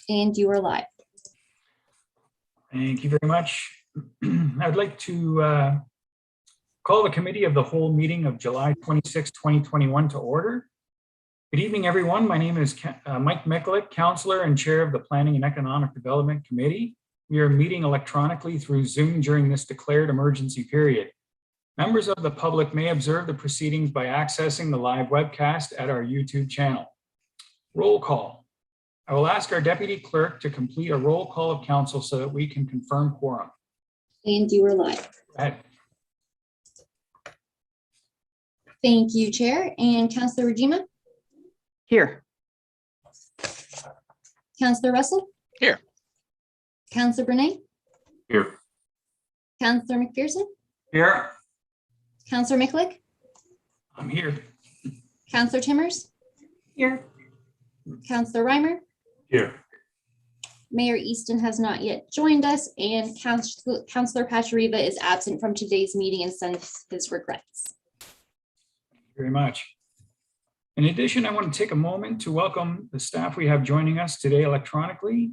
And you are live. Thank you very much. I'd like to call the Committee of the Whole meeting of July 26, 2021 to order. Good evening, everyone. My name is Mike Mikulik, Councillor and Chair of the Planning and Economic Development Committee. We are meeting electronically through Zoom during this declared emergency period. Members of the public may observe the proceedings by accessing the live webcast at our YouTube channel. Roll call. I will ask our Deputy Clerk to complete a roll call of council so that we can confirm quorum. And you are live. Go ahead. Thank you, Chair. And Councillor Rajima? Here. Councillor Russell? Here. Councillor Brunei? Here. Councillor McPherson? Here. Councillor Mikulik? I'm here. Councillor Timmers? Here. Councillor Reimer? Here. Mayor Easton has not yet joined us, and Councillor Pachariva is absent from today's meeting and sends his regrets. Thank you very much. In addition, I want to take a moment to welcome the staff we have joining us today electronically.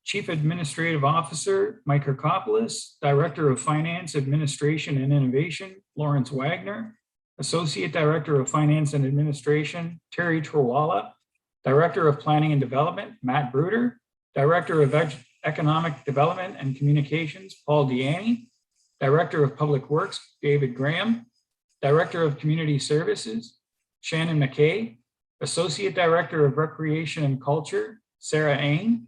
Chief Administrative Officer Mike Kirkopoulos, Director of Finance, Administration and Innovation Lawrence Wagner, Associate Director of Finance and Administration Terry Trowala, Director of Planning and Development Matt Bruder, Director of Economic Development and Communications Paul Deaney, Director of Public Works David Graham, Director of Community Services Shannon McKay, Associate Director of Recreation and Culture Sarah Ain,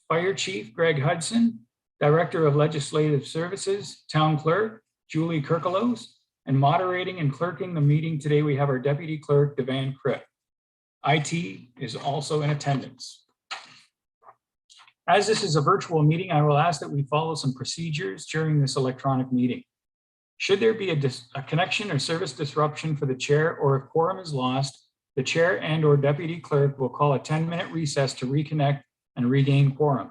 Fire Chief Greg Hudson, Director of Legislative Services Town Clerk Julie Kirkelos, and moderating and clerking the meeting today we have our Deputy Clerk Devan Kripp. IT is also in attendance. As this is a virtual meeting, I will ask that we follow some procedures during this electronic meeting. Should there be a connection or service disruption for the chair, or if quorum is lost, the chair and/or deputy clerk will call a 10-minute recess to reconnect and regain quorum.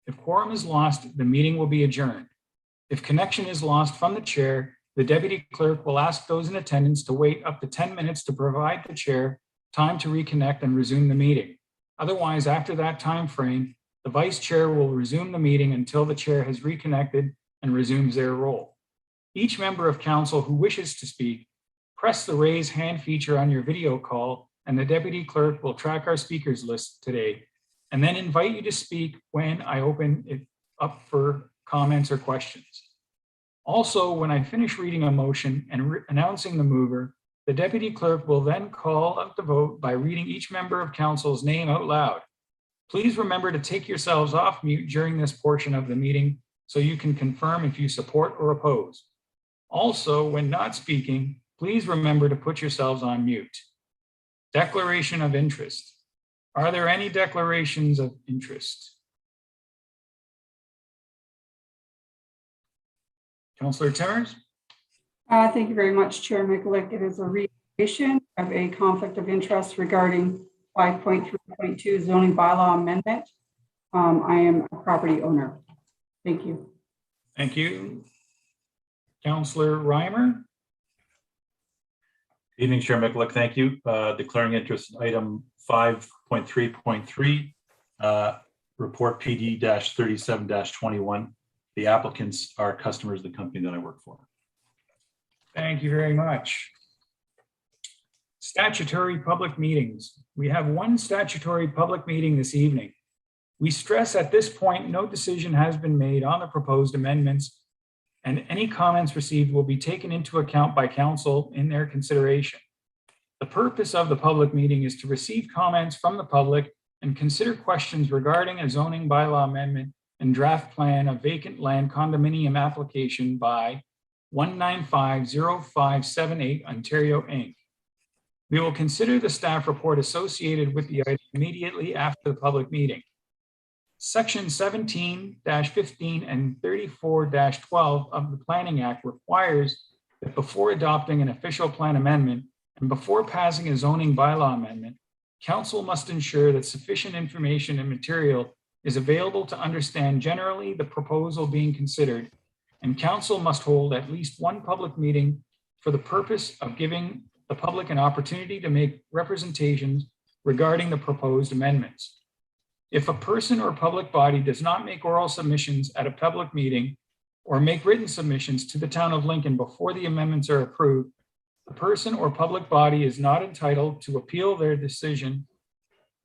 If quorum is lost, the meeting will be adjourned. If connection is lost from the chair, the deputy clerk will ask those in attendance to wait up to 10 minutes to provide the chair time to reconnect and resume the meeting. Otherwise, after that time frame, the vice chair will resume the meeting until the chair has reconnected and resumes their role. Each member of council who wishes to speak, press the raise hand feature on your video call, and the deputy clerk will track our speakers list today, and then invite you to speak when I open it up for comments or questions. Also, when I finish reading a motion and announcing the mover, the deputy clerk will then call up the vote by reading each member of council's name out loud. Please remember to take yourselves off mute during this portion of the meeting so you can confirm if you support or oppose. Also, when not speaking, please remember to put yourselves on mute. Declaration of interest. Are there any declarations of interest? Councillor Timmers? Thank you very much, Chair Mikulik. It is a reiteration of a conflict of interest regarding 5.3.2 zoning bylaw amendment. I am a property owner. Thank you. Thank you. Councillor Reimer? Evening, Chair Mikulik. Thank you. Declaring interest in item 5.3.3, report PD-37-21. The applicants are customers of the company that I work for. Thank you very much. Statutory public meetings. We have one statutory public meeting this evening. We stress at this point, no decision has been made on the proposed amendments, and any comments received will be taken into account by council in their consideration. The purpose of the public meeting is to receive comments from the public and consider questions regarding a zoning bylaw amendment and draft plan of vacant land condominium application by 1950578 Ontario Inc. We will consider the staff report associated with the item immediately after the public meeting. Section 17-15 and 34-12 of the Planning Act requires that before adopting an official plan amendment and before passing a zoning bylaw amendment, council must ensure that sufficient information and material is available to understand generally the proposal being considered, and council must hold at least one public meeting for the purpose of giving the public an opportunity to make representations regarding the proposed amendments. If a person or public body does not make oral submissions at a public meeting or make written submissions to the town of Lincoln before the amendments are approved, the person or public body is not entitled to appeal their decision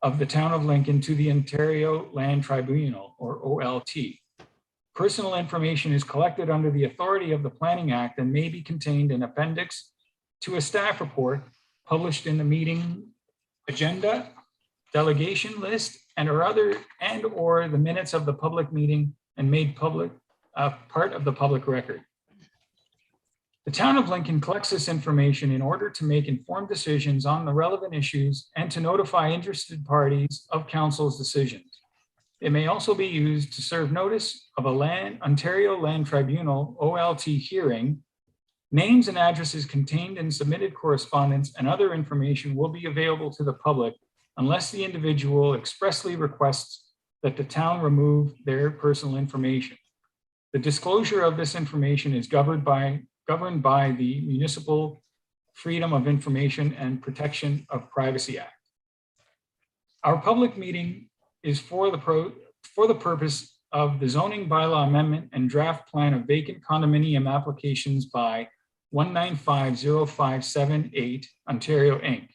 of the town of Lincoln to the Ontario Land Tribunal, or OLT. Personal information is collected under the authority of the Planning Act and may be contained in appendix to a staff report published in the meeting agenda, delegation list, or the minutes of the public meeting and made public part of the public record. The town of Lincoln collects this information in order to make informed decisions on the relevant issues and to notify interested parties of council's decisions. It may also be used to serve notice of a Ontario Land Tribunal OLT hearing. Names and addresses contained in submitted correspondence and other information will be available to the public unless the individual expressly requests that the town remove their personal information. The disclosure of this information is governed by the Municipal Freedom of Information and Protection of Privacy Act. Our public meeting is for the purpose of the zoning bylaw amendment and draft plan of vacant condominium applications by 1950578 Ontario Inc.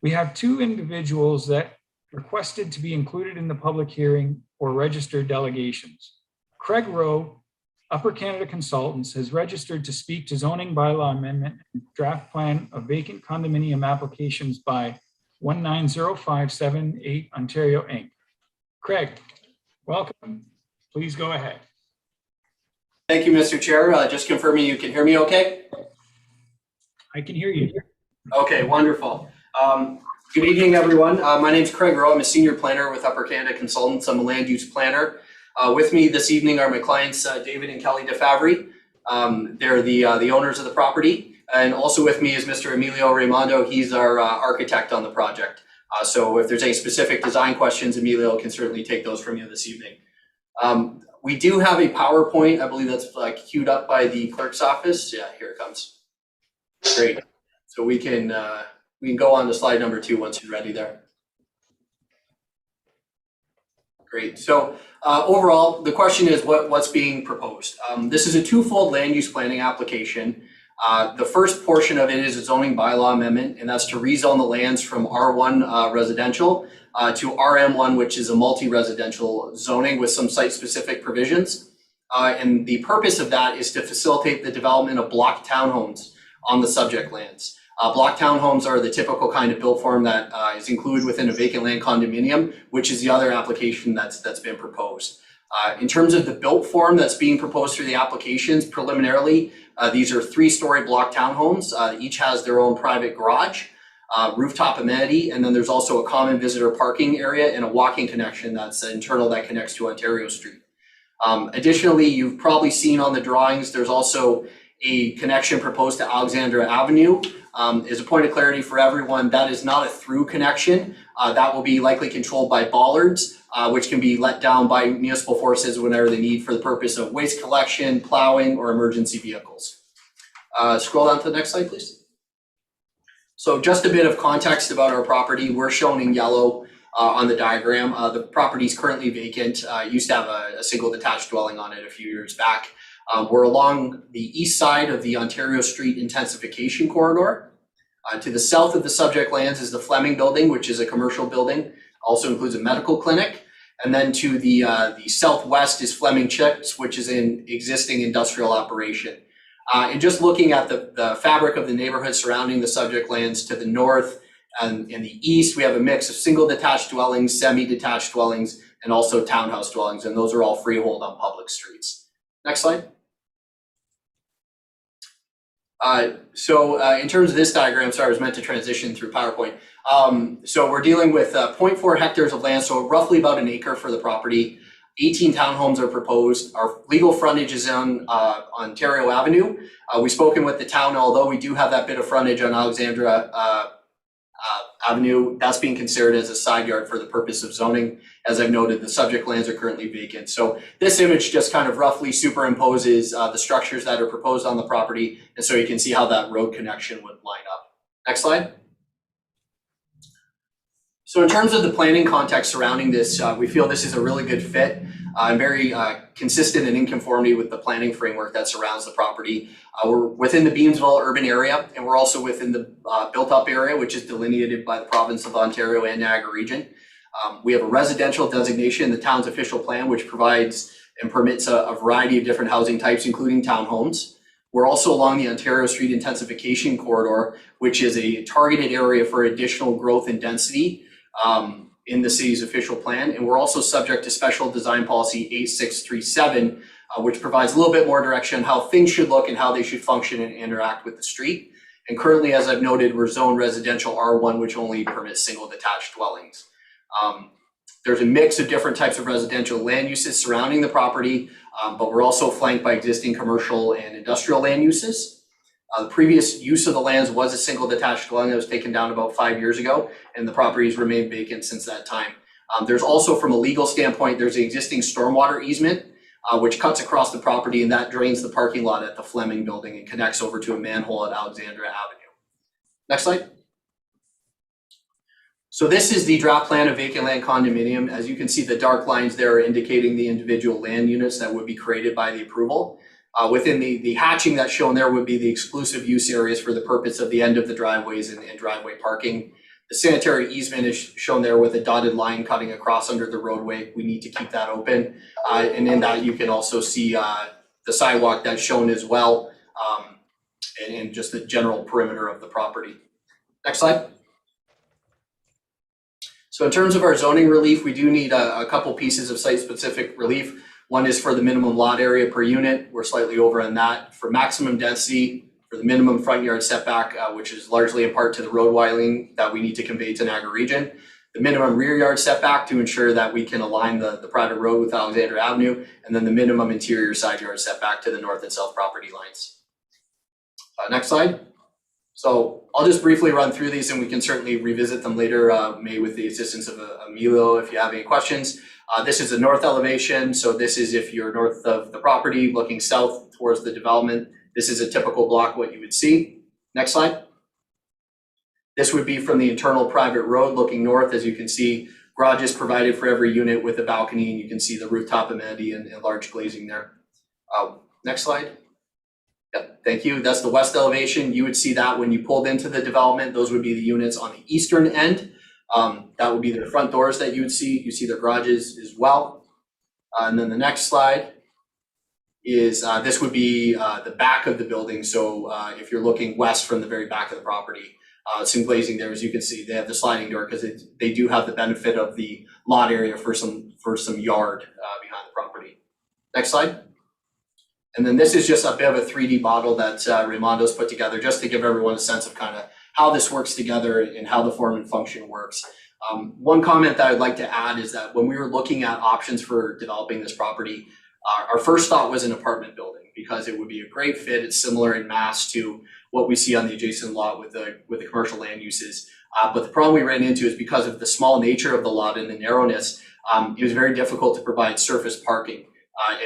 We have two individuals that requested to be included in the public hearing or registered delegations. Craig Rowe, Upper Canada Consultants, has registered to speak to zoning bylaw amendment and draft plan of vacant condominium applications by 1900578 Ontario Inc. Craig, welcome. Please go ahead. Thank you, Mr. Chair. Just confirming you can hear me okay? I can hear you. Okay, wonderful. Good evening, everyone. My name is Craig Rowe. I'm a senior planner with Upper Canada Consultants. I'm a land use planner. With me this evening are my clients, David and Kelly DeFavre. They're the owners of the property. And also with me is Mr. Emilio Raimondo. He's our architect on the project. So if there's any specific design questions, Emilio can certainly take those from you this evening. We do have a PowerPoint. I believe that's queued up by the clerk's office. Yeah, here it comes. Great. So we can go on to slide number 2 once you're ready there. Great. So overall, the question is what's being proposed. This is a twofold land use planning application. The first portion of it is a zoning bylaw amendment, and that's to rezone the lands from R1 residential to RM1, which is a multi-residential zoning with some site-specific provisions. And the purpose of that is to facilitate the development of block townhomes on the subject lands. Block townhomes are the typical kind of built form that is included within a vacant land condominium, which is the other application that's been proposed. In terms of the built form that's being proposed through the applications, preliminarily, these are 3-story block townhomes. Each has their own private garage, rooftop amenity, and then there's also a common visitor parking area and a walking connection that's internal that connects to Ontario Street. Additionally, you've probably seen on the drawings, there's also a connection proposed to Alexandra Avenue. As a point of clarity for everyone, that is not a through connection. That will be likely controlled by bollards, which can be let down by municipal forces whenever they need for the purpose of waste collection, plowing, or emergency vehicles. Scroll down to the next slide, please. So just a bit of context about our property. We're shown in yellow on the diagram. The property is currently vacant. Used to have a single detached dwelling on it a few years back. We're along the east side of the Ontario Street intensification corridor. To the south of the subject lands is the Fleming Building, which is a commercial building, also includes a medical clinic. And then to the southwest is Fleming Chips, which is an existing industrial operation. And just looking at the fabric of the neighborhood surrounding the subject lands to the north and in the east, we have a mix of single detached dwellings, semi-detached dwellings, and also townhouse dwellings. And those are all freehold on public streets. Next slide. In terms of this diagram, sorry, I was meant to transition through PowerPoint. So we're dealing with 0.4 hectares of land, so roughly about an acre for the property. 18 townhomes are proposed. Our legal frontage is on Ontario Avenue. We've spoken with the town, although we do have that bit of frontage on Alexandra Avenue, that's being considered as a side yard for the purpose of zoning. As I've noted, the subject lands are currently vacant. So this image just kind of roughly superimposes the structures that are proposed on the property. And so you can see how that road connection would line up. Next slide. So in terms of the planning context surrounding this, we feel this is a really good fit and very consistent and in conformity with the planning framework that surrounds the property. We're within the Beamsville urban area, and we're also within the built-up area, which is delineated by the province of Ontario and Niagara region. We have a residential designation in the town's official plan, which provides and permits a variety of different housing types, including townhomes. We're also along the Ontario Street Intensification Corridor, which is a targeted area for additional growth and density in the city's official plan. And we're also subject to special design policy 8637, which provides a little bit more direction on how things should look and how they should function and interact with the street. And currently, as I've noted, we're zoned residential R1, which only permits single detached dwellings. There's a mix of different types of residential land uses surrounding the property, but we're also flanked by existing commercial and industrial land uses. The previous use of the lands was a single detached dwelling that was taken down about 5 years ago, and the property has remained vacant since that time. There's also, from a legal standpoint, there's the existing stormwater easement, which cuts across the property, and that drains the parking lot at the Fleming building and connects over to a manhole at Alexandra Avenue. Next slide. So this is the draft plan of vacant land condominium. As you can see, the dark lines there are indicating the individual land units that would be created by the approval. Within the hatching that's shown there would be the exclusive use areas for the purpose of the end of the driveways and driveway parking. The sanitary easement is shown there with a dotted line cutting across under the roadway. We need to keep that open. And in that you can also see the sidewalk that's shown as well, and just the general perimeter of the property. Next slide. So in terms of our zoning relief, we do need a couple pieces of site-specific relief. One is for the minimum lot area per unit. We're slightly over on that. For maximum density, for the minimum front yard setback, which is largely in part to the road widening that we need to convey to Niagara region. The minimum rear yard setback to ensure that we can align the private road with Alexandra Avenue, and then the minimum interior side yard setback to the north and south property lines. Next slide. So I'll just briefly run through these, and we can certainly revisit them later, maybe with the assistance of Emilio if you have any questions. This is a north elevation. So this is if you're north of the property looking south towards the development. This is a typical block, what you would see. Next slide. This would be from the internal private road looking north. As you can see, garages provided for every unit with a balcony, and you can see the rooftop amenity and large glazing there. Next slide. Yep, thank you. That's the west elevation. You would see that when you pulled into the development. Those would be the units on the eastern end. That would be their front doors that you would see. You see their garages as well. And then the next slide is this would be the back of the building. So if you're looking west from the very back of the property, some glazing there. As you can see, they have the sliding door because they do have the benefit of the lot area for some yard behind the property. Next slide. And then this is just a bit of a 3D model that Raimondo's put together just to give everyone a sense of kind of how this works together and how the form and function works. One comment that I'd like to add is that when we were looking at options for developing this property, our first thought was an apartment building because it would be a great fit. It's similar in mass to what we see on the adjacent lot with the commercial land uses. But the problem we ran into is because of the small nature of the lot and the narrowness, it was very difficult to provide surface parking.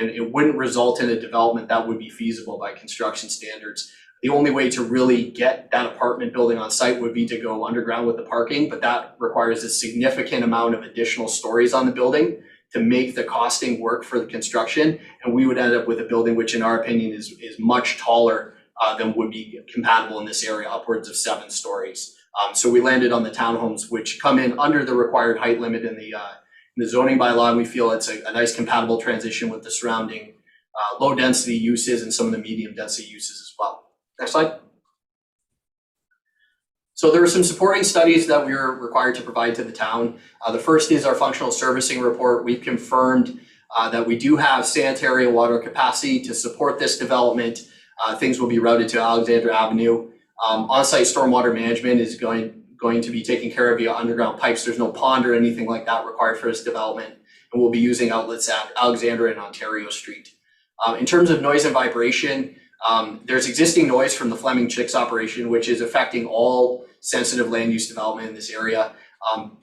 And it wouldn't result in a development that would be feasible by construction standards. The only way to really get that apartment building on site would be to go underground with the parking, but that requires a significant amount of additional stories on the building to make the costing work for the construction. And we would end up with a building which in our opinion is much taller than would be compatible in this area, upwards of 7 stories. So we landed on the townhomes, which come in under the required height limit in the zoning bylaw, and we feel it's a nice compatible transition with the surrounding low density uses and some of the medium density uses as well. Next slide. So there are some supporting studies that we were required to provide to the town. The first is our functional servicing report. We've confirmed that we do have sanitary and water capacity to support this development. Things will be routed to Alexandra Avenue. On-site stormwater management is going to be taken care of via underground pipes. There's no pond or anything like that required for this development. And we'll be using outlets at Alexandra and Ontario Street. In terms of noise and vibration, there's existing noise from the Fleming Chicks operation, which is affecting all sensitive land use development in this area.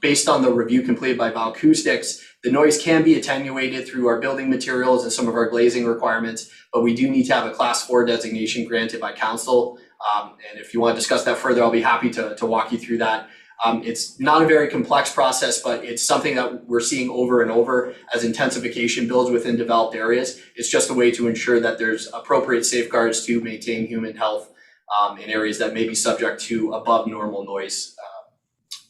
Based on the review completed by Valcoustics, the noise can be attenuated through our building materials and some of our glazing requirements, but we do need to have a Class 4 designation granted by council. And if you want to discuss that further, I'll be happy to walk you through that. It's not a very complex process, but it's something that we're seeing over and over as intensification builds within developed areas. It's just a way to ensure that there's appropriate safeguards to maintain human health in areas that may be subject to above normal noise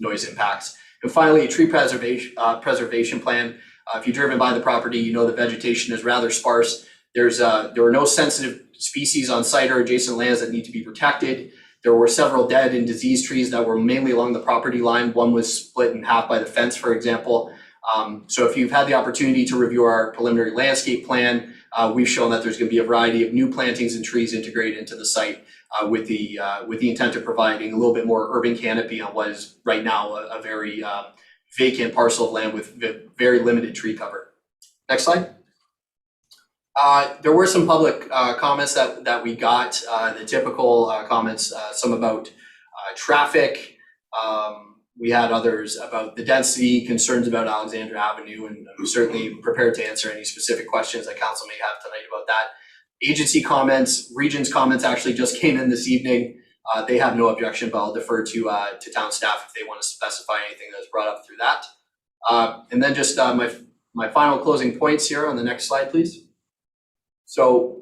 impacts. And finally, a tree preservation plan. If you've driven by the property, you know the vegetation is rather sparse. There are no sensitive species on site or adjacent lands that need to be protected. There were several dead and diseased trees that were mainly along the property line. One was split in half by the fence, for example. So if you've had the opportunity to review our preliminary landscape plan, we've shown that there's going to be a variety of new plantings and trees integrated into the site with the intent of providing a little bit more urban canopy on what is right now a very vacant parcel of land with very limited tree cover. Next slide. There were some public comments that we got, the typical comments, some about traffic. We had others about the density, concerns about Alexandra Avenue, and I'm certainly prepared to answer any specific questions that council may have tonight about that. Agency comments, regions comments actually just came in this evening. They have no objection, but I'll defer to town staff if they want to specify anything that's brought up through that. And then just my final closing points here on the next slide, please. So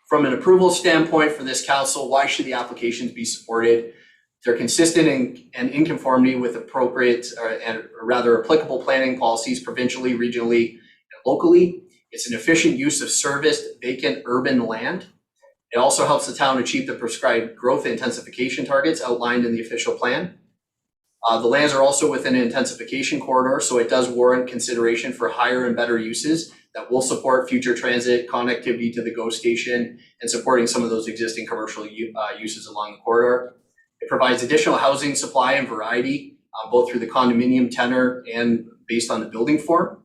from an approval standpoint for this council, why should the applications be supported? They're consistent and in conformity with appropriate and rather applicable planning policies provincially, regionally, and locally. It's an efficient use of serviced vacant urban land. It also helps the town achieve the prescribed growth intensification targets outlined in the official plan. The lands are also within an intensification corridor, so it does warrant consideration for higher and better uses that will support future transit connectivity to the GO station and supporting some of those existing commercial uses along the corridor. It provides additional housing supply and variety, both through the condominium tenor and based on the building form.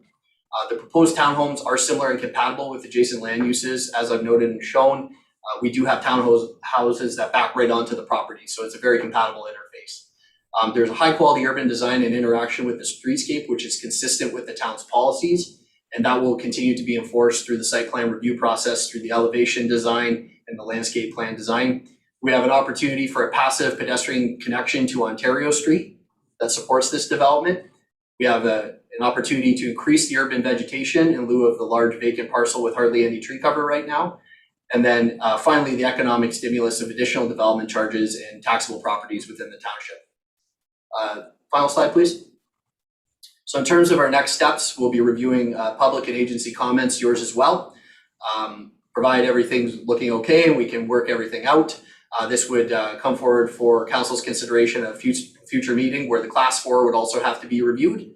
The proposed townhomes are similar and compatible with adjacent land uses. As I've noted and shown, we do have townhouses that back right onto the property, so it's a very compatible interface. There's a high quality urban design and interaction with the streetscape, which is consistent with the town's policies, and that will continue to be enforced through the site plan review process, through the elevation design and the landscape plan design. We have an opportunity for a passive pedestrian connection to Ontario Street that supports this development. We have an opportunity to increase the urban vegetation in lieu of the large vacant parcel with hardly any tree cover right now. And then finally, the economic stimulus of additional development charges and taxable properties within the township. Final slide, please. So in terms of our next steps, we'll be reviewing public and agency comments, yours as well. Provide everything's looking okay and we can work everything out. This would come forward for council's consideration at a future meeting where the class 4 would also have to be reviewed.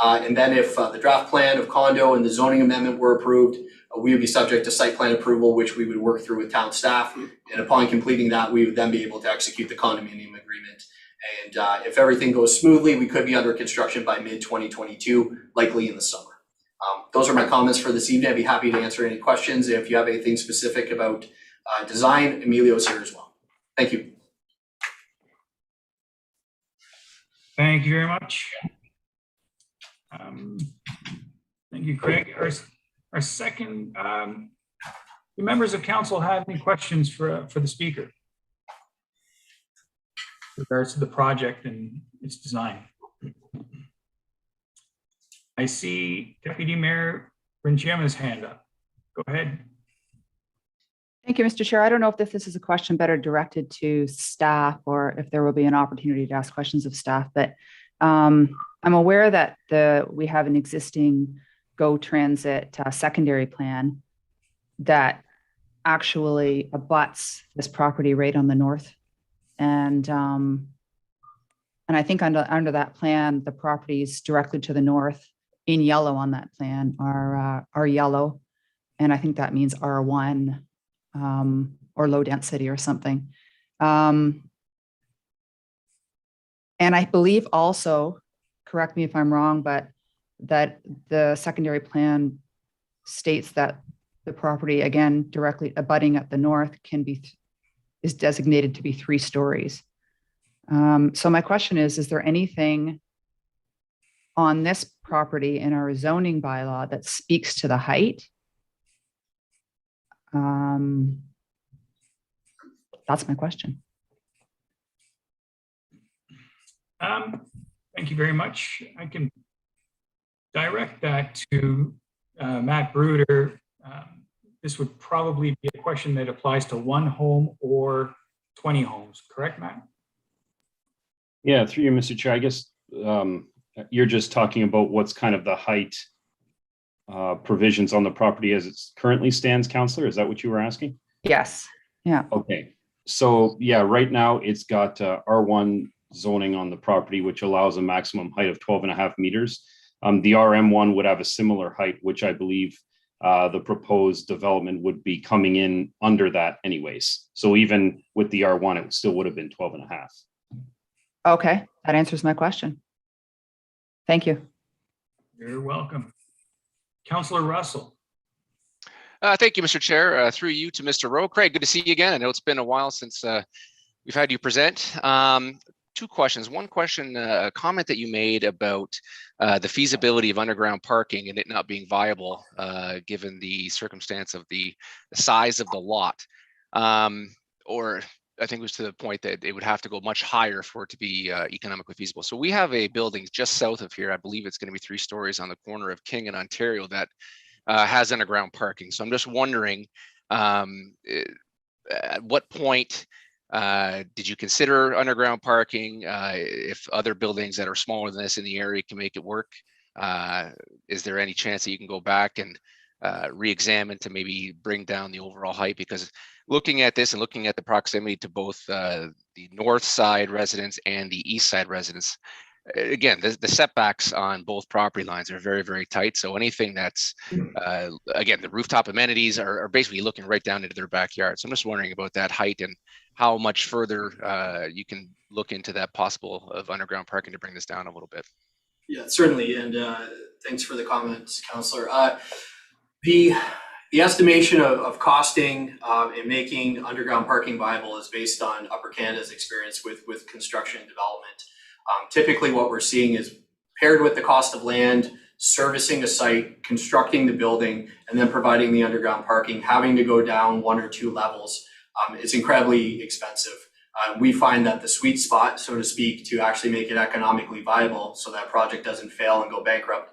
And then if the draft plan of condo and the zoning amendment were approved, we would be subject to site plan approval, which we would work through with town staff. And upon completing that, we would then be able to execute the condominium agreement. And if everything goes smoothly, we could be under construction by mid-2022, likely in the summer. Those are my comments for this evening. I'd be happy to answer any questions. If you have anything specific about design, Emilio's here as well. Thank you. Thank you very much. Thank you, Craig. Our second, do members of council have any questions for the speaker with regards to the project and its design? I see Deputy Mayor Renchema's hand up. Go ahead. Thank you, Mr. Chair. I don't know if this is a question better directed to staff or if there will be an opportunity to ask questions of staff, but I'm aware that we have an existing GO Transit secondary plan that actually abuts this property right on the north. And I think under that plan, the properties directly to the north in yellow on that plan are yellow. And I think that means R1 or low density or something. And I believe also, correct me if I'm wrong, but that the secondary plan states that the property, again, directly abutting at the north is designated to be 3 stories. So my question is there anything on this property in our zoning bylaw that speaks to the height? That's my question. Thank you very much. I can direct that to Matt Bruder. This would probably be a question that applies to one home or 20 homes, correct, Matt? Yeah, through you, Mr. Chair, I guess you're just talking about what's kind of the height provisions on the property as it currently stands, Counselor? Is that what you were asking? Yes, yeah. Okay, so yeah, right now it's got R1 zoning on the property, which allows a maximum height of 12.5 meters. The RM1 would have a similar height, which I believe the proposed development would be coming in under that anyways. So even with the R1, it still would have been 12.5. Okay, that answers my question. Thank you. You're welcome. Councillor Russell. Thank you, Mr. Chair. Through you to Mr. Rowe. Craig, good to see you again. I know it's been a while since we've had you present. Two questions. One question, a comment that you made about the feasibility of underground parking and it not being viable given the circumstance of the size of the lot. Or I think it was to the point that it would have to go much higher for it to be economically feasible. So we have a building just south of here. I believe it's going to be 3 stories on the corner of King and Ontario that has underground parking. So I'm just wondering, at what point did you consider underground parking? If other buildings that are smaller than this in the area can make it work, is there any chance that you can go back and re-examine to maybe bring down the overall height? Because looking at this and looking at the proximity to both the north side residents and the east side residents, again, the setbacks on both property lines are very, very tight. So anything that's, again, the rooftop amenities are basically looking right down into their backyard. So I'm just wondering about that height and how much further you can look into that possible of underground parking to bring this down a little bit. Yeah, certainly. And thanks for the comments, Councillor. The estimation of costing and making underground parking viable is based on Upper Canada's experience with construction development. Typically what we're seeing is paired with the cost of land, servicing a site, constructing the building, and then providing the underground parking, having to go down 1 or 2 levels. It's incredibly expensive. We find that the sweet spot, so to speak, to actually make it economically viable so that project doesn't fail and go bankrupt,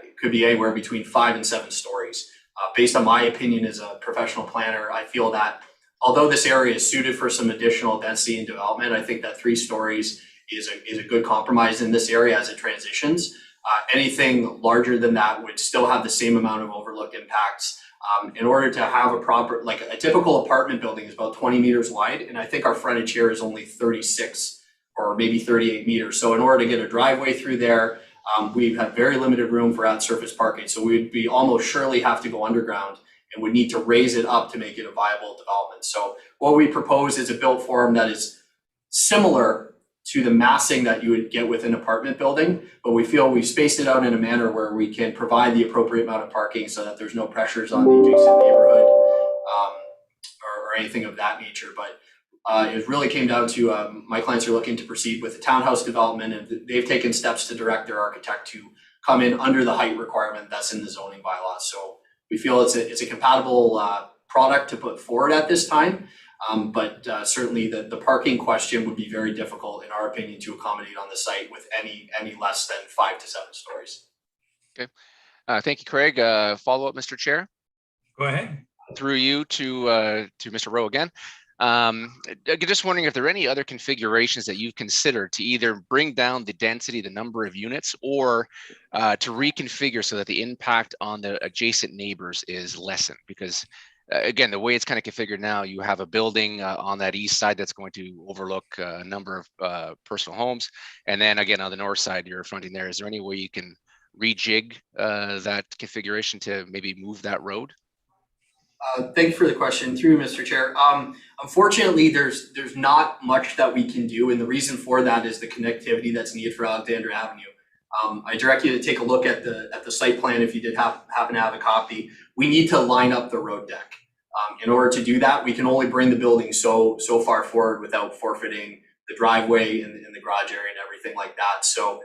it could be anywhere between 5 and 7 stories. Based on my opinion as a professional planner, I feel that although this area is suited for some additional density and development, I think that 3 stories is a good compromise in this area as it transitions. Anything larger than that would still have the same amount of overlook impacts. In order to have a proper, like a typical apartment building is about 20 meters wide, and I think our frontage here is only 36 or maybe 38 meters. So in order to get a driveway through there, we've had very limited room for at-surface parking. So we'd be almost surely have to go underground and would need to raise it up to make it a viable development. So what we propose is a built form that is similar to the massing that you would get with an apartment building, but we feel we've spaced it out in a manner where we can provide the appropriate amount of parking so that there's no pressures on the adjacent neighborhood or anything of that nature. But it really came down to my clients are looking to proceed with the townhouse development, and they've taken steps to direct their architect to come in under the height requirement that's in the zoning bylaws. So we feel it's a compatible product to put forward at this time. But certainly the parking question would be very difficult, in our opinion, to accommodate on the site with any less than 5 to 7 stories. Okay, thank you, Craig. Follow up, Mr. Chair. Go ahead. Through you to Mr. Rowe again. Just wondering if there are any other configurations that you've considered to either bring down the density, the number of units, or to reconfigure so that the impact on the adjacent neighbors is lessened. Because again, the way it's kind of configured now, you have a building on that east side that's going to overlook a number of personal homes. And then again, on the north side, you're fronting there. Is there any way you can rejig that configuration to maybe move that road? Thank you for the question, through Mr. Chair. Unfortunately, there's not much that we can do, and the reason for that is the connectivity that's needed for Alexandra Avenue. I direct you to take a look at the site plan if you did happen to have a copy. We need to line up the road deck. In order to do that, we can only bring the building so far forward without forfeiting the driveway and the garage area and everything like that. So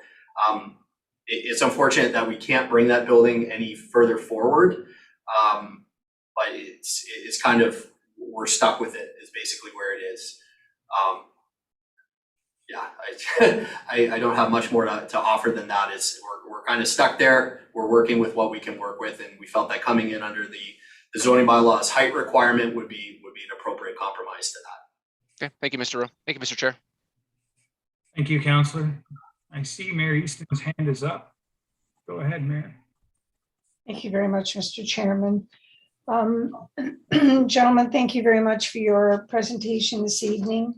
it's unfortunate that we can't bring that building any further forward. But it's kind of, we're stuck with it, is basically where it is. yeah, I don't have much more to offer than that. We're kind of stuck there. We're working with what we can work with, and we felt that coming in under the zoning bylaws height requirement would be an appropriate compromise to that. Okay, thank you, Mr. Rowe. Thank you, Mr. Chair. Thank you, Councillor. I see Mayor Easton's hand is up. Go ahead, Mayor. Thank you very much, Mr. Chairman. Gentlemen, thank you very much for your presentation this evening.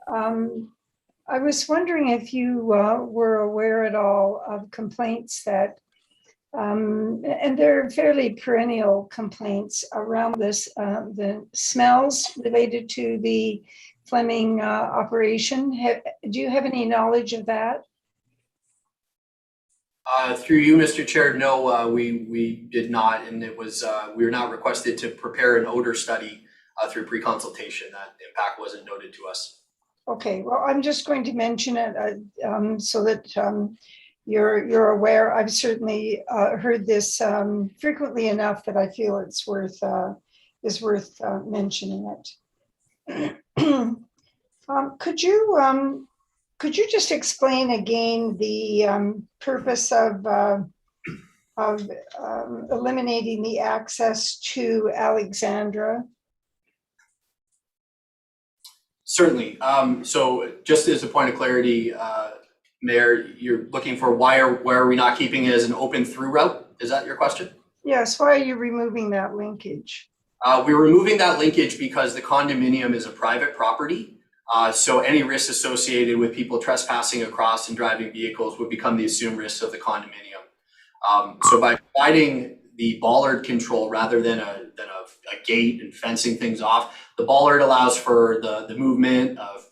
I was wondering if you were aware at all of complaints that, and they're fairly perennial complaints around this, the smells related to the Fleming operation. Do you have any knowledge of that? Through you, Mr. Chair, no, we did not, and it was we were not requested to prepare an odor study through pre-consultation. That impact wasn't noted to us. Okay, well, I'm just going to mention it so that you're aware. I've certainly heard this frequently enough that I feel it's worth mentioning it. Could you just explain again the purpose of eliminating the access to Alexandra? Certainly. So just as a point of clarity, Mayor, you're looking for why are we not keeping it as an open through route? Is that your question? Yes, why are you removing that linkage? We're removing that linkage because the condominium is a private property. So any risks associated with people trespassing across and driving vehicles would become the assumed risks of the condominium. So by providing the bollard control rather than a gate and fencing things off, the bollard allows for the movement of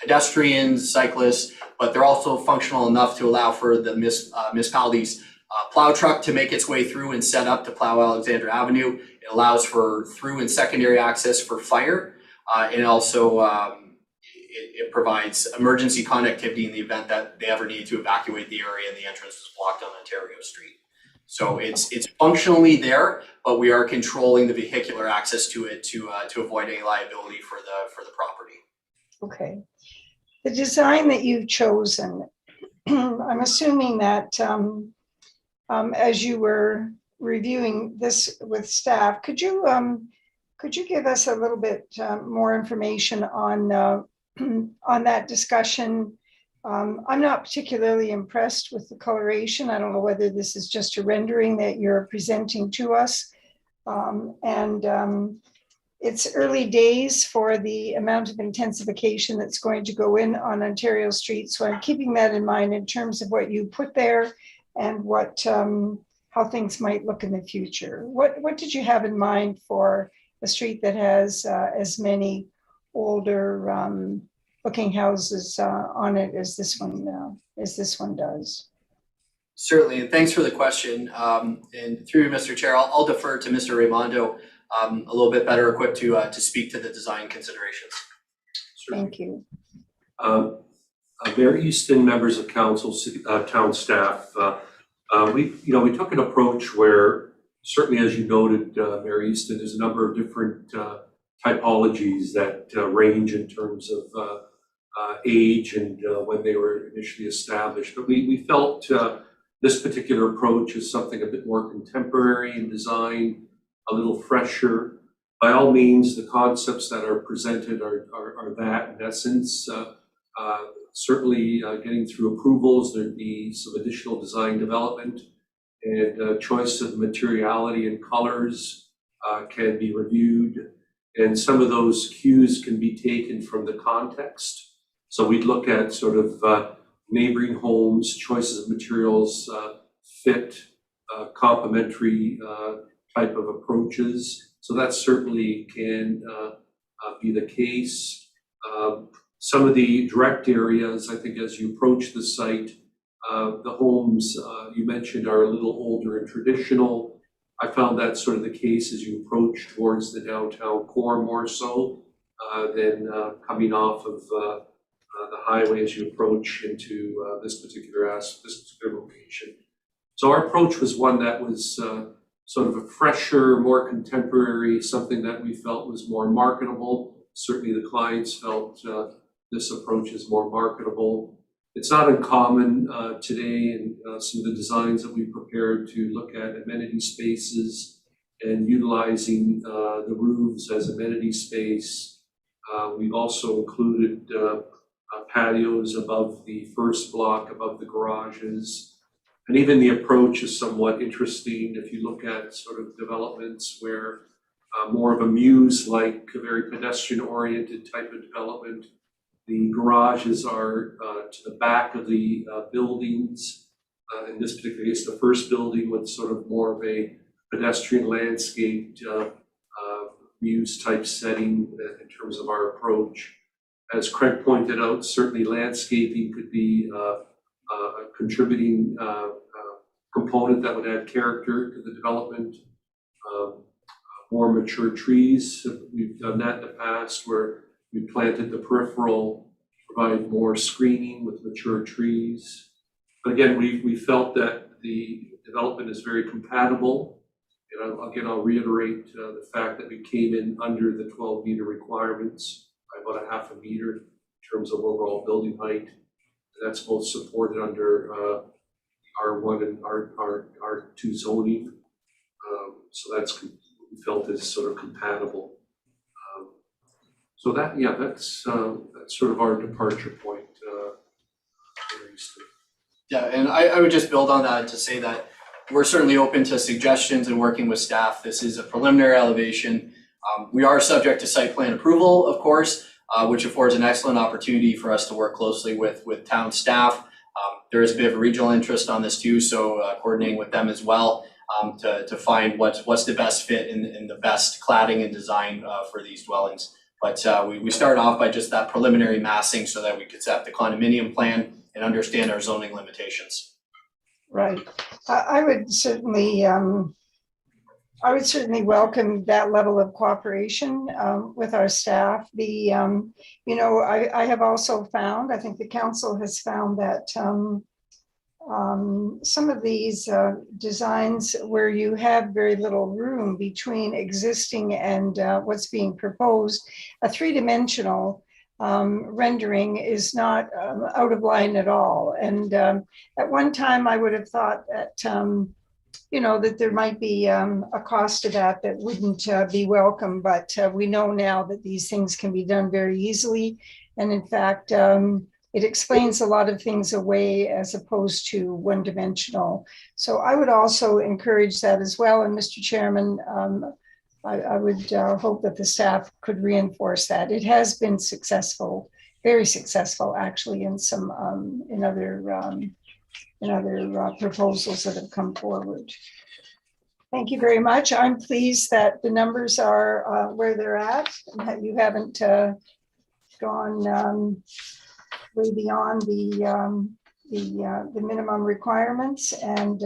pedestrians, cyclists, but they're also functional enough to allow for the municipality's plow truck to make its way through and set up to plow Alexandra Avenue. It allows for through and secondary access for fire, and also it provides emergency connectivity in the event that they ever need to evacuate the area and the entrance was blocked on Ontario Street. So it's functionally there, but we are controlling the vehicular access to it to avoid any liability for the property. Okay. The design that you've chosen, I'm assuming that as you were reviewing this with staff, could you give us a little bit more information on that discussion? I'm not particularly impressed with the coloration. I don't know whether this is just a rendering that you're presenting to us. It's early days for the amount of intensification that's going to go in on Ontario Street. So I'm keeping that in mind in terms of what you put there and what how things might look in the future. What did you have in mind for a street that has as many older looking houses on it as this one does? Certainly, and thanks for the question. And through you, Mr. Chair, I'll defer to Mr. Raimondo, a little bit better equipped to speak to the design considerations. Thank you. Mayor Easton, members of council, town staff, we took an approach where certainly, as you noted, Mayor Easton, there's a number of different typologies that range in terms of age and when they were initially established. But we felt this particular approach is something a bit more contemporary in design, a little fresher. By all means, the concepts that are presented are that in essence. Certainly getting through approvals, there'd be some additional design development, and choice of materiality and colors can be reviewed. And some of those cues can be taken from the context. So we'd look at sort of neighboring homes, choices of materials, fit, complementary type of approaches. So that certainly can be the case. Some of the direct areas, I think as you approach the site, the homes you mentioned are a little older and traditional. I found that sort of the case as you approach towards the downtown core more so than coming off of the highway as you approach into this particular location. So our approach was one that was sort of a fresher, more contemporary, something that we felt was more marketable. Certainly the clients felt this approach is more marketable. It's not uncommon today in some of the designs that we prepared to look at amenity spaces and utilizing the roofs as amenity space. We've also included patios above the first block, above the garages. And even the approach is somewhat interesting if you look at sort of developments where more of a muse-like, a very pedestrian-oriented type of development. The garages are to the back of the buildings. In this particular case, the first building with sort of more of a pedestrian landscaped muse-type setting in terms of our approach. As Craig pointed out, certainly landscaping could be a contributing component that would add character to the development. More mature trees, we've done that in the past where we planted the peripheral, provide more screening with mature trees. But again, we felt that the development is very compatible. And I'll reiterate the fact that we came in under the 12-meter requirements by about a half a meter in terms of overall building height. That's both supported under R1 and R2 zoning. So that's we felt is sort of compatible. So that, yeah, that's sort of our departure point. Yeah, and I would just build on that to say that we're certainly open to suggestions and working with staff. This is a preliminary elevation. We are subject to site plan approval, of course, which affords an excellent opportunity for us to work closely with town staff. There is a bit of a regional interest on this too, so coordinating with them as well to find what's the best fit and the best cladding and design for these dwellings. But we start off by just that preliminary massing so that we could set the condominium plan and understand our zoning limitations. Right. I would certainly welcome that level of cooperation with our staff. I have also found, I think the council has found that some of these designs where you have very little room between existing and what's being proposed, a three-dimensional rendering is not out of line at all. And at one time I would have thought that that there might be a cost to that wouldn't be welcome, but we know now that these things can be done very easily. And in fact, it explains a lot of things away as opposed to one-dimensional. So I would also encourage that as well. And Mr. Chairman, I would hope that the staff could reinforce that. It has been successful, very successful actually in some in other proposals that have come forward. Thank you very much. I'm pleased that the numbers are where they're at, and that you haven't gone way beyond the minimum requirements. And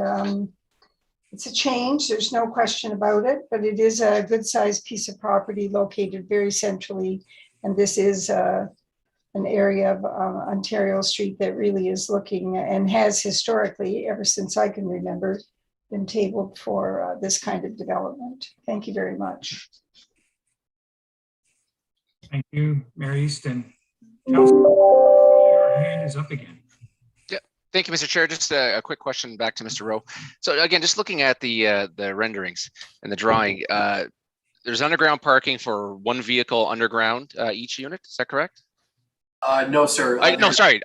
it's a change, there's no question about it, but it is a good sized piece of property located very centrally. And this is an area of Ontario Street that really is looking and has historically, ever since I can remember, been tabled for this kind of development. Thank you very much. Thank you, Mayor Easton. Councilor, your hand is up again. Thank you, Mr. Chair. Just a quick question back to Mr. Rowe. So again, just looking at the renderings and the drawing, there's underground parking for one vehicle underground each unit. Is that correct? No, sir. No, sorry.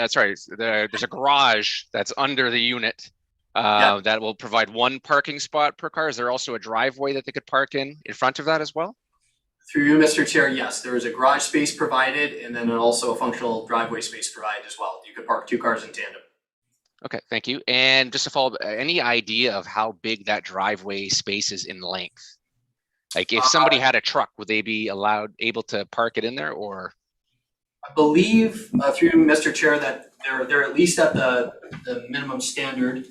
Sorry. There's a garage that's under the unit that will provide one parking spot per car. Is there also a driveway that they could park in front of that as well? Through you, Mr. Chair, yes, there is a garage space provided and then also a functional driveway space provided as well. You could park two cars in tandem. Okay, thank you. And just to follow up, any idea of how big that driveway space is in length? Like if somebody had a truck, would they be able to park it in there, or? I believe through you, Mr. Chair, that they're at least at the minimum standard.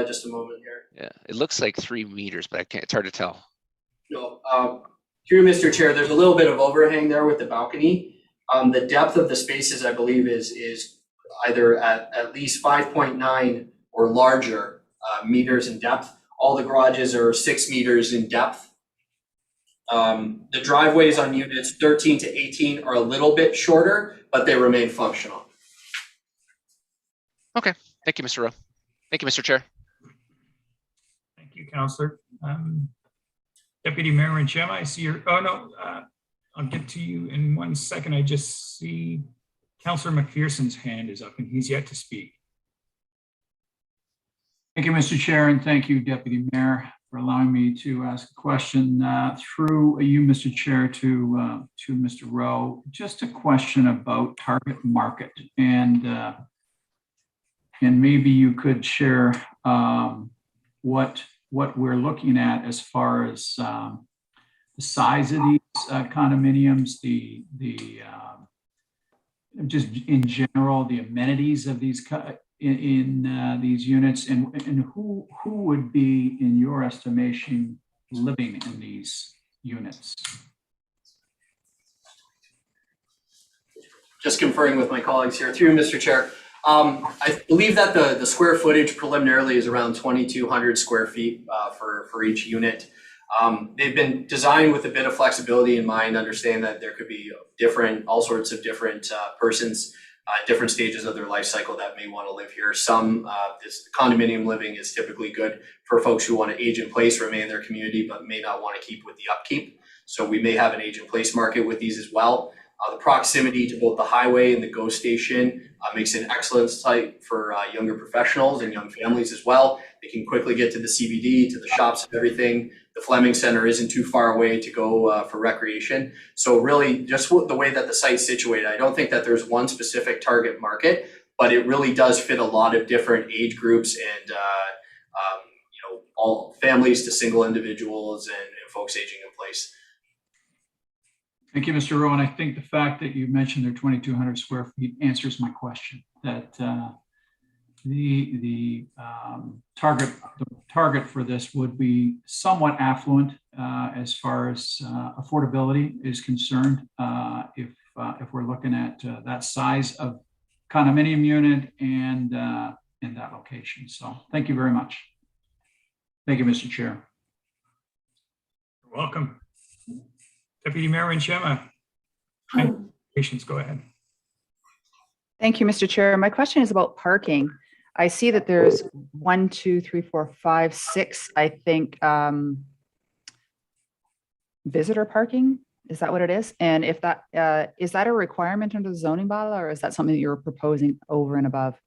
Just a moment here. Yeah, it looks like 3 meters, but it's hard to tell. No, through Mr. Chair, there's a little bit of overhang there with the balcony. The depth of the spaces, I believe, is either at least 5.9 or larger meters in depth. All the garages are 6 meters in depth. The driveways on units 13 to 18 are a little bit shorter, but they remain functional. Okay, thank you, Mr. Rowe. Thank you, Mr. Chair. Thank you, Councillor. Deputy Mayor Renchema, I see your, oh no, I'll get to you in 1 second. I just see Councillor McPherson's hand is up and he's yet to speak. Thank you, Mr. Chair, and thank you, Deputy Mayor, for allowing me to ask a question through you, Mr. Chair, to Mr. Rowe. Just a question about target market, and maybe you could share what we're looking at as far as the size of these condominiums, the just in general, the amenities of these in these units, and who would be, in your estimation, living in these units? Just conferring with my colleagues here through Mr. Chair. I believe that the square footage preliminarily is around 2,200 square feet for each unit. They've been designed with a bit of flexibility in mind, understand that there could be all sorts of different persons different stages of their life cycle that may want to live here. Some condominium living is typically good for folks who want to age in place, remain in their community, but may not want to keep with the upkeep. So we may have an age in place market with these as well. The proximity to both the highway and the GO station makes it an excellent site for younger professionals and young families as well. They can quickly get to the CBD, to the shops and everything. The Fleming Center isn't too far away to go for recreation. So really just the way that the site's situated, I don't think that there's one specific target market, but it really does fit a lot of different age groups and all families to single individuals and folks aging in place. Thank you, Mr. Rowe. And I think the fact that you mentioned they're 2,200 square feet answers my question, that the target for this would be somewhat affluent as far as affordability is concerned. If we're looking at that size of condominium unit and in that location. So thank you very much. Thank you, Mr. Chair. You're welcome. Deputy Mayor Renchema. Patience, go ahead. Thank you, Mr. Chair. My question is about parking. I see that there's 1, 2, 3, 4, 5, 6, I think, visitor parking. Is that what it is? And if that, is that a requirement under the zoning bylaw, or is that something that you're proposing over and above?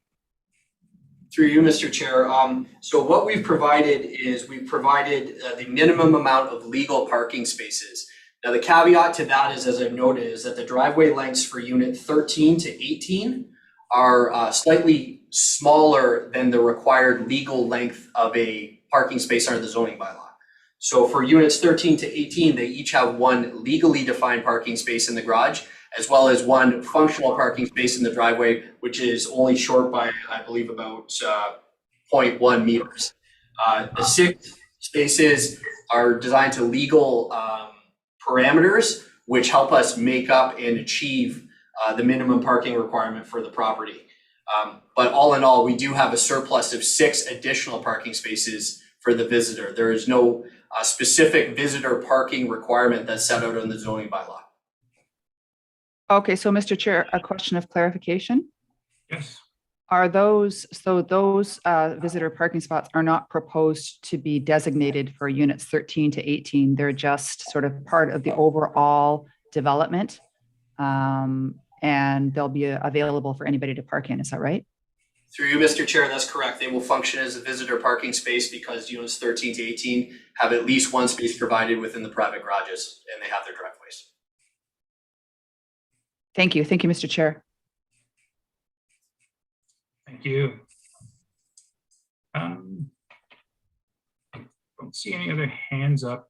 Through you, Mr. Chair. So what we've provided is the minimum amount of legal parking spaces. Now, the caveat to that is, as I've noted, is that the driveway lengths for unit 13 to 18 are slightly smaller than the required legal length of a parking space under the zoning bylaw. So for units 13 to 18, they each have one legally defined parking space in the garage, as well as one functional parking space in the driveway, which is only short by, I believe, about 0.1 meters. The 6 spaces are designed to legal parameters, which help us make up and achieve the minimum parking requirement for the property. But all in all, we do have a surplus of 6 additional parking spaces for the visitor. There is no specific visitor parking requirement that's set out in the zoning bylaw. Okay, so Mr. Chair, a question of clarification. Yes. Are those visitor parking spots are not proposed to be designated for units 13 to 18. They're just sort of part of the overall development. And they'll be available for anybody to park in. Is that right? Through you, Mr. Chair, that's correct. They will function as a visitor parking space because units 13 to 18 have at least one space provided within the private garages, and they have their driveways. Thank you. Thank you, Mr. Chair. Thank you. Don't see any other hands up.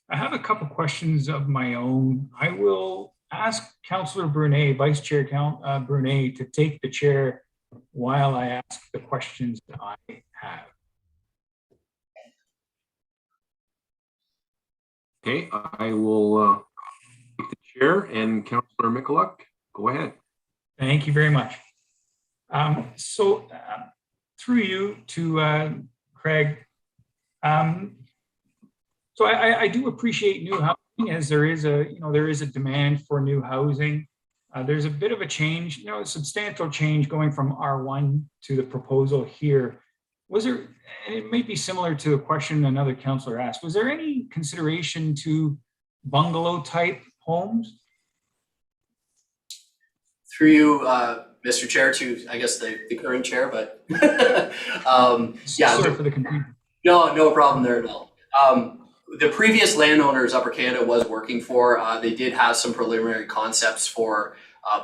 I have a couple questions of my own. I will ask Councillor Brunet, Vice Chair Brunet, to take the chair while I ask the questions that I have. Okay, I will take the chair, and Councillor Michalak, go ahead. Thank you very much. Through you to Craig. So I do appreciate new housing as there is a demand for new housing. There's a bit of a change, a substantial change going from R1 to the proposal here. Was there, and it may be similar to a question another councillor asked, was there any consideration to bungalow type homes? Through you, Mr. Chair, to, I guess, the current chair, but yeah. Sorry for the confusion. No problem there at all. The previous landowners Upper Canada was working for, they did have some preliminary concepts for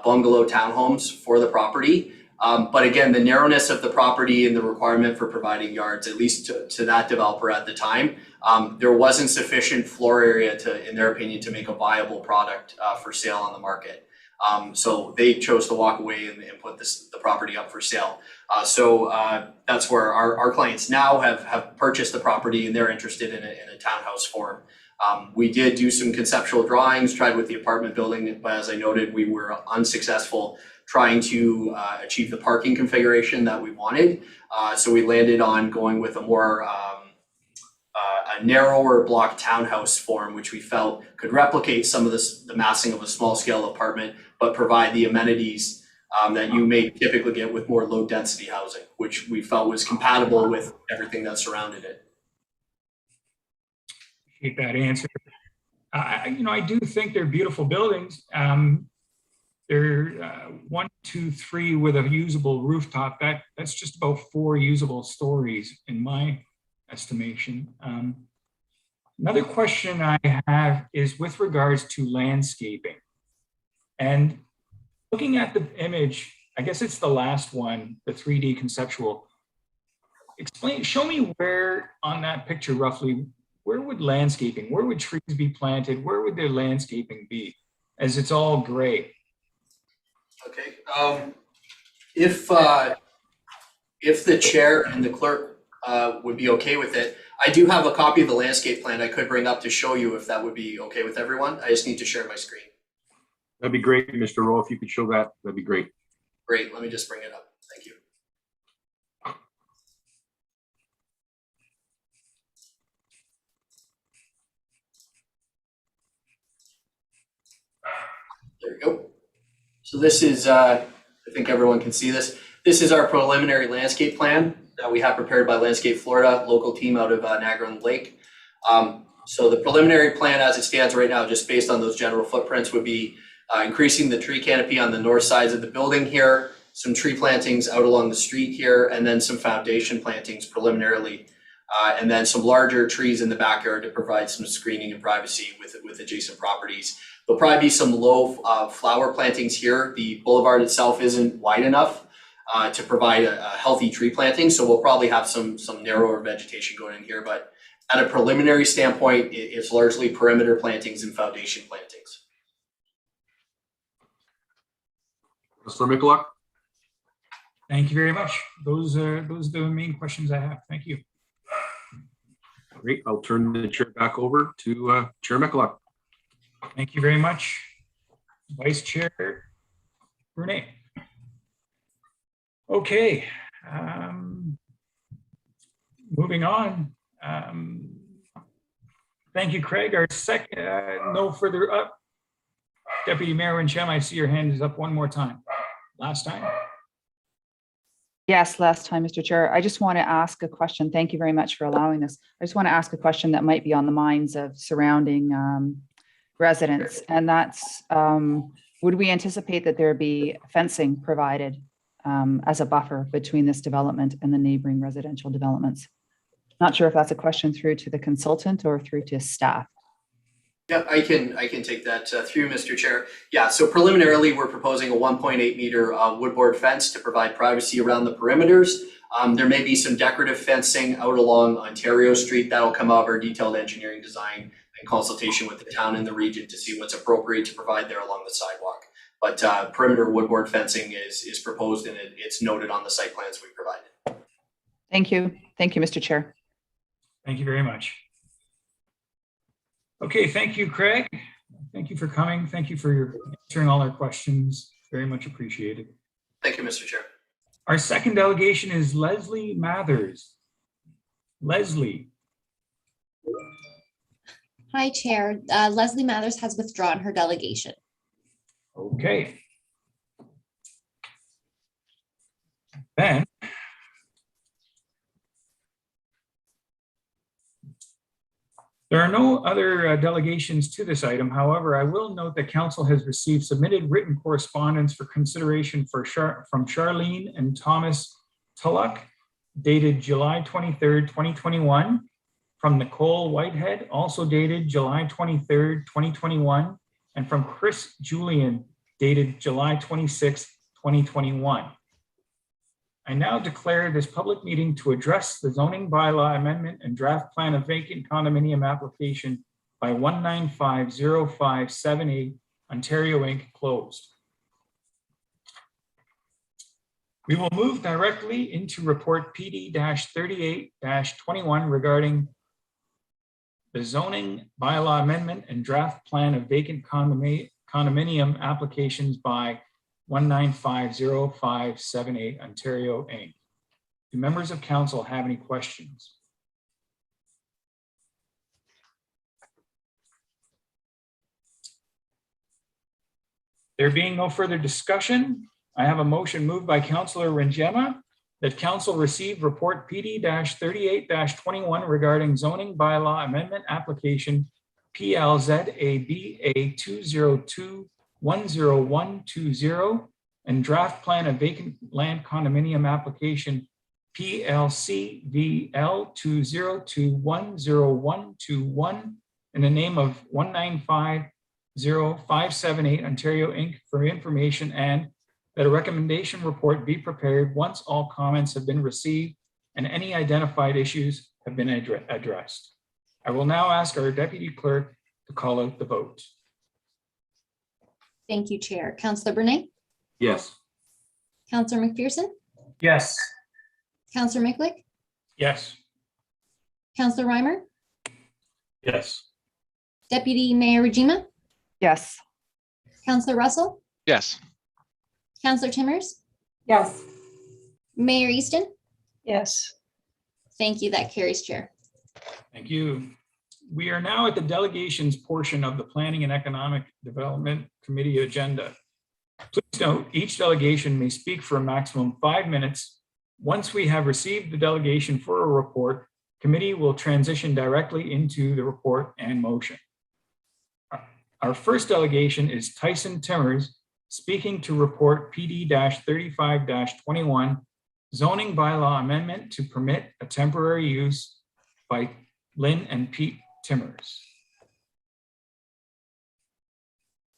bungalow townhomes for the property. But again, the narrowness of the property and the requirement for providing yards, at least to that developer at the time, there wasn't sufficient floor area to, in their opinion, to make a viable product for sale on the market. So they chose to walk away and put the property up for sale. So that's where our clients now have purchased the property and they're interested in a townhouse form. We did do some conceptual drawings, tried with the apartment building, but as I noted, we were unsuccessful trying to achieve the parking configuration that we wanted. So we landed on going with a more a narrower block townhouse form, which we felt could replicate some of the massing of a small scale apartment, but provide the amenities that you may typically get with more low density housing, which we felt was compatible with everything that surrounded it. Appreciate that answer. I do think they're beautiful buildings. They're 1, 2, 3 with a usable rooftop. That's just about 4 usable stories in my estimation. Another question I have is with regards to landscaping. And looking at the image, I guess it's the last one, the 3D conceptual. Show me where on that picture roughly, where would trees be planted? Where would their landscaping be as it's all gray? Okay, if the chair and the clerk would be okay with it, I do have a copy of the landscape plan I could bring up to show you if that would be okay with everyone. I just need to share my screen. That'd be great, Mr. Rowe. If you could show that, that'd be great. Great, let me just bring it up. Thank you. There we go. So this is, I think everyone can see this. This is our preliminary landscape plan that we have prepared by Landscape Florida, local team out of Niagara-on-the-Lake. So the preliminary plan as it stands right now, just based on those general footprints, would be increasing the tree canopy on the north sides of the building here, some tree plantings out along the street here, and then some foundation plantings preliminarily, and then some larger trees in the backyard to provide some screening and privacy with adjacent properties. There'll probably be some low flower plantings here. The boulevard itself isn't wide enough to provide a healthy tree planting, so we'll probably have some narrower vegetation going in here, but at a preliminary standpoint, it's largely perimeter plantings and foundation plantings. Mr. Michalak? Thank you very much. Those are the main questions I have. Thank you. Great. I'll turn the chair back over to Chair Michalak. Thank you very much, Vice Chair Brune. Okay, moving on. Thank you, Craig. Our second, no further up. Deputy Mayor Winchem, I see your hand is up one more time. Last time? Yes, last time, Mr. Chair. I just want to ask a question. Thank you very much for allowing this. I just want to ask a question that might be on the minds of surrounding residents, and that's, would we anticipate that there be fencing provided as a buffer between this development and the neighboring residential developments? Not sure if that's a question through to the consultant or through to staff. Yeah, I can take that through, Mr. Chair. Yeah, so preliminarily, we're proposing a 1.8 meter woodboard fence to provide privacy around the perimeters. There may be some decorative fencing out along Ontario Street that'll come out of our detailed engineering design and consultation with the town and the region to see what's appropriate to provide there along the sidewalk. But perimeter woodboard fencing is proposed and it's noted on the site plans we provided. Thank you. Thank you, Mr. Chair. Thank you very much. Okay, thank you, Craig. Thank you for coming. Thank you for answering all our questions. Very much appreciated. Thank you, Mr. Chair. Our second delegation is Leslie Mathers. Leslie. Hi, Chair. Leslie Mathers has withdrawn her delegation. Okay. Then there are no other delegations to this item. However, I will note that council has received submitted written correspondence for consideration from Charlene and Thomas Tulloch dated July 23rd, 2021, from Nicole Whitehead, also dated July 23rd, 2021, and from Chris Julian dated July 26th, 2021. I now declare this public meeting to address the zoning bylaw amendment and draft plan of vacant condominium application by 1950578 Ontario Inc. closed. We will move directly into report PD-38-21 regarding the zoning bylaw amendment and draft plan of vacant condominium applications by 1950578 Ontario Inc. Do members of council have any questions? There being no further discussion, I have a motion moved by Councillor Wynjema that council receive report PD-38-21 regarding zoning bylaw amendment application PLZABA 202-10120 and draft plan of vacant land condominium application PLCVL 202-10121 in the name of 1950578 Ontario Inc. for information, and that a recommendation report be prepared once all comments have been received and any identified issues have been addressed. I will now ask our deputy clerk to call out the vote. Thank you, Chair. Councillor Bernay, Yes. Councillor McPherson, Yes. Councillor Micklick, Yes. Councillor Reimer, Yes. Deputy Mayor Regina, Yes. Councillor Russell, Yes. Councillor Timmers, Yes. Mayor Easton. Yes. Thank you. That carries, Chair. Thank you. We are now at the delegations portion of the Planning and Economic Development Committee agenda. Please note, each delegation may speak for a maximum of 5 minutes. Once we have received the delegation for a report, committee will transition directly into the report and motion. Our first delegation is Tyson Timmers, speaking to report PD-35-21, zoning bylaw amendment to permit a temporary use by Lynn and Pete Timmers.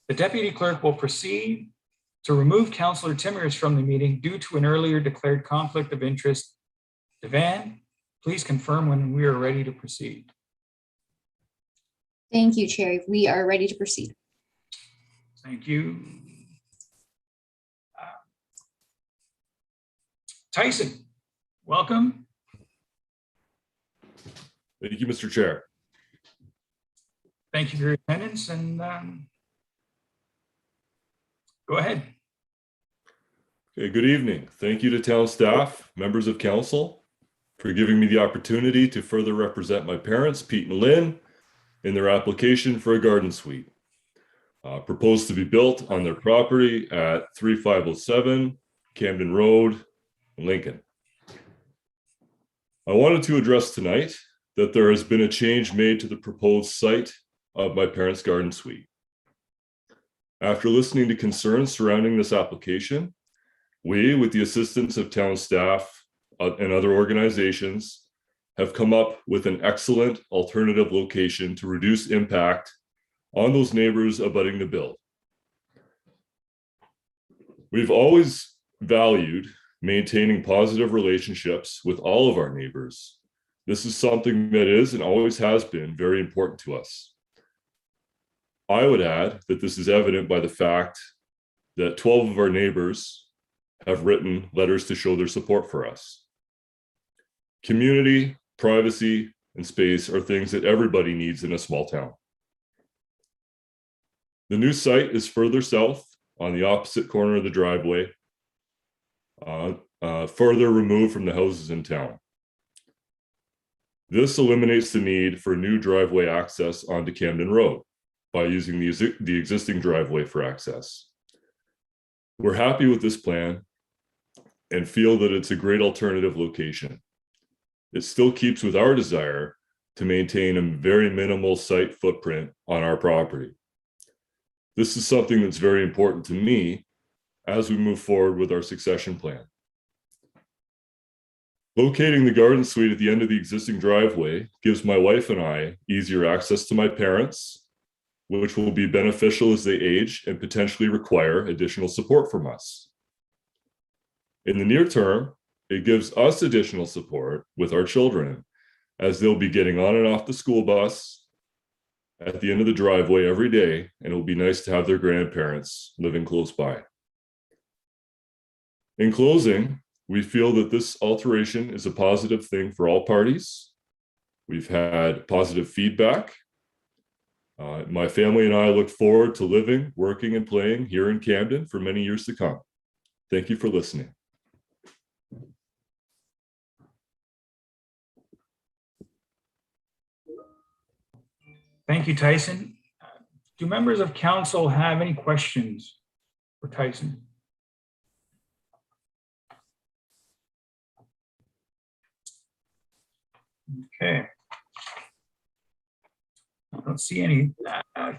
The deputy clerk will proceed to remove Councillor Timmers from the meeting due to an earlier declared conflict of interest. Devan, please confirm when we are ready to proceed. Thank you, Chair. We are ready to proceed. Thank you. Tyson, welcome. Thank you, Mr. Chair. Thank you for your attendance, and go ahead. Okay, good evening. Thank you to town staff, members of council, for giving me the opportunity to further represent my parents, Pete and Lynn, in their application for a garden suite. Proposed to be built on their property at 3507 Camden Road, Lincoln. I wanted to address tonight that there has been a change made to the proposed site of my parents' garden suite. After listening to concerns surrounding this application, we, with the assistance of town staff and other organizations, have come up with an excellent alternative location to reduce impact on those neighbors abutting the build. We've always valued maintaining positive relationships with all of our neighbors. This is something that is and always has been very important to us. I would add that this is evident by the fact that 12 of our neighbors have written letters to show their support for us. Community, privacy, and space are things that everybody needs in a small town. The new site is further south on the opposite corner of the driveway, further removed from the houses in town. This eliminates the need for new driveway access onto Camden Road by using the existing driveway for access. We're happy with this plan and feel that it's a great alternative location. It still keeps with our desire to maintain a very minimal site footprint on our property. This is something that's very important to me as we move forward with our succession plan. Locating the garden suite at the end of the existing driveway gives my wife and I easier access to my parents, which will be beneficial as they age and potentially require additional support from us. In the near term, it gives us additional support with our children as they'll be getting on and off the school bus at the end of the driveway every day, and it'll be nice to have their grandparents living close by. In closing, we feel that this alteration is a positive thing for all parties. We've had positive feedback. My family and I look forward to living, working, and playing here in Camden for many years to come. Thank you for listening. Thank you, Tyson. Do members of council have any questions for Tyson? Okay. I don't see any.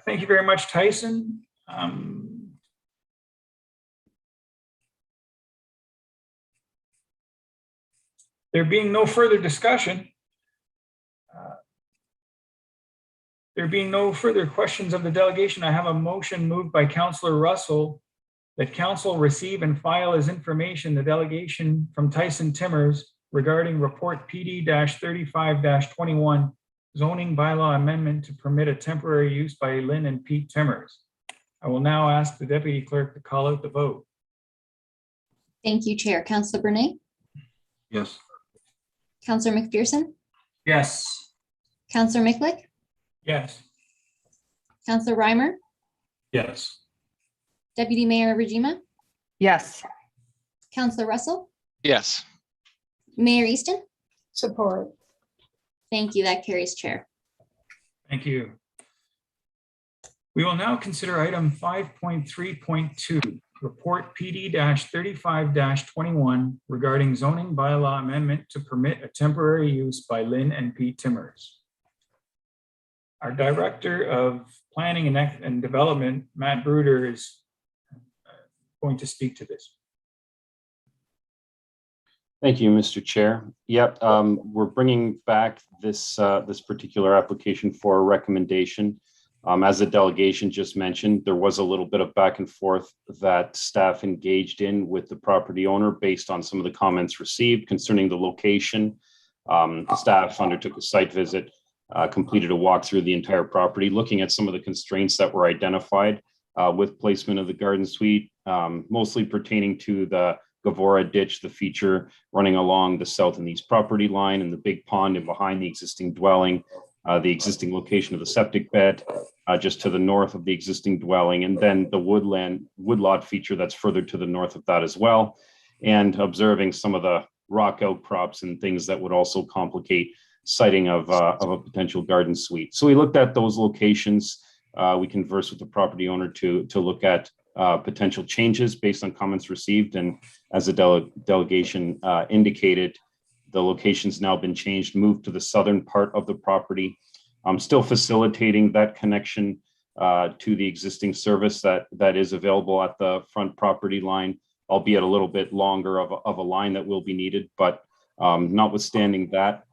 Thank you very much, Tyson. There being no further discussion, there being no further questions of the delegation, I have a motion moved by Councillor Russell that council receive and file as information the delegation from Tyson Timmers regarding report PD-35-21 zoning bylaw amendment to permit a temporary use by Lynn and Pete Timmers. I will now ask the deputy clerk to call out the vote. Thank you, Chair. Councillor Bernay, Yes. Councillor McPherson, Yes. Councillor Micklick, Yes. Councillor Reimer, Yes. Deputy Mayor Rajima, Yes. Councillor Russell, Yes. Mayor Easton. Support. Thank you. That carries, Chair. Thank you. We will now consider item 5.3.2, report PD-35-21 regarding zoning bylaw amendment to permit a temporary use by Lynn and Pete Timmers. Our Director of Planning and Development, Matt Bruder, is going to speak to this. Thank you, Mr. Chair. Yep, we're bringing back this particular application for a recommendation. As the delegation just mentioned, there was a little bit of back and forth that staff engaged in with the property owner based on some of the comments received concerning the location. Staff undertook a site visit, completed a walk through the entire property, looking at some of the constraints that were identified with placement of the garden suite, mostly pertaining to the Gavora ditch, the feature running along the south and east property line, and the big pond and behind the existing dwelling, the existing location of the septic bed, just to the north of the existing dwelling, and then the woodlot feature that's further to the north of that as well, and observing some of the rock outcrops and things that would also complicate siting of a potential garden suite. So we looked at those locations. We conversed with the property owner to look at potential changes based on comments received. And as the delegation indicated, the location's now been changed, moved to the southern part of the property. Still facilitating that connection to the existing service that is available at the front property line, albeit a little bit longer of a line that will be needed. But notwithstanding that,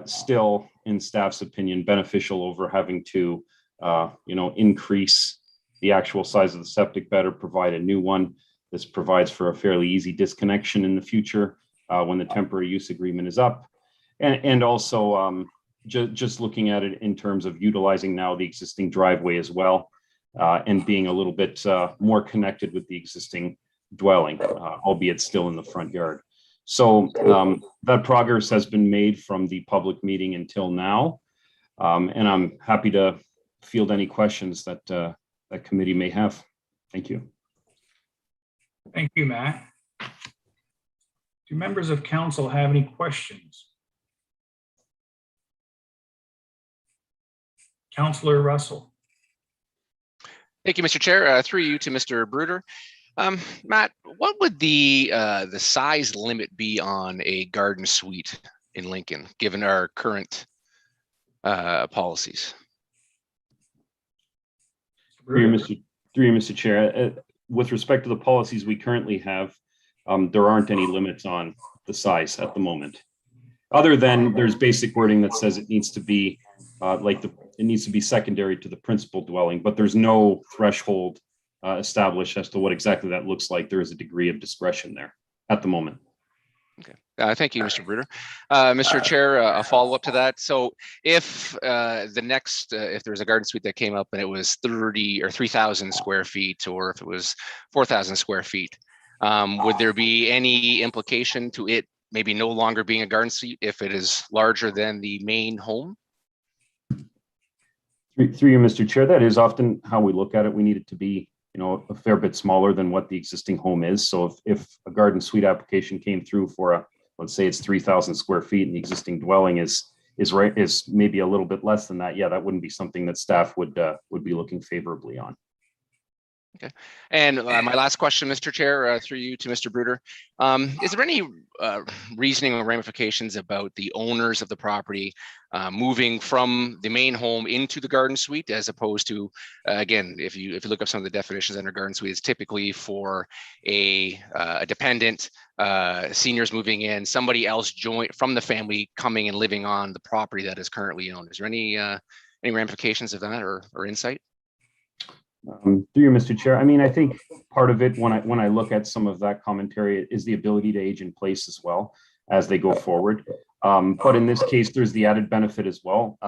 still, in staff's opinion, beneficial over having to increase the actual size of the septic bed or provide a new one. This provides for a fairly easy disconnection in the future when the temporary use agreement is up. And also just looking at it in terms of utilizing now the existing driveway as well, and being a little bit more connected with the existing dwelling, albeit still in the front yard. So that progress has been made from the public meeting until now. And I'm happy to field any questions that that committee may have. Thank you. Thank you, Matt. Do members of council have any questions? Councillor Russell. Thank you, Mr. Chair. Through you to Mr. Bruder. Matt, what would the size limit be on a garden suite in Lincoln, given our current policies? Through you, Mr. Chair, with respect to the policies we currently have, there aren't any limits on the size at the moment. Other than there's basic wording that says it needs to be it needs to be secondary to the principal dwelling, but there's no threshold established as to what exactly that looks like. There is a degree of discretion there at the moment. Okay. Thank you, Mr. Bruder. Mr. Chair, a follow-up to that. So if if there was a garden suite that came up and it was 30 or 3,000 square feet, or if it was 4,000 square feet, would there be any implication to it maybe no longer being a garden suite if it is larger than the main home? Through you, Mr. Chair, that is often how we look at it. We need it to be, a fair bit smaller than what the existing home is. So if a garden suite application came through for let's say it's 3,000 square feet and the existing dwelling is maybe a little bit less than that, yeah, that wouldn't be something that staff would be looking favorably on. Okay. And my last question, Mr. Chair, through you to Mr. Bruder. Is there any reasoning or ramifications about the owners of the property moving from the main home into the garden suite, as opposed to, again, if you look up some of the definitions under garden suite, it's typically for a dependent, seniors moving in, somebody else from the family coming and living on the property that is currently owned. Is there any ramifications of that or insight? Through you, Mr. Chair. I mean, I think part of it, when I look at some of that commentary, is the ability to age in place as well as they go forward. But in this case, there's the added benefit as well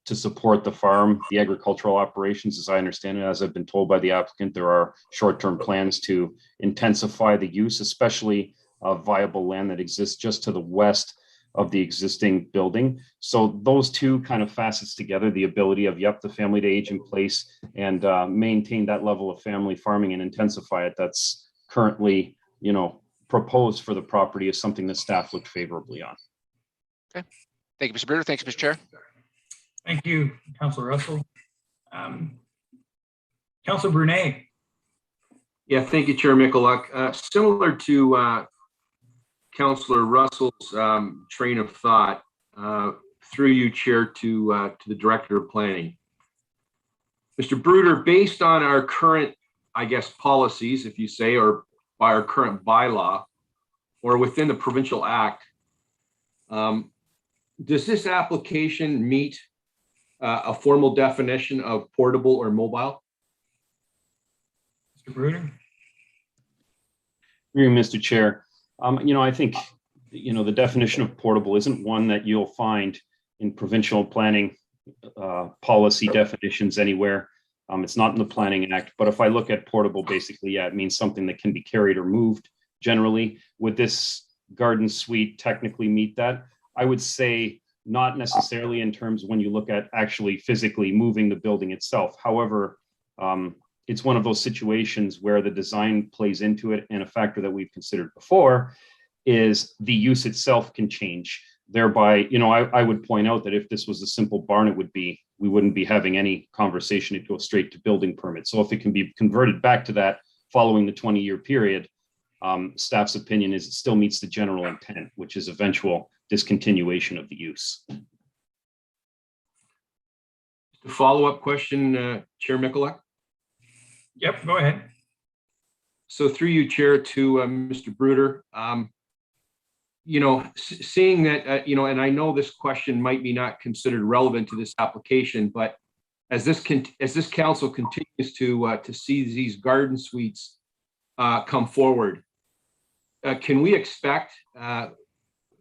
to support the farm, the agricultural operations, as I understand it. As I've been told by the applicant, there are short-term plans to intensify the use, especially of viable land that exists just to the west of the existing building. So those two kind of facets together, the ability of, the family to age in place and maintain that level of family farming and intensify it, that's currently, proposed for the property, is something that staff looked favorably on. Okay. Thank you, Mr. Bruder. Thanks, Mr. Chair. Thank you, Councillor Russell. Councillor Brunet. Yeah, thank you, Chair Michalak. Similar to Councillor Russell's train of thought, through you, Chair, to the Director of Planning. Mr. Bruder, based on our current, policies, if you say, or by our current bylaw, or within the Provincial Act, does this application meet a formal definition of portable or mobile? Mr. Bruder. Mr. Chair. I think, the definition of portable isn't one that you'll find in provincial planning policy definitions anywhere. It's not in the Planning Act, but if I look at portable, basically, it means something that can be carried or moved generally. Would this garden suite technically meet that? I would say not necessarily in terms when you look at actually physically moving the building itself. However, it's one of those situations where the design plays into it, and a factor that we've considered before is the use itself can change. Thereby, I would point out that if this was a simple barn, we wouldn't be having any conversation. It'd go straight to building permit. So if it can be converted back to that following the 20-year period, staff's opinion is it still meets the general intent, which is eventual discontinuation of the use. The follow-up question, Chair Michalak. Yep, go ahead. So through you, Chair, to Mr. Bruder, seeing that, and I know this question might be not considered relevant to this application, but as this council continues to see these garden suites come forward, can we expect,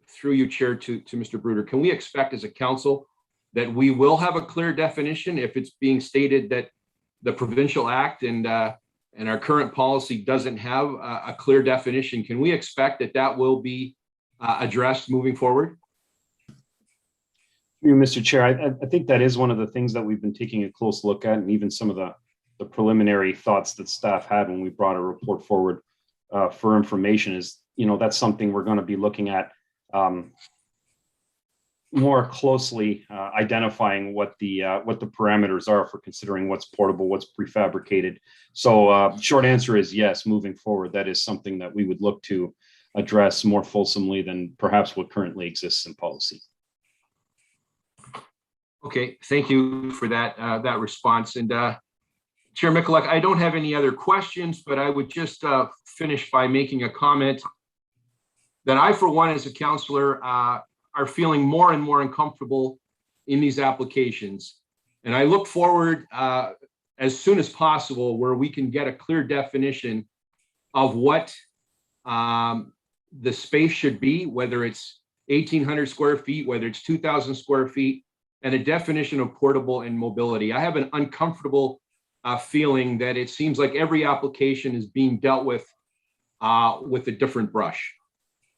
through you, Chair, to Mr. Bruder, can we expect as a council that we will have a clear definition if it's being stated that the Provincial Act and our current policy doesn't have a clear definition? Can we expect that will be addressed moving forward? Mr. Chair, I think that is one of the things that we've been taking a close look at, and even some of the preliminary thoughts that staff had when we brought a report forward for information is, that's something we're going to be looking at more closely identifying what the parameters are for considering what's portable, what's prefabricated. So short answer is yes, moving forward, that is something that we would look to address more fulsomely than perhaps what currently exists in policy. Okay, thank you for that response. And Chair Mikulak, I don't have any other questions, but I would just finish by making a comment that I, for one, as a counselor, are feeling more and more uncomfortable in these applications. And I look forward as soon as possible where we can get a clear definition of what the space should be, whether it's 1,800 square feet, whether it's 2,000 square feet, and a definition of portable and mobility. I have an uncomfortable feeling that it seems like every application is being dealt with a different brush.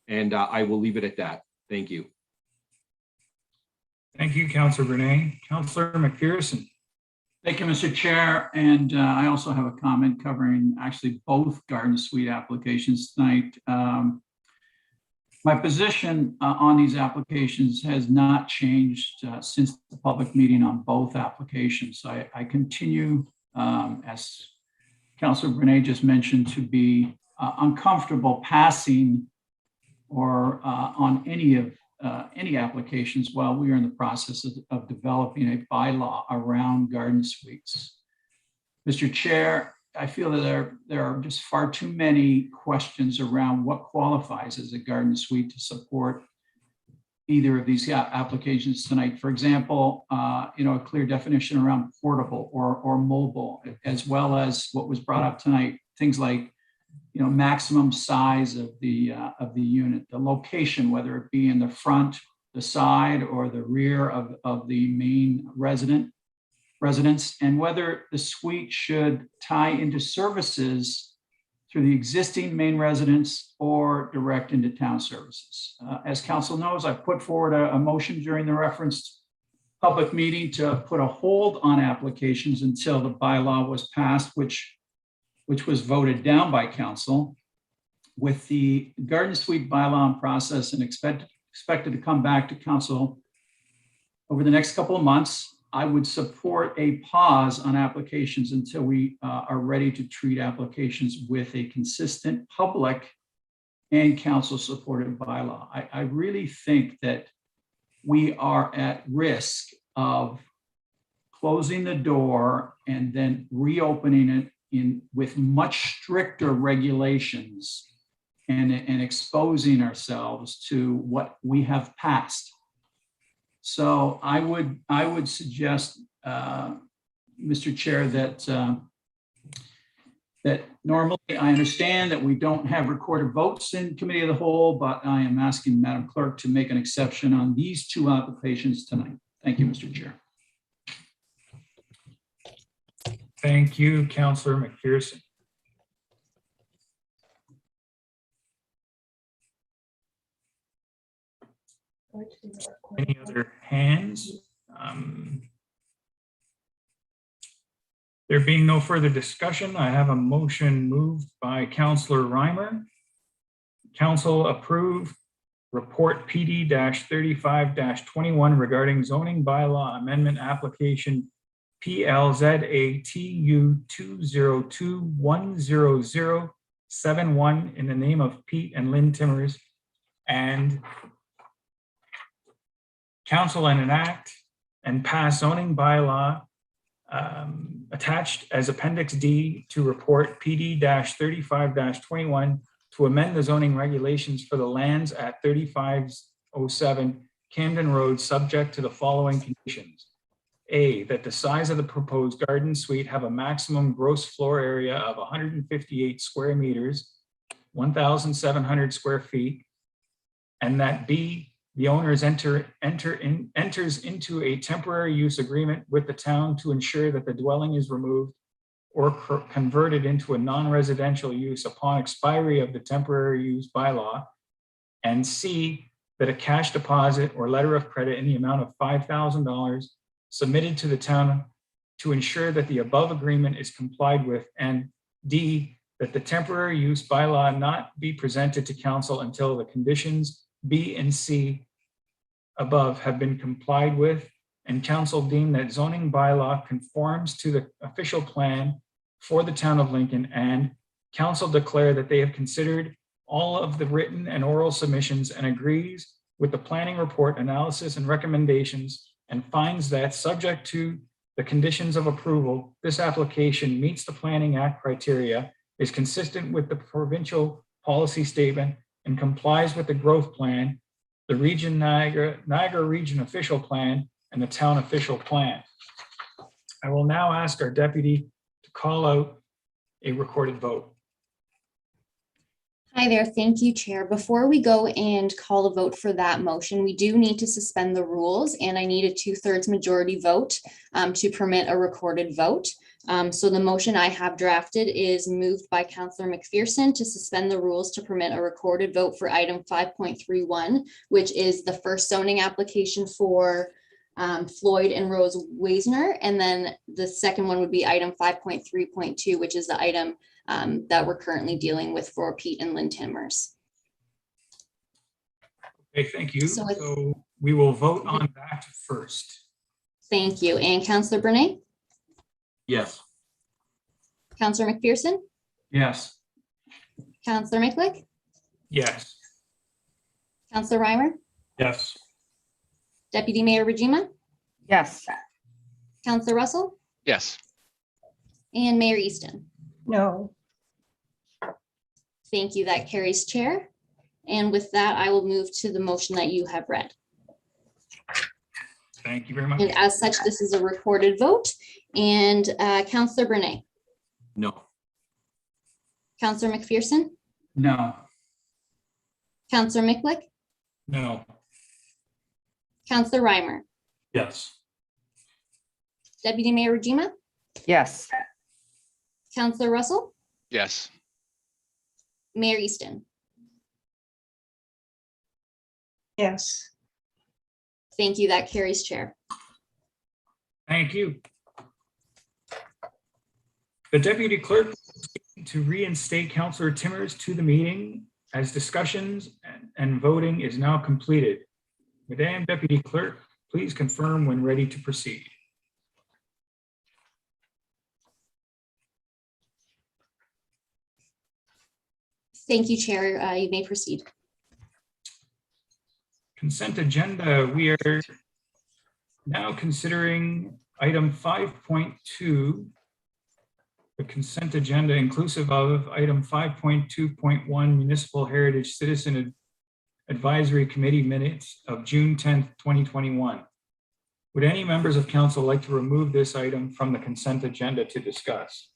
And I will leave it at that. Thank you. Thank you, Councillor Brunei. Councillor McPherson. Thank you, Mr. Chair. And I also have a comment covering actually both garden suite applications tonight. My position on these applications has not changed since the public meeting on both applications. I continue, as Councillor Brunei just mentioned, to be uncomfortable passing or on any applications while we are in the process of developing a bylaw around garden suites. Mr. Chair, I feel that there are just far too many questions around what qualifies as a garden suite to support either of these applications tonight. For example, a clear definition around portable or mobile, as well as what was brought up tonight, things like maximum size of the unit, the location, whether it be in the front, the side, or the rear of the main residence, and whether the suite should tie into services through the existing main residence or direct into town services. As council knows, I put forward a motion during the referenced public meeting to put a hold on applications until the bylaw was passed, which was voted down by council. With the garden suite bylaw in process and expected to come back to council over the next couple of months, I would support a pause on applications until we are ready to treat applications with a consistent public and council supported bylaw. I really think that we are at risk of closing the door and then reopening it with much stricter regulations and exposing ourselves to what we have passed. So I would suggest, Mr. Chair, that normally I understand that we don't have recorded votes in committee of the whole, but I am asking Madam Clerk to make an exception on these two applications tonight. Thank you, Mr. Chair. Thank you, Councillor McPherson. Any other hands? There being no further discussion, I have a motion moved by Councillor Reimer. Council approve report PD-35-21 regarding zoning bylaw amendment application PLZATU 202-10071 in the name of Pete and Lynn Timmers, and council enact and pass zoning bylaw attached as Appendix D to report PD-35-21 to amend the zoning regulations for the lands at 3507 Camden Road, subject to the following conditions. A, that the size of the proposed garden suite have a maximum gross floor area of 158 square meters, 1,700 square feet, and that B, the owners enters into a temporary use agreement with the town to ensure that the dwelling is removed or converted into a non-residential use upon expiry of the temporary use bylaw. And C, that a cash deposit or letter of credit in the amount of $5,000 submitted to the town to ensure that the above agreement is complied with. And D, that the temporary use bylaw not be presented to council until the conditions B and C above have been complied with, and council deemed that zoning bylaw conforms to the official plan for the town of Lincoln, and council declare that they have considered all of the written and oral submissions and agrees with the planning report analysis and recommendations, and finds that, subject to the conditions of approval, this application meets the Planning Act criteria, is consistent with the provincial policy statement, and complies with the growth plan, the Niagara Region official plan, and the town official plan. I will now ask our deputy to call out a recorded vote. Hi there. Thank you, Chair. Before we go and call a vote for that motion, we do need to suspend the rules, and I need a 2/3 majority vote to permit a recorded vote. So the motion I have drafted is moved by Councillor McPherson to suspend the rules to permit a recorded vote for item 5.31, which is the first zoning application for Floyd and Rose Weisner. And then the second one would be item 5.3.2, which is the item that we're currently dealing with for Pete and Lynn Timmers. Okay, thank you. So So we will vote on that first. Thank you. And Councillor Bernay, Yes. Councillor McPherson, Yes. Councillor Micklick, Yes. Councillor Reimer, Yes. Deputy Mayor Rajima, Yes. Councillor Russell, Yes. and Mayor Easton. No. Thank you. That carries, Chair. And with that, I will move to the motion that you have read. Thank you very much. And as such, this is a recorded vote. And Councillor Bernay, No. Councillor McPherson, No. Councillor Micklick, No. Councillor Reimer, Yes. Deputy Mayor Rajima, Yes. Councillor Russell, Yes. Mayor Easton. Yes. Thank you. That carries, Chair. Thank you. The deputy clerk to reinstate Councillor Timmers to the meeting as discussions and voting is now completed. Madam Deputy Clerk, please confirm when ready to proceed. Thank you, Chair. You may proceed. Consent agenda, we are now considering item 5.2, the consent agenda inclusive of item 5.2.1 Municipal Heritage Citizen Advisory Committee minutes of June 10th, 2021. Would any members of council like to remove this item from the consent agenda to discuss?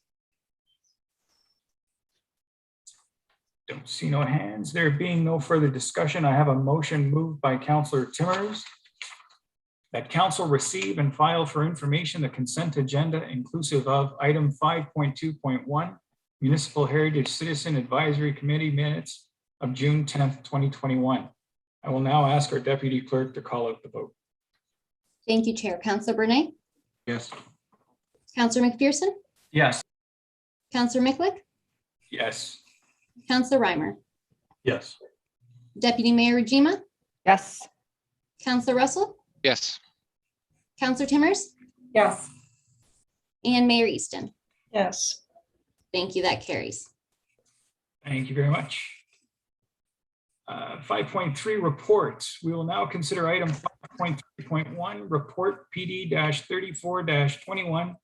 Don't see no hands. There being no further discussion, I have a motion moved by Councillor Timmers that council receive and file for information the consent agenda inclusive of item 5.2.1 Municipal Heritage Citizen Advisory Committee minutes of June 10th, 2021. I will now ask our deputy clerk to call out the vote. Thank you, Chair. Councillor Bernay, Yes. Councillor McPherson, Yes. Councillor Micklick, Yes. Councillor Reimer, Yes. Deputy Mayor Rajima, Yes. Councillor Russell, Yes. Councillor Timmers, Yes. and Mayor Easton. Yes. Thank you. That carries. Thank you very much. 5.3 reports. We will now consider item 5.3.1 report PD-34-21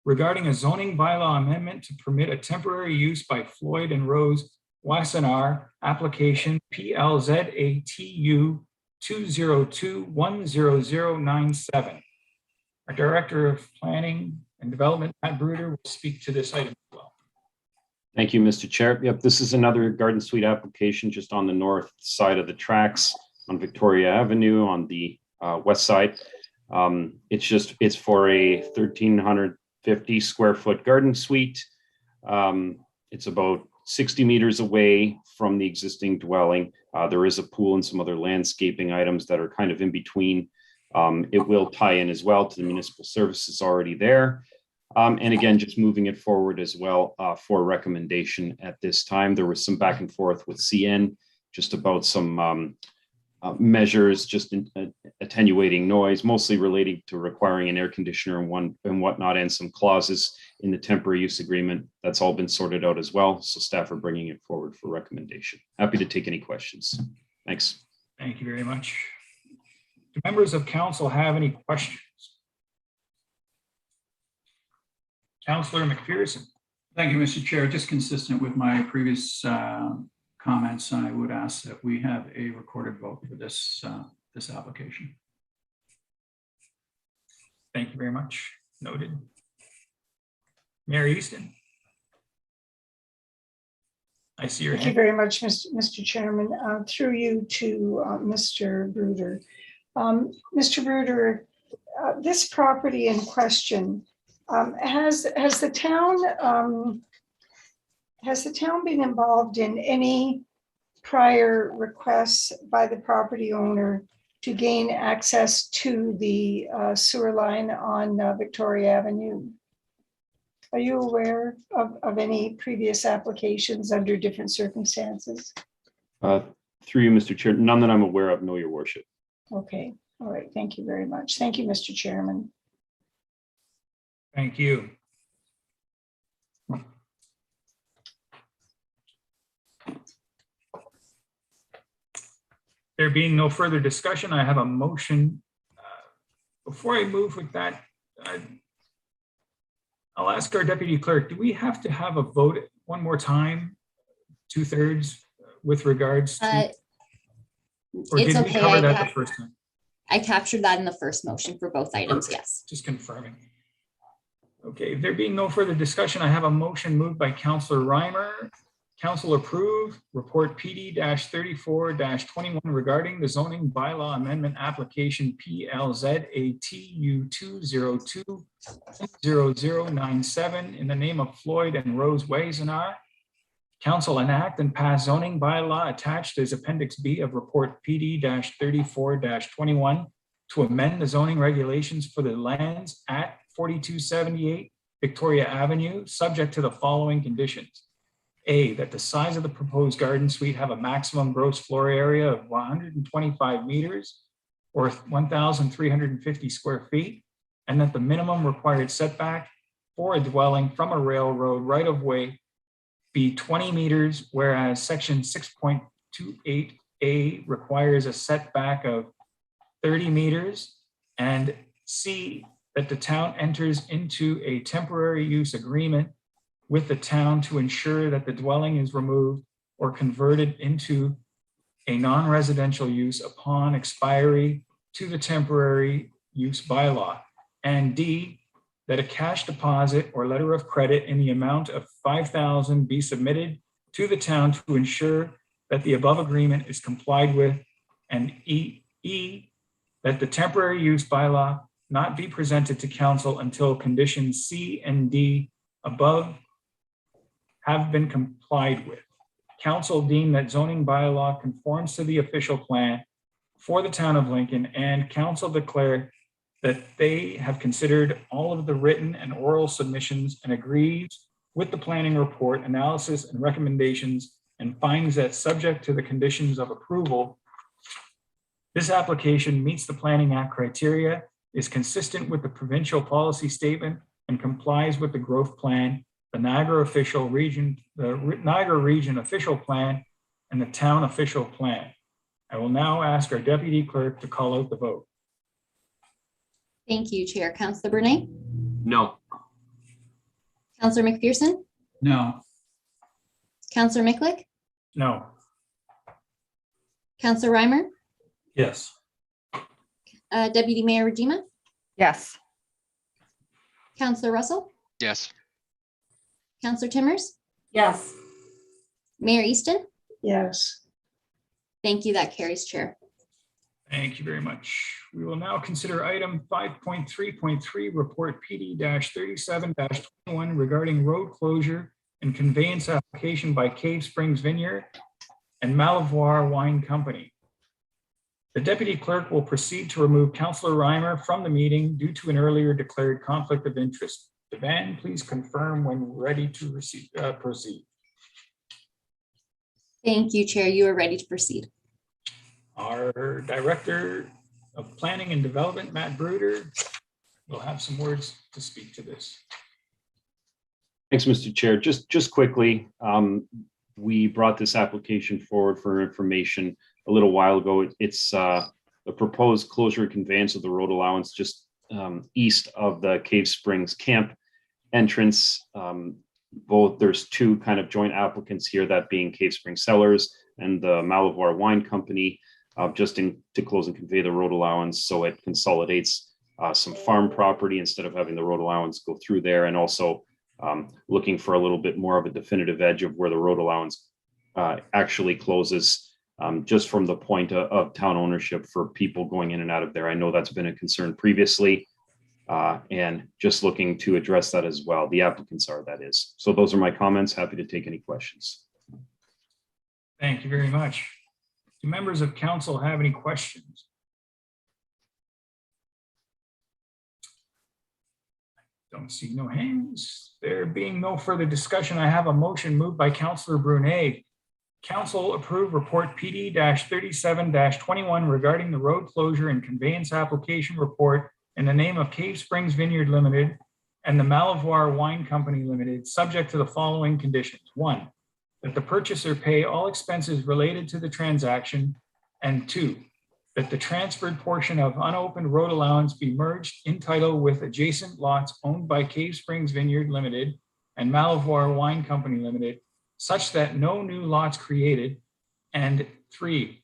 regarding a zoning bylaw amendment to permit a temporary use by Floyd and Rose Wassenaar application PLZATU 202-10097. Our Director of Planning and Development, Matt Bruder, will speak to this item as well. Thank you, Mr. Chair. Yep, this is another garden suite application just on the north side of the tracks on Victoria Avenue on the west side. It's for a 1,350 square foot garden suite. It's about 60 meters away from the existing dwelling. There is a pool and some other landscaping items that are kind of in between. It will tie in as well to the municipal services already there. And again, just moving it forward as well for recommendation at this time. There was some back and forth with CN just about some measures, just attenuating noise, mostly relating to requiring an air conditioner and whatnot, and some clauses in the temporary use agreement. That's all been sorted out as well. So staff are bringing it forward for recommendation. Happy to take any questions. Thanks. Thank you very much. Do members of council have any questions? Councillor McPherson. Thank you, Mr. Chair. Just consistent with my previous comments, I would ask that we have a recorded vote for this application. Thank you very much. Noted. Mayor Easton. I see your Thank you hand. very much, Mr. Chairman. Through you to Mr. Bruder. Mr. Bruder, this property in question, has the town been involved in any prior requests by the property owner to gain access to the sewer line on Victoria Avenue? Are you aware of any previous applications under different circumstances? Through you, Mr. Chair, none that I'm aware of, no, your worship. Okay, all right, thank you very much. Thank you, Mr. Chairman. Thank you. There being no further discussion, I have a motion. Before I move with that, I'll ask our deputy clerk, do we have to have a vote one more time, 2/3 with regards to? Or It's did we okay, cover that the first time? I captured that in the first motion for both items, yes. Just confirming. Okay, there being no further discussion, I have a motion moved by Councillor Reimer. Council approve report PD-34-21 regarding the zoning bylaw amendment application PLZATU 202-0097 in the name of Floyd and Rose Weisenar. Council enact and pass zoning bylaw attached as Appendix B of report PD-34-21 to amend the zoning regulations for the lands at 4278 Victoria Avenue, subject to the following conditions. A, that the size of the proposed garden suite have a maximum gross floor area of 125 meters or 1,350 square feet, and that the minimum required setback for a dwelling from a railroad right-of-way be 20 meters, whereas section 6.28A requires a setback of 30 meters, and C, that the town enters into a temporary use agreement with the town to ensure that the dwelling is removed or converted into a non-residential use upon expiry to the temporary use bylaw. And D, that a cash deposit or letter of credit in the amount of $5,000 be submitted to the town to ensure that the above agreement is complied with. And E, that the temporary use bylaw not be presented to council until conditions C and D above have been complied with. Council deemed that zoning bylaw conforms to the official plan for the town of Lincoln, and council declared that they have considered all of the written and oral submissions and agrees with the planning report, analysis, and recommendations, and finds that subject to the conditions of approval, this application meets the Planning Act criteria, is consistent with the provincial policy statement, and complies with the growth plan, the Niagara Region official plan, and the town official plan. I will now ask our deputy clerk to call out the vote. Thank you, Chair. Councillor Bernay, No. Councillor McPherson, No. Councillor Micklick, No. Councillor Reimer, Yes. Deputy Mayor Rajima, Yes. Councillor Russell, Yes. Councillor Timmers, Yes. Mayor Easton. Yes. Thank you. That carries, Chair. Thank you very much. We will now consider item 5.3.3, report PD-37-21 regarding road closure and conveyance application by Cave Springs Vineyard and Malivoire Wine Company. The deputy clerk will proceed to remove Councillor Reimer from the meeting due to an earlier declared conflict of interest. Devan, please confirm when ready to proceed. Thank you, Chair. You are ready to proceed. Our Director of Planning and Development, Matt Bruder, will have some words to speak to this. Thanks, Mr. Chair. Just quickly, we brought this application forward for information a little while ago. It's the proposed closure and conveyance of the road allowance just east of the Cave Springs camp entrance. There's two kind of joint applicants here, that being Cave Springs Cellars and the Malivoire Wine Company, to close and convey the road allowance. So it consolidates some farm property instead of having the road allowance go through there, and also looking for a little bit more of a definitive edge of where the road allowance actually closes, just from the point of town ownership for people going in and out of there. I know that's been a concern previously, and just looking to address that as well. The applicants are, that is. So those are my comments. Happy to take any questions. Thank you very much. Do members of council have any questions? Don't see no hands. There being no further discussion, I have a motion moved by Councillor Brunet. Council approve report PD-37-21 regarding the road closure and conveyance application report in the name of Cave Springs Vineyard Limited and the Malivoire Wine Company Limited, subject to the following conditions. 1, that the purchaser pay all expenses related to the transaction, and 2, that the transferred portion of unopened road allowance be merged in title with adjacent lots owned by Cave Springs Vineyard Limited and Malivoire Wine Company Limited, such that no new lots created, and 3,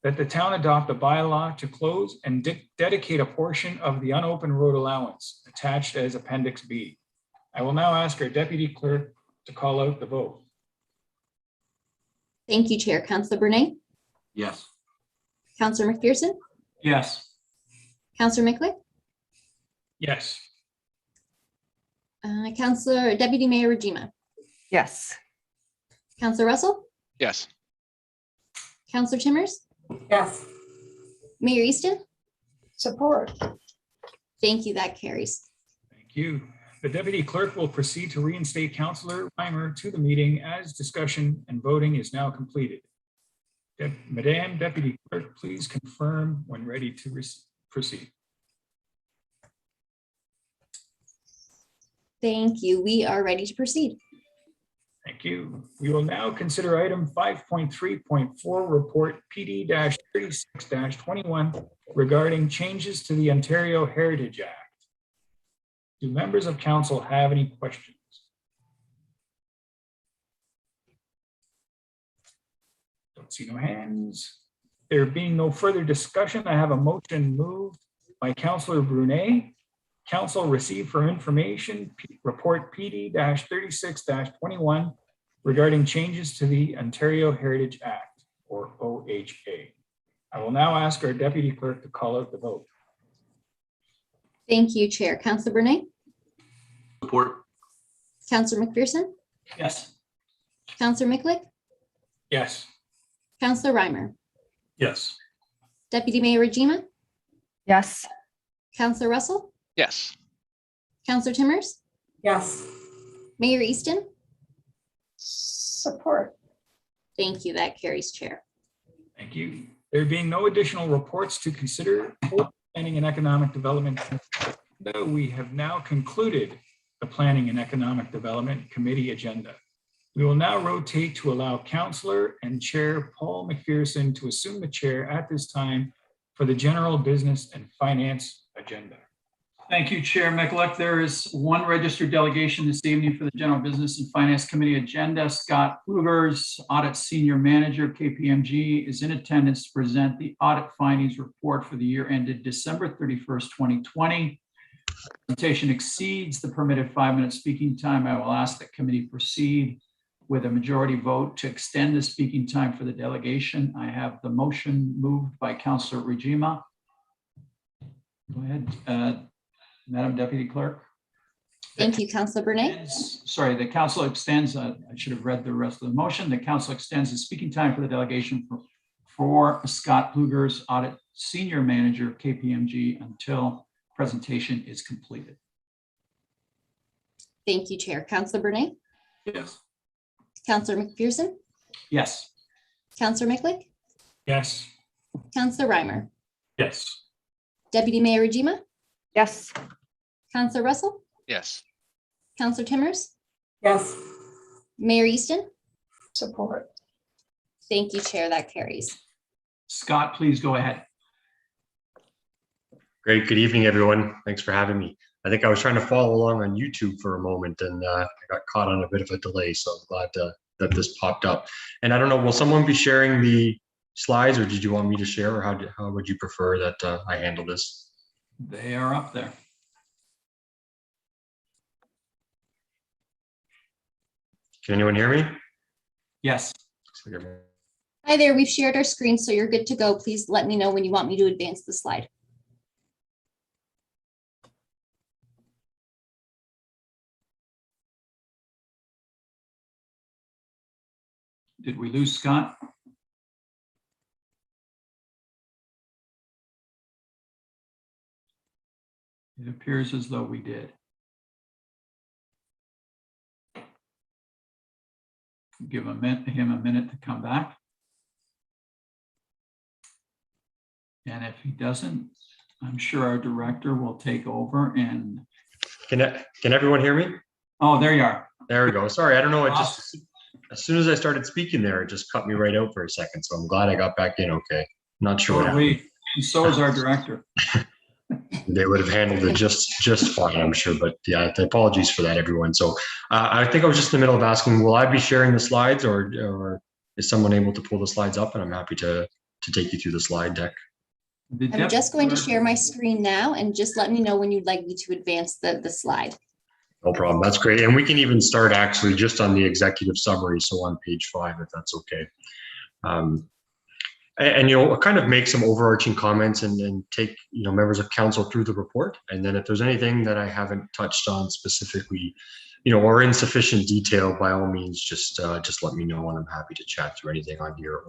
that the town adopt a bylaw to close and dedicate a portion of the unopened road allowance attached as Appendix B. I will now ask our Deputy Clerk to call out the vote. Thank you, Chair. Councillor Brunet, Yes. Councillor McPherson, Yes. Councillor Mickley, Yes. Councillor Deputy Mayor Rajima, Yes. Councillor Russell, Yes. Councillor Timmers, Yes. Mayor Easton. Support. Thank you. That carries. Thank you. The Deputy Clerk will proceed to reinstate Councillor Reimer to the meeting as discussion and voting is now completed. Madam Deputy Clerk, please confirm when ready to proceed. Thank you. We are ready to proceed. Thank you. We will now consider item 5.3.4, report PD-36-21 regarding changes to the Ontario Heritage Act. Do members of council have any questions? Don't see no hands. There being no further discussion, I have a motion moved by Councillor Brunet. Council received for information report PD-36-21 regarding changes to the Ontario Heritage Act, or OHA. I will now ask our Deputy Clerk to call out the vote. Thank you, Chair. Councillor Brunet, Support. Councillor McPherson, Yes. Councillor Mickley, Yes. Councillor Reimer, Yes. Deputy Mayor Rajima, Yes. Councillor Russell, Yes. Councillor Timmers, Yes. Mayor Easton. Support. Thank you. That carries, Chair. Thank you. There being no additional reports to consider, Planning and Economic Development, we have now concluded the Planning and Economic Development Committee agenda. We will now rotate to allow Councillor and Chair Paul McPherson to assume the chair at this time for the General Business and Finance agenda. Thank you, Chair Michalek. There is one registered delegation this evening for the General Business and Finance Committee agenda. Scott Plugers, Audit Senior Manager, KPMG, is in attendance to present the audit findings report for the year ended December 31st, 2020. Presentation exceeds the permitted 5-minute speaking time. I will ask that committee proceed with a majority vote to extend the speaking time for the delegation. I have the motion moved by Councillor Rajima. Go ahead, Madam Deputy Clerk. Thank you, Councillor Brunet. Sorry, the council extends, I should have read the rest of the motion. The council extends the speaking time for the delegation for Scott Plugers, Audit Senior Manager, KPMG, until presentation is completed. Thank you, Chair. Councillor Brunet, Yes. Councillor McPherson, Yes. Councillor Mickley, Yes. Counselor Reimer, Yes. Deputy Mayor Rajima, Yes. Counselor Russell, Yes. Counselor Timmers, Yes. Mayor Easton. Support. Thank you, Chair. That carries. Scott, please go ahead. Great. Good evening, everyone. Thanks for having me. I think I was trying to follow along on YouTube for a moment and I got caught on a bit of a delay. So I'm glad that this popped up. And I don't know, will someone be sharing the slides or did you want me to share or how would you prefer that I handle this? They are up there. Can anyone hear me? Yes. Hi there. We've shared our screen, so you're good to go. Please let me know when you want me to advance the slide. Did we lose Scott? It appears as though we did. Give him a minute to come back. And if he doesn't, I'm sure our director will take over and. Can everyone hear me? Oh, there you are. There we go. Sorry, I don't know. It just, as soon as I started speaking there, it just cut me right out for a second. So I'm glad I got back in okay. Not sure what happened. So is our director. They would have handled it just fine, I'm sure. But yeah, apologies for that, everyone. So I think I was just in the middle of asking, will I be sharing the slides or is someone able to pull the slides up? And I'm happy to take you through the slide deck. I'm just going to share my screen now and just let me know when you'd like me to advance the slide. No problem. That's great. And we can even start actually just on the executive summary. So on page 5, if that's okay. And I'll kind of make some overarching comments and take, members of council through the report. And then if there's anything that I haven't touched on specifically, or insufficient detail, by all means, just let me know and I'm happy to chat through anything on here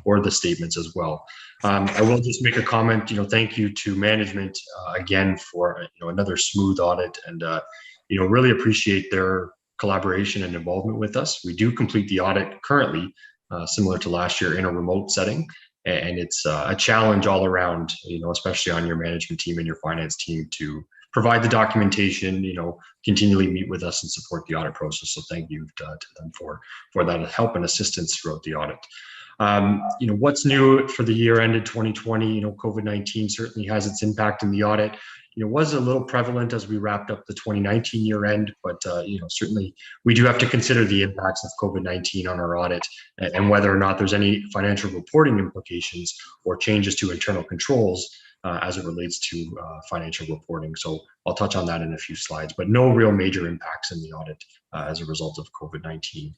or the statements as well. I will just make a comment, thank you to management again for, another smooth audit and, really appreciate their collaboration and involvement with us. We do complete the audit currently, similar to last year in a remote setting. And it's a challenge all around, especially on your management team and your finance team to provide the documentation, continually meet with us and support the audit process. So thank you to them for that help and assistance throughout the audit. What's new for the year ended 2020, COVID-19 certainly has its impact in the audit. Was a little prevalent as we wrapped up the 2019 year end, but certainly we do have to consider the impacts of COVID-19 on our audit and whether or not there's any financial reporting implications or changes to internal controls as it relates to financial reporting. So I'll touch on that in a few slides, but no real major impacts in the audit as a result of COVID-19.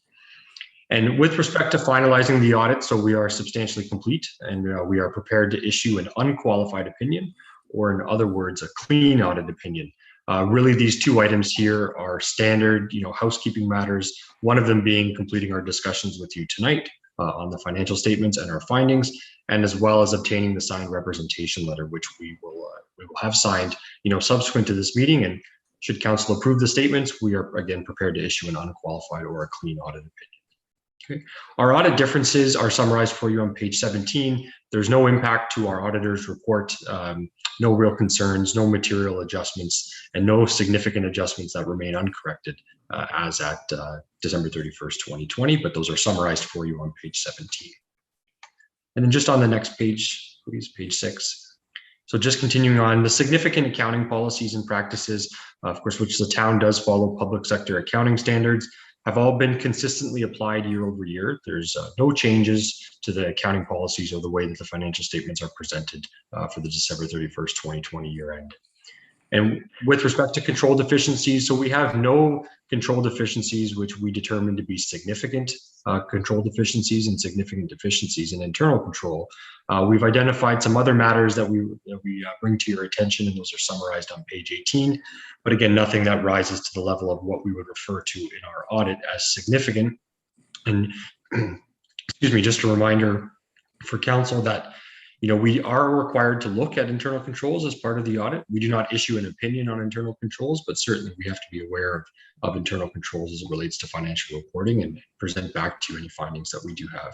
And with respect to finalizing the audit, so we are substantially complete and we are prepared to issue an unqualified opinion, or in other words, a clean audit opinion. Really, these two items here are standard, housekeeping matters, one of them being completing our discussions with you tonight on the financial statements and our findings, and as well as obtaining the signed representation letter, which we will have signed, subsequent to this meeting. And should council approve the statements, we are again prepared to issue an unqualified or a clean audit opinion. Okay. Our audit differences are summarized for you on page 17. There's no impact to our auditor's report, no real concerns, no material adjustments, and no significant adjustments that remain uncorrected as at December 31st, 2020, but those are summarized for you on page 17. And then just on the next page, please, page 6. So just continuing on, the significant accounting policies and practices, of course, which the town does follow public sector accounting standards, have all been consistently applied year over year. There's no changes to the accounting policies or the way that the financial statements are presented for the December 31st, 2020 year end. And with respect to control deficiencies, so we have no control deficiencies which we determine to be significant control deficiencies and significant deficiencies in internal control. We've identified some other matters that we bring to your attention, and those are summarized on page 18. But again, nothing that rises to the level of what we would refer to in our audit as significant. And excuse me, just a reminder for council that we are required to look at internal controls as part of the audit. We do not issue an opinion on internal controls, but certainly we have to be aware of internal controls as it relates to financial reporting and present back to you any findings that we do have.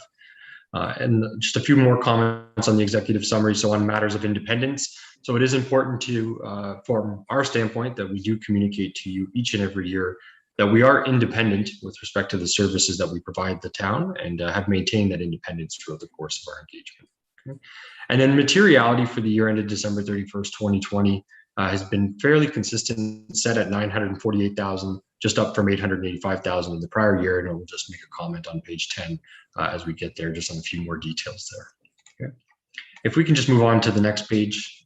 And just a few more comments on the executive summary. So on matters of independence. So it is important to, from our standpoint, that we do communicate to you each and every year that we are independent with respect to the services that we provide the town, and have maintained that independence throughout the course of our engagement. Okay. And then materiality for the year ended December 31st, 2020 has been fairly consistent, set at 948,000, just up from 885,000 in the prior year. And we'll just make a comment on page 10 as we get there, just on a few more details there. Okay. If we can just move on to the next page.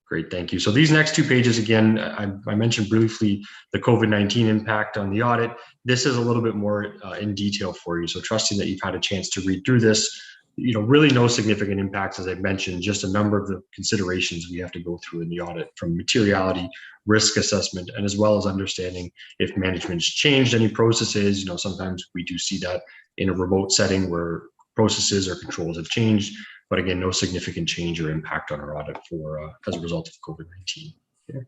Great, thank you. So these next two pages, again, I mentioned briefly the COVID-19 impact on the audit. This is a little bit more in detail for you. So trusting that you've had a chance to read through this, really no significant impacts, as I've mentioned, just a number of the considerations we have to go through in the audit, from materiality, risk assessment, and as well as understanding if management's changed any processes. Sometimes we do see that in a remote setting where processes or controls have changed. But again, no significant change or impact on our audit as a result of COVID-19. Okay.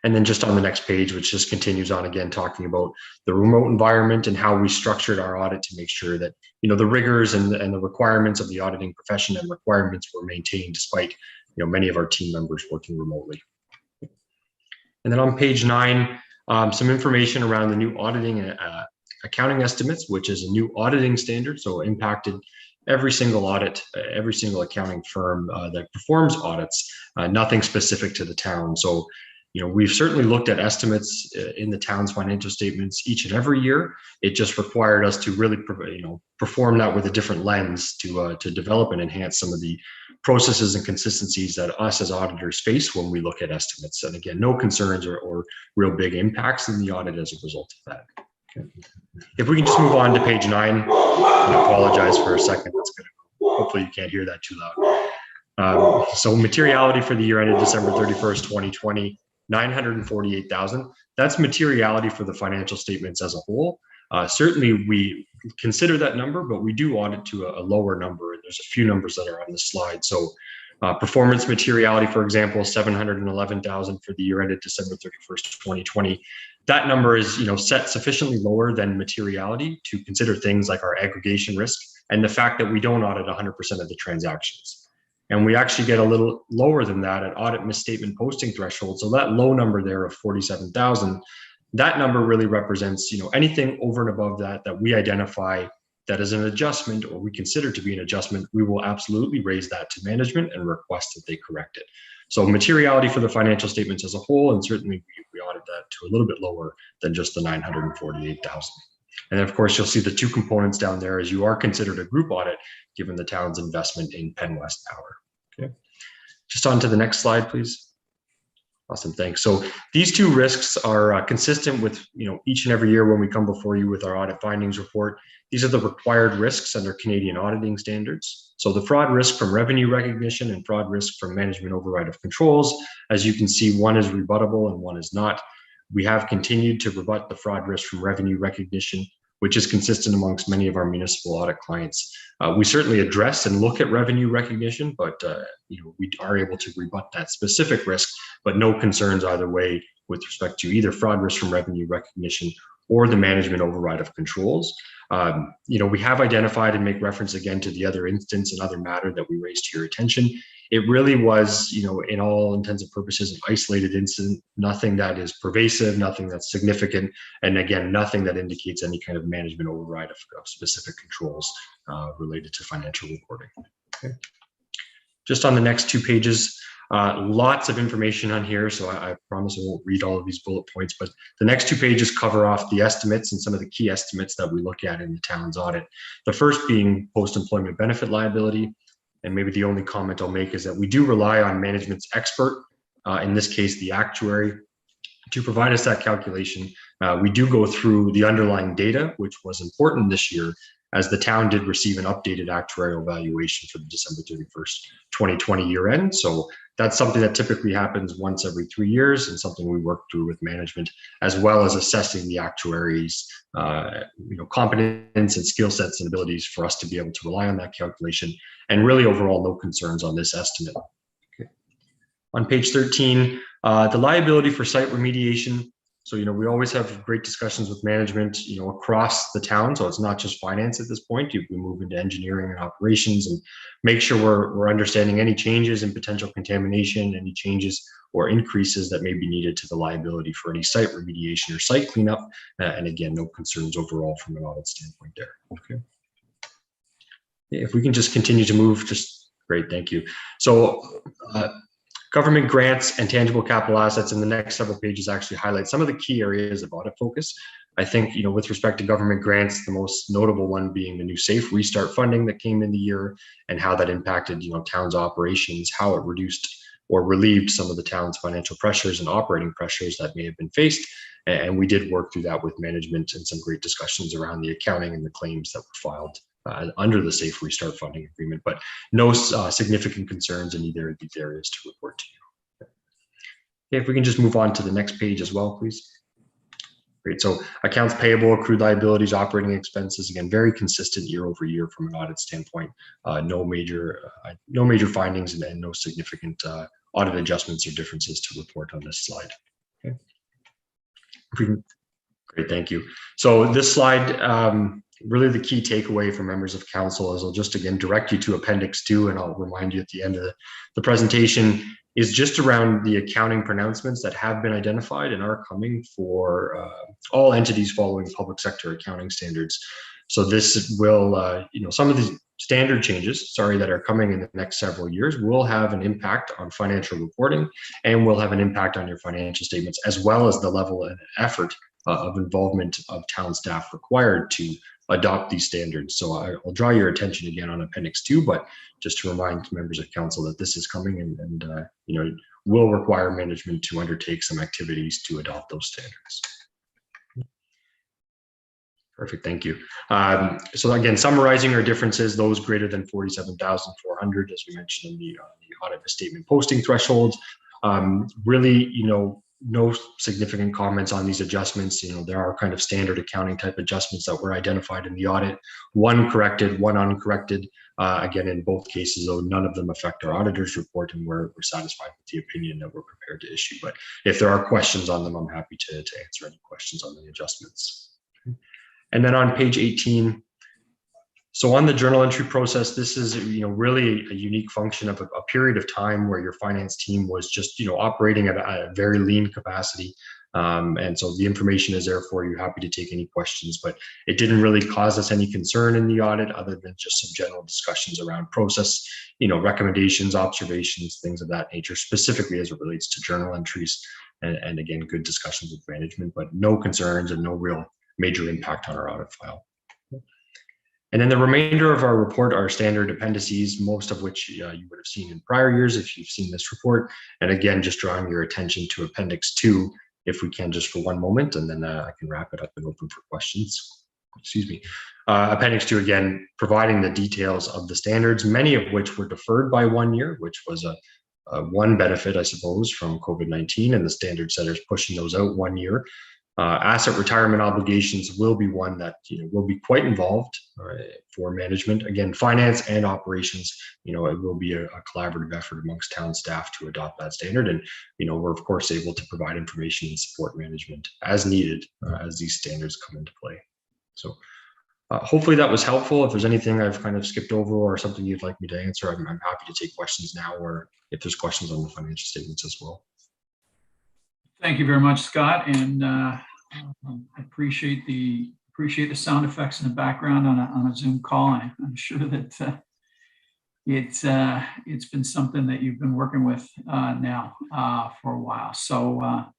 And then just on the next page, which just continues on again, talking about the remote environment and how we structured our audit to make sure that the rigors and the requirements of the auditing profession and requirements were maintained despite many of our team members working remotely. And then on page 9, some information around the new auditing and accounting estimates, which is a new auditing standard, so impacted every single audit, every single accounting firm that performs audits, nothing specific to the town. So, we've certainly looked at estimates in the town's financial statements each and every year. It just required us to really, perform that with a different lens to develop and enhance some of the processes and consistencies that us as auditors face when we look at estimates. And again, no concerns or real big impacts in the audit as a result of that. Okay. If we can just move on to page 9, I apologize for a second. That's good. Hopefully you can't hear that too loud. So materiality for the year ended December 31st, 2020, 948,000. That's materiality for the financial statements as a whole. Certainly we consider that number, but we do audit to a lower number. And there's a few numbers that are on the slide. So performance materiality, for example, 711,000 for the year ended December 31st, 2020. That number is, set sufficiently lower than materiality to consider things like our aggregation risk and the fact that we don't audit 100% of the transactions. And we actually get a little lower than that at audit misstatement posting threshold. So that low number there of 47,000, that number really represents, anything over and above that we identify that is an adjustment or we consider to be an adjustment, we will absolutely raise that to management and request that they correct it. So materiality for the financial statements as a whole, and certainly we audit that to a little bit lower than just the 948,000. And then of course, you'll see the two components down there as you are considered a group audit, given the town's investment in Penn West Power. Okay. Just on to the next slide, please. Awesome, thanks. So these two risks are consistent with each and every year when we come before you with our audit findings report. These are the required risks under Canadian auditing standards. So the fraud risk from revenue recognition and fraud risk from management override of controls. As you can see, one is rebuttable and one is not. We have continued to rebut the fraud risk from revenue recognition, which is consistent amongst many of our municipal audit clients. We certainly address and look at revenue recognition, but we are able to rebut that specific risk, but no concerns either way with respect to either fraud risk from revenue recognition or the management override of controls. We have identified and make reference again to the other instance and other matter that we raised to your attention. It really was, in all intents and purposes, an isolated incident, nothing that is pervasive, nothing that's significant, and again, nothing that indicates any kind of management override of specific controls related to financial reporting. Okay. Just on the next two pages, lots of information on here, so I promise I won't read all of these bullet points, but the next two pages cover off the estimates and some of the key estimates that we look at in the town's audit. The first being post-employment benefit liability. And maybe the only comment I'll make is that we do rely on management's expert, in this case, the actuary, to provide us that calculation. We do go through the underlying data, which was important this year, as the town did receive an updated actuarial valuation for the December 31st, 2020 year end. So that's something that typically happens once every 3 years and something we work through with management, as well as assessing the actuaries' competence and skill sets and abilities for us to be able to rely on that calculation. And really overall, no concerns on this estimate. Okay. On page 13, the liability for site remediation. So, we always have great discussions with management, across the town. So it's not just finance at this point. We move into engineering and operations and make sure we're understanding any changes in potential contamination, any changes or increases that may be needed to the liability for any site remediation or site cleanup. And again, no concerns overall from an audit standpoint there. Okay. If we can just continue to move, just great, thank you. So government grants and tangible capital assets in the next several pages actually highlight some of the key areas of audit focus. I think, with respect to government grants, the most notable one being the new Safe Restart funding that came in the year and how that impacted, town's operations, how it reduced or relieved some of the town's financial pressures and operating pressures that may have been faced. And we did work through that with management and some great discussions around the accounting and the claims that were filed under the Safe Restart funding agreement, but no significant concerns in either of these areas to report to you. Okay, if we can just move on to the next page as well, please. Great. So accounts payable, accrued liabilities, operating expenses, again, very consistent year over year from an audit standpoint. No major findings and no significant audit adjustments or differences to report on this slide. Okay. Great, thank you. So this slide, really the key takeaway for members of council is I'll just again direct you to Appendix 2, and I'll remind you at the end of the presentation, is just around the accounting pronouncements that have been identified and are coming for all entities following public sector accounting standards. So this will, some of the standard changes, that are coming in the next several years will have an impact on financial reporting and will have an impact on your financial statements, as well as the level and effort of involvement of town staff required to adopt these standards. So I'll draw your attention again on Appendix 2, but just to remind members of council that this is coming and will require management to undertake some activities to adopt those standards. Perfect, thank you. So again, summarizing our differences, those greater than 47,400, as we mentioned in the audit statement posting thresholds, really, no significant comments on these adjustments. There are kind of standard accounting type adjustments that were identified in the audit, one corrected, one uncorrected. Again, in both cases, though, none of them affect our auditor's report, and we're satisfied with the opinion that we're prepared to issue. But if there are questions on them, I'm happy to answer any questions on the adjustments. And then on page 18, so on the journal entry process, this is really a unique function of a period of time where your finance team was just operating at a very lean capacity. And so the information is there for you. Happy to take any questions, but it didn't really cause us any concern in the audit other than just some general discussions around process, recommendations, observations, things of that nature, specifically as it relates to journal entries. And again, good discussions with management, but no concerns and no real major impact on our audit file. And then the remainder of our report are standard appendices, most of which you would have seen in prior years if you've seen this report. And again, just drawing your attention to Appendix 2, if we can, just for one moment, and then I can wrap it up and open for questions. Excuse me. Appendix 2, again, providing the details of the standards, many of which were deferred by 1 year, which was one benefit, I suppose, from COVID-19 and the standard setters pushing those out 1 year. Asset retirement obligations will be one that will be quite involved for management. Again, finance and operations, it will be a collaborative effort amongst town staff to adopt that standard. And we're of course able to provide information and support management as needed as these standards come into play. So hopefully that was helpful. If there's anything I've kind of skipped over or something you'd like me to answer, I'm happy to take questions now, or if there's questions on the financial statements as well. Thank you very much, Scott, and I appreciate the sound effects in the background on a Zoom call. I'm sure that it's been something that you've been working with now for a while. So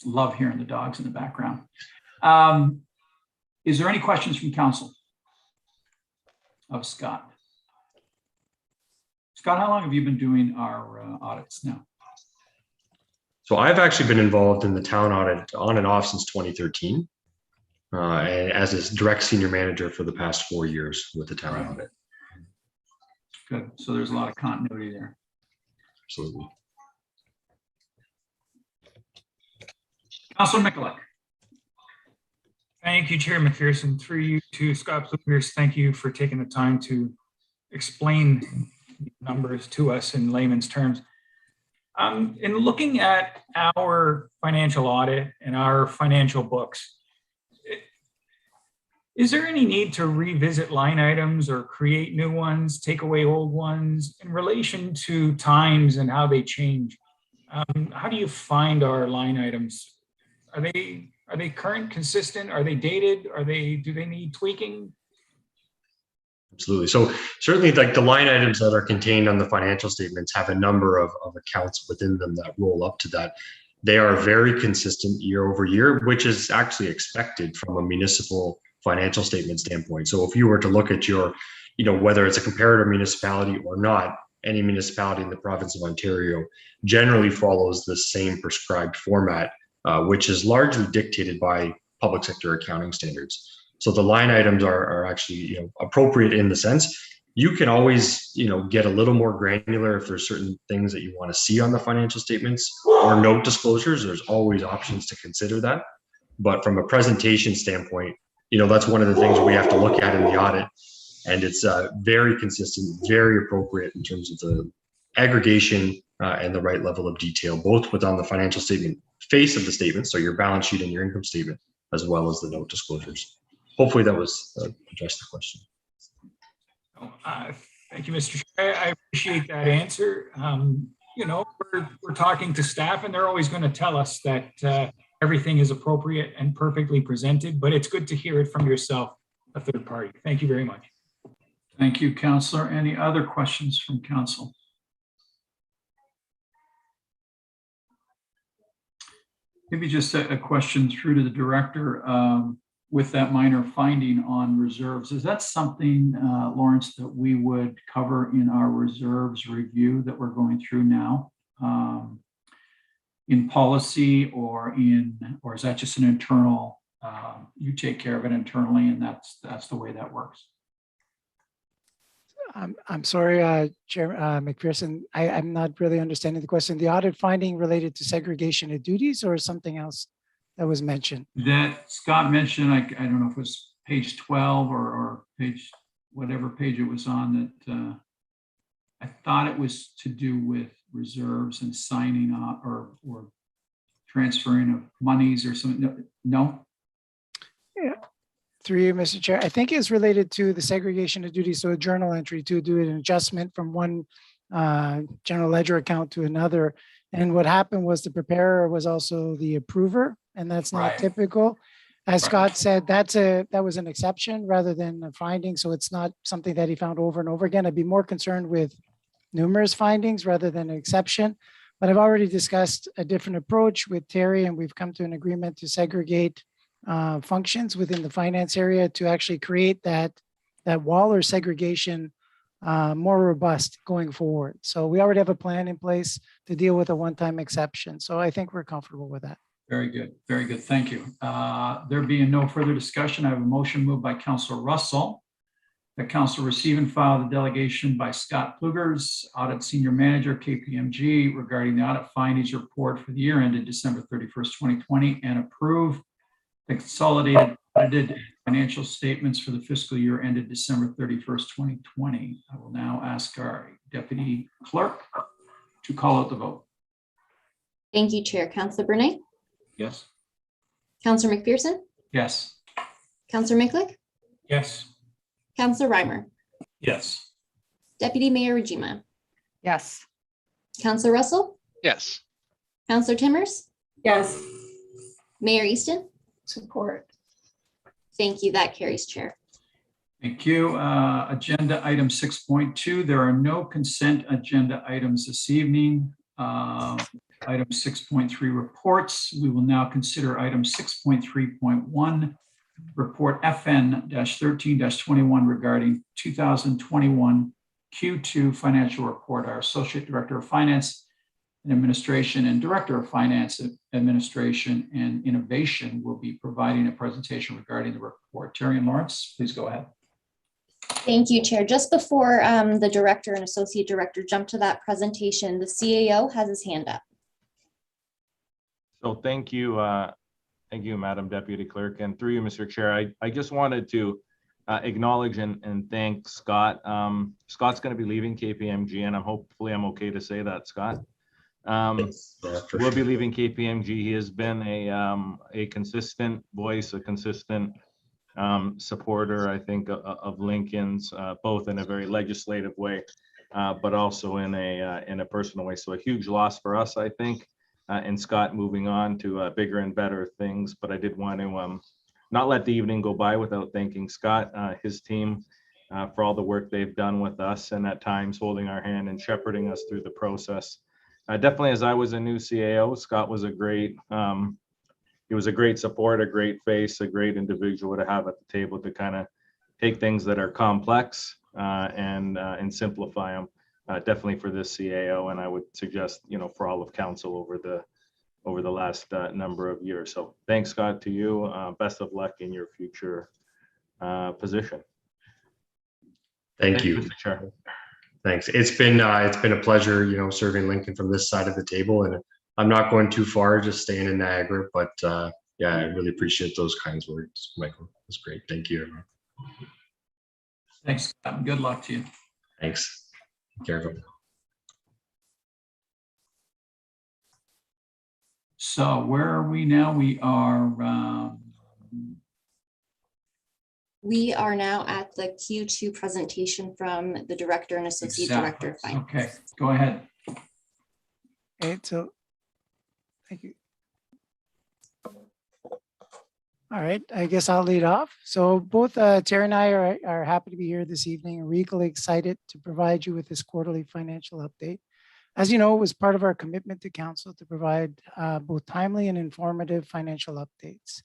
love hearing the dogs in the background. Is there any questions from council of Scott? Scott, how long have you been doing our audits now? So I've actually been involved in the town audit on and off since 2013, as a direct senior manager for the past 4 years with the town audit. Good. So there's a lot of continuity there. Absolutely. Councilor Mikulik. Thank you, Chair McPherson. Through you to Scott Plugers, thank you for taking the time to explain numbers to us in layman's terms. In looking at our financial audit and our financial books, is there any need to revisit line items or create new ones, take away old ones in relation to times and how they change? How do you find our line items? Are they current, consistent? Are they dated? Do they need tweaking? Absolutely. So certainly like the line items that are contained on the financial statements have a number of accounts within them that roll up to that. They are very consistent year over year, which is actually expected from a municipal financial statement standpoint. So if you were to look at your, whether it's a comparator municipality or not, any municipality in the province of Ontario generally follows the same prescribed format, which is largely dictated by public sector accounting standards. So the line items are actually, appropriate in the sense. You can always, get a little more granular if there's certain things that you want to see on the financial statements or note disclosures. There's always options to consider that. But from a presentation standpoint, that's one of the things we have to look at in the audit. And it's very consistent, very appropriate in terms of the aggregation and the right level of detail, both within the financial statement face of the statement, so your balance sheet and your income statement, as well as the note disclosures. Hopefully that was addressed the question. Thank you, Mr. Chair. I appreciate that answer. We're talking to staff and they're always going to tell us that everything is appropriate and perfectly presented, but it's good to hear it from yourself, a third party. Thank you very much. Thank you, Councillor. Any other questions from council? Maybe just a question through to the director with that minor finding on reserves. Is that something, Lawrence, that we would cover in our reserves review that we're going through now in policy or is that just an internal, you take care of it internally and that's the way that works? I'm sorry, Chair McPherson, I'm not really understanding the question. The audit finding related to segregation of duties or something else that was mentioned? That Scott mentioned, I don't know if it was page 12 or page, whatever page it was on, that I thought it was to do with reserves and signing up or transferring of monies or something. No? Yeah. Through you, Mr. Chair. I think it's related to the segregation of duties. So a journal entry to do an adjustment from one general ledger account to another. And what happened was the preparer was also the approver, and that's not typical. As Scott said, that was an exception rather than a finding. So it's not something that he found over and over again. I'd be more concerned with numerous findings rather than an exception. But I've already discussed a different approach with Terry, and we've come to an agreement to segregate functions within the finance area to actually create that wall or segregation more robust going forward. So we already have a plan in place to deal with a one-time exception. So I think we're comfortable with that. Very good. Very good. Thank you. There being no further discussion, I have a motion moved by Councillor Russell that council receive and file the delegation by Scott Plugers, Audit Senior Manager, KPMG, regarding the audit findings report for the year ended December 31st, 2020, and approve the consolidated audited financial statements for the fiscal year ended December 31st, 2020. I will now ask our Deputy Clerk to call out the vote. Thank you, Chair. Councillor Bernay? Yes. Councillor McPherson? Yes. Councillor Miklik? Yes. Councillor Reimer? Yes. Deputy Mayor Rajima? Yes. Councillor Russell? Yes. Councillor Timmers? Yes. Mayor Easton? Support. Thank you. That carries, Chair. Thank you. Agenda item 6.2. There are no consent agenda items this evening. Item 6.3 reports. We will now consider item 6.3.1 report FN-13-21 regarding 2021 Q2 financial report. Our Associate Director of Finance and Administration and Director of Finance Administration and Innovation will be providing a presentation regarding the report. Terry and Lawrence, please go ahead. Thank you, Chair. Just before the Director and Associate Director jump to that presentation, the CAO has his hand up. So thank you, Madam Deputy Clerk, and through you, Mr. Chair. I just wanted to acknowledge and thank Scott. Scott's going to be leaving KPMG, and hopefully I'm okay to say that, Scott. For Will be sure. leaving KPMG. He has been a consistent voice, a consistent supporter, I think, of Lincoln's, both in a very legislative way, but also in a personal way. So a huge loss for us, I think, and Scott moving on to bigger and better things. But I did want to not let the evening go by without thanking Scott, his team, for all the work they've done with us, and at times holding our hand and shepherding us through the process. Definitely, as I was a new CAO, Scott was a great, he was a great support, a great face, a great individual to have at the table to kind of take things that are complex and simplify them. Definitely for this CAO, and I would suggest, for all of council over the last number of years. So thanks, Scott, to you. Best of luck in your future position. Thank you. Mr. Chair. Thanks. It's been a pleasure, serving Lincoln from this side of the table, and I'm not going too far, just staying in Niagara, but yeah, I really appreciate those kinds words, Michael. That's great. Thank you, everyone. Thanks, Scott. Good luck to you. Thanks. Take care, everyone. So where are we now? We are now at the Q2 presentation from the Director and Associate Director of Finance. Okay, go ahead. Okay, so thank you. All right, I guess I'll lead off. So both Terry and I are happy to be here this evening and we're equally excited to provide you with this quarterly financial update. As you know, it was part of our commitment to council to provide both timely and informative financial updates.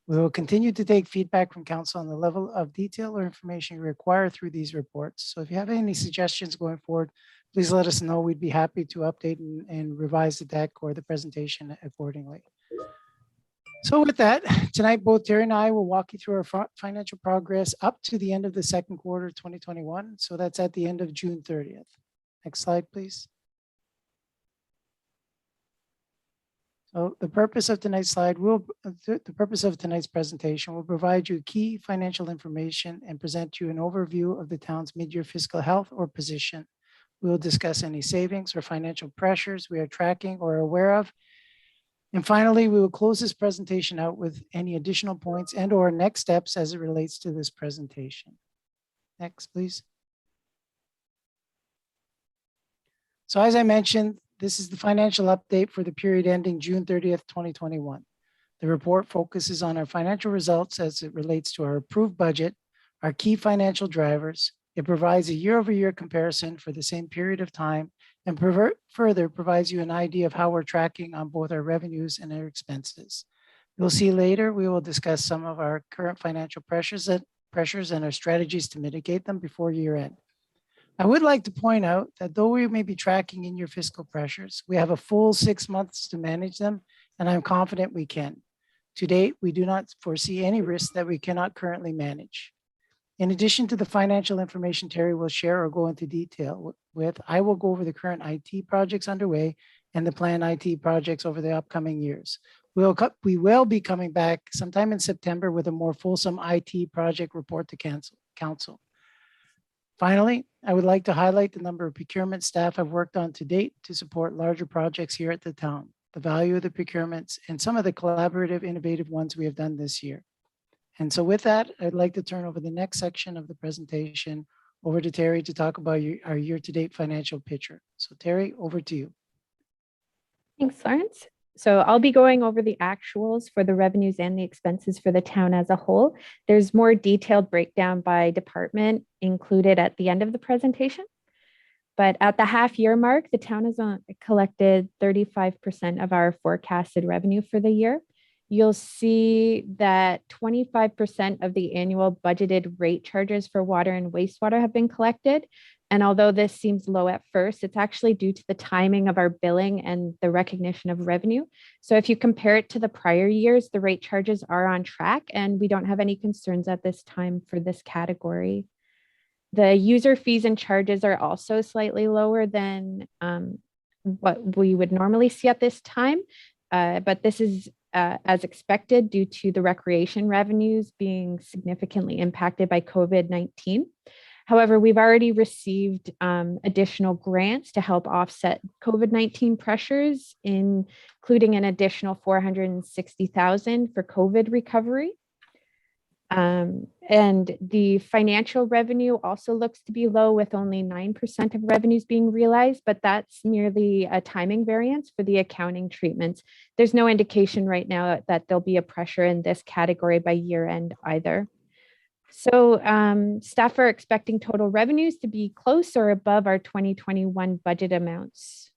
We will continue to take feedback from council on the level of detail or information you require through these reports. So if you have any suggestions going forward, please let us know. We'd be happy to update and revise the deck or the presentation accordingly. So with that, tonight, both Terry and I will walk you through our financial progress up to the end of the second quarter 2021. So that's at the end of June 30th. Next slide, please. So the purpose of tonight's presentation will provide you key financial information and present you an overview of the town's mid-year fiscal health or position. We will discuss any savings or financial pressures we are tracking or aware of. And finally, we will close this presentation out with any additional points and or next steps as it relates to this presentation. Next, please. So as I mentioned, this is the financial update for the period ending June 30th, 2021. The report focuses on our financial results as it relates to our approved budget, our key financial drivers. It provides a year-over-year comparison for the same period of time and further provides you an idea of how we're tracking on both our revenues and our expenses. You'll see later, we will discuss some of our current financial pressures and our strategies to mitigate them before year end. I would like to point out that though we may be tracking in your fiscal pressures, we have a full 6 months to manage them, and I'm confident we can. To date, we do not foresee any risks that we cannot currently manage. In addition to the financial information Terry will share or go into detail with, I will go over the current IT projects underway and the planned IT projects over the upcoming years. We will be coming back sometime in September with a more fulsome IT project report to council. Finally, I would like to highlight the number of procurement staff I've worked on to date to support larger projects here at the town, the value of the procurements, and some of the collaborative, innovative ones we have done this year. And so with that, I'd like to turn over the next section of the presentation over to Terry to talk about our year-to-date financial picture. So Terry, over to you. Thanks, Lawrence. So I'll be going over the actuals for the revenues and the expenses for the town as a whole. There's more detailed breakdown by department included at the end of the presentation. But at the half year mark, the town has collected 35% of our forecasted revenue for the year. You'll see that 25% of the annual budgeted rate charges for water and wastewater have been collected. And although this seems low at first, it's actually due to the timing of our billing and the recognition of revenue. So if you compare it to the prior years, the rate charges are on track and we don't have any concerns at this time for this category. The user fees and charges are also slightly lower than what we would normally see at this time. But this is as expected due to the recreation revenues being significantly impacted by COVID-19. However, we've already received additional grants to help offset COVID-19 pressures, including an additional $460,000 for COVID recovery. And the financial revenue also looks to be low, with only 9% of revenues being realized, but that's merely a timing variance for the accounting treatments. There's no indication right now that there'll be a pressure in this category by year end either. So staff are expecting total revenues to be close or above our 2021 budget amounts.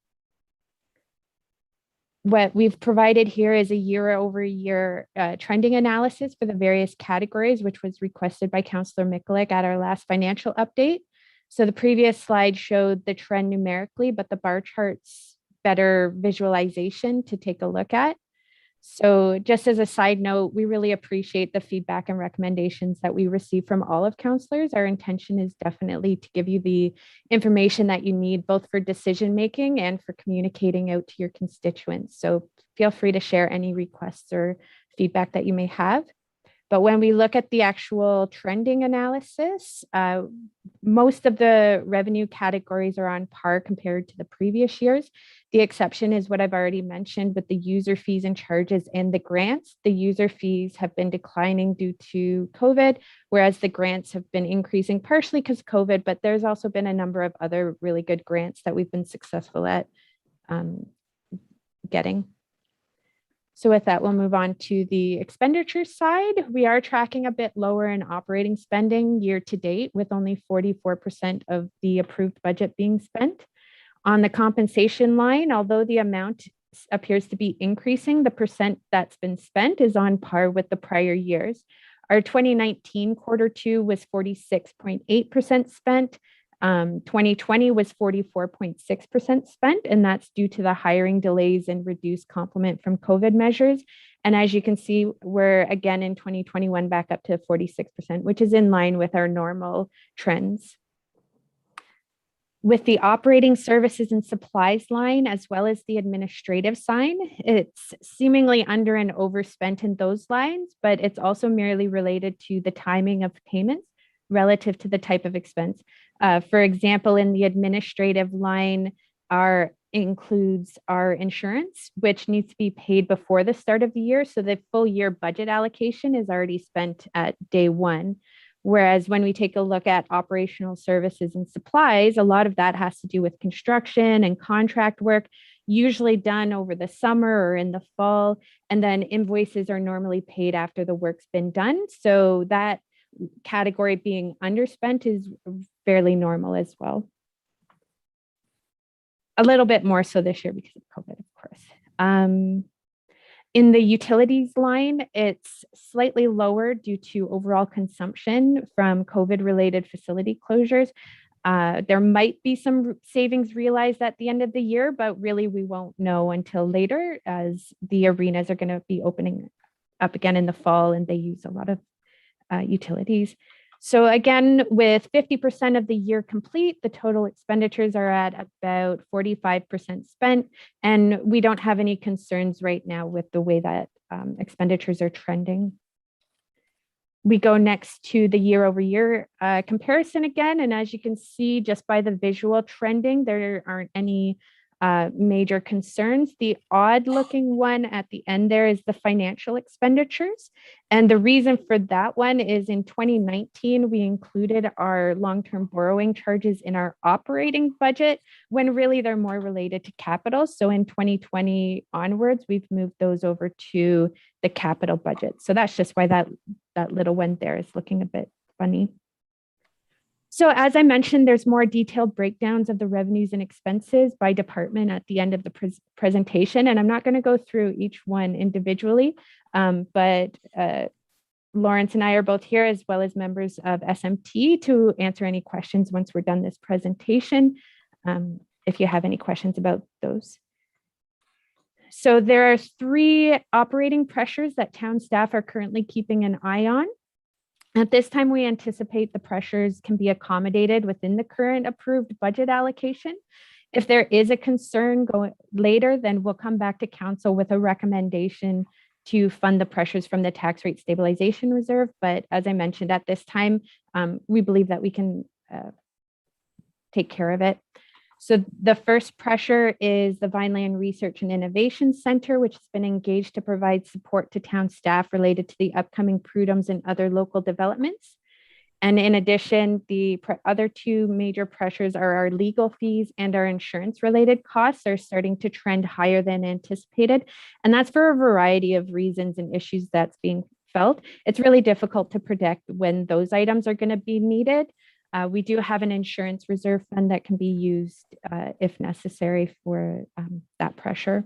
What we've provided here is a year-over-year trending analysis for the various categories, which was requested by Councillor Mikulik at our last financial update. So the previous slide showed the trend numerically, but the bar chart's better visualization to take a look at. So just as a side note, we really appreciate the feedback and recommendations that we receive from all of councillors. Our intention is definitely to give you the information that you need, both for decision making and for communicating out to your constituents. So feel free to share any requests or feedback that you may have. But when we look at the actual trending analysis, most of the revenue categories are on par compared to the previous years. The exception is what I've already mentioned with the user fees and charges and the grants. The user fees have been declining due to COVID, whereas the grants have been increasing partially because of COVID, but there's also been a number of other really good grants that we've been successful at getting. So with that, we'll move on to the expenditure side. We are tracking a bit lower in operating spending year to date, with only 44% of the approved budget being spent. On the compensation line, although the amount appears to be increasing, the percent that's been spent is on par with the prior years. Our 2019 Q2 was 46.8% spent. 2020 was 44.6% spent, and that's due to the hiring delays and reduced complement from COVID measures. And as you can see, we're again in 2021 back up to 46%, which is in line with our normal trends. With the operating services and supplies line, as well as the administrative sign, it's seemingly under and overspent in those lines, but it's also merely related to the timing of payments relative to the type of expense. For example, in the administrative line, includes our insurance, which needs to be paid before the start of the year. So the full year budget allocation is already spent at day one. Whereas when we take a look at operational services and supplies, a lot of that has to do with construction and contract work, usually done over the summer or in the fall. And then invoices are normally paid after the work's been done. So that category being underspent is fairly normal as well. A little bit more so this year because of COVID, of course. In the utilities line, it's slightly lower due to overall consumption from COVID-related facility closures. There might be some savings realized at the end of the year, but really we won't know until later, as the arenas are going to be opening up again in the fall and they use a lot of utilities. So again, with 50% of the year complete, the total expenditures are at about 45% spent, and we don't have any concerns right now with the way that expenditures are trending. We go next to the year-over-year comparison again, and as you can see, just by the visual trending, there aren't any major concerns. The odd looking one at the end there is the financial expenditures. And the reason for that one is in 2019, we included our long-term borrowing charges in our operating budget when really they're more related to capital. So in 2020 onwards, we've moved those over to the capital budget. So that's just why that little one there is looking a bit funny. So as I mentioned, there's more detailed breakdowns of the revenues and expenses by department at the end of the presentation. And I'm not going to go through each one individually, but Lawrence and I are both here, as well as members of SMT, to answer any questions once we're done this presentation, if you have any questions about those. So there are 3 operating pressures that town staff are currently keeping an eye on. At this time, we anticipate the pressures can be accommodated within the current approved budget allocation. If there is a concern going later, then we'll come back to council with a recommendation to fund the pressures from the tax rate stabilization reserve. But as I mentioned, at this time, we believe that we can take care of it. So the first pressure is the Vineland Research and Innovation Center, which has been engaged to provide support to town staff related to the upcoming Prudhomes and other local developments. And in addition, the other two major pressures are our legal fees and our insurance related costs are starting to trend higher than anticipated. And that's for a variety of reasons and issues that's being felt. It's really difficult to predict when those items are going to be needed. We do have an insurance reserve fund that can be used if necessary for that pressure.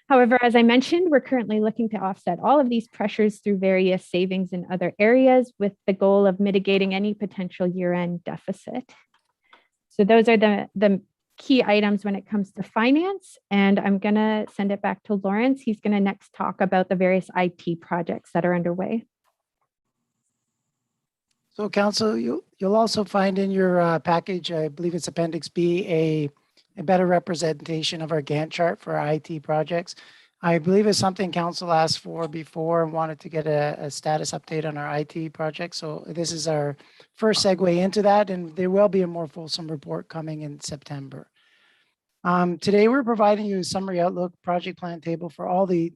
However, as I mentioned, we're currently looking to offset all of these pressures through various savings in other areas with the goal of mitigating any potential year-end deficit. So those are the key items when it comes to finance. And I'm going to send it back to Lawrence. He's going to next talk about the various IT projects that are underway. So Council, you'll also find in your package, I believe it's Appendix B, a better representation of our Gantt chart for our IT projects. I believe it's something Council asked for before and wanted to get a status update on our IT project. So this is our first segue into that, and there will be a more fulsome report coming in September. Today, we're providing you a summary outlook project plan table for all the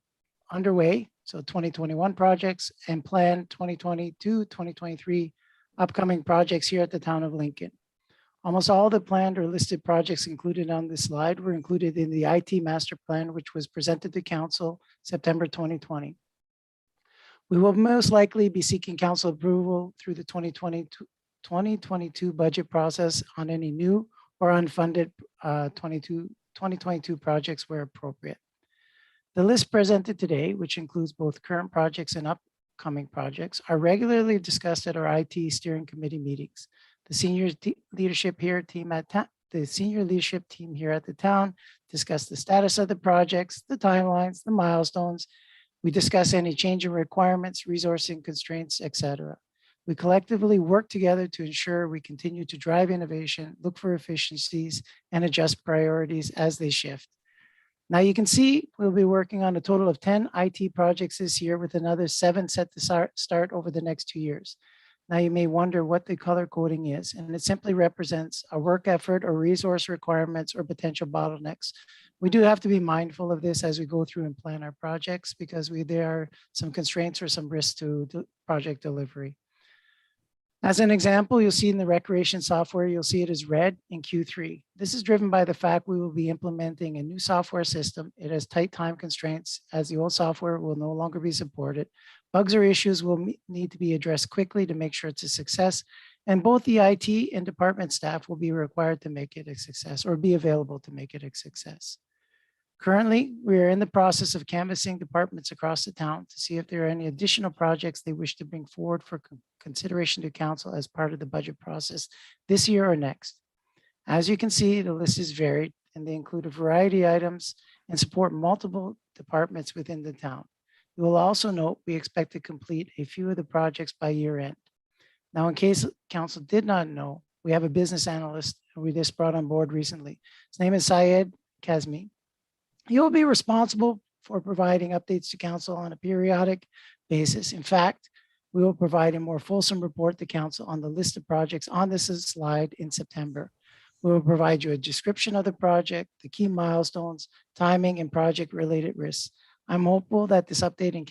underway, so 2021 projects and planned 2022, 2023 upcoming projects here at the town of Lincoln. Almost all the planned or listed projects included on this slide were included in the IT master plan, which was presented to council September 2020. We will most likely be seeking council approval through the 2022 budget process on any new or unfunded 2022 projects where appropriate. The list presented today, which includes both current projects and upcoming projects, are regularly discussed at our IT steering committee meetings. The senior leadership team here at the town discuss the status of the projects, the timelines, the milestones. We discuss any change in requirements, resourcing constraints, etc. We collectively work together to ensure we continue to drive innovation, look for efficiencies, and adjust priorities as they shift. Now you can see we'll be working on a total of 10 IT projects this year with another 7 set to start over the next 2 years. Now you may wonder what the color coding is, and it simply represents a work effort or resource requirements or potential bottlenecks. We do have to be mindful of this as we go through and plan our projects because there are some constraints or some risks to project delivery. As an example, you'll see in the recreation software, you'll see it as red in Q3. This is driven by the fact we will be implementing a new software system. It has tight time constraints as the old software will no longer be supported. Bugs or issues will need to be addressed quickly to make sure it's a success. And both the IT and department staff will be required to make it a success or be available to make it a success. Currently, we are in the process of canvassing departments across the town to see if there are any additional projects they wish to bring forward for consideration to council as part of the budget process this year or next. As you can see, the list is varied and they include a variety of items and support multiple departments within the town. You will also note we expect to complete a few of the projects by year end. Now, in case council did not know, we have a business analyst who we just brought on board recently. His name is Syed Kazmi. He will be responsible for providing updates to council on a periodic basis. In fact, we will provide a more fulsome report to council on the list of projects on this slide in September. We will provide you a description of the project, the key milestones, timing, and project related risks. I'm hopeful that this update to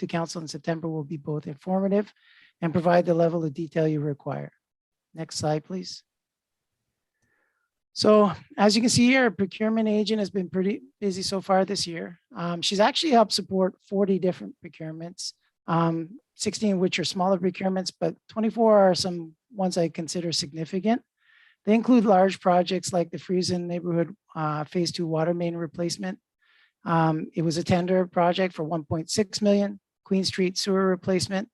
council in September will be both informative and provide the level of detail you require. Next slide, please. So as you can see here, our procurement agent has been pretty busy so far this year. She's actually helped support 40 different procurements, 16 of which are smaller procurements, but 24 are some ones I consider significant. They include large projects like the Friesen neighborhood phase 2 water main replacement. It was a tender project for 1.6 million, Queen Street sewer replacement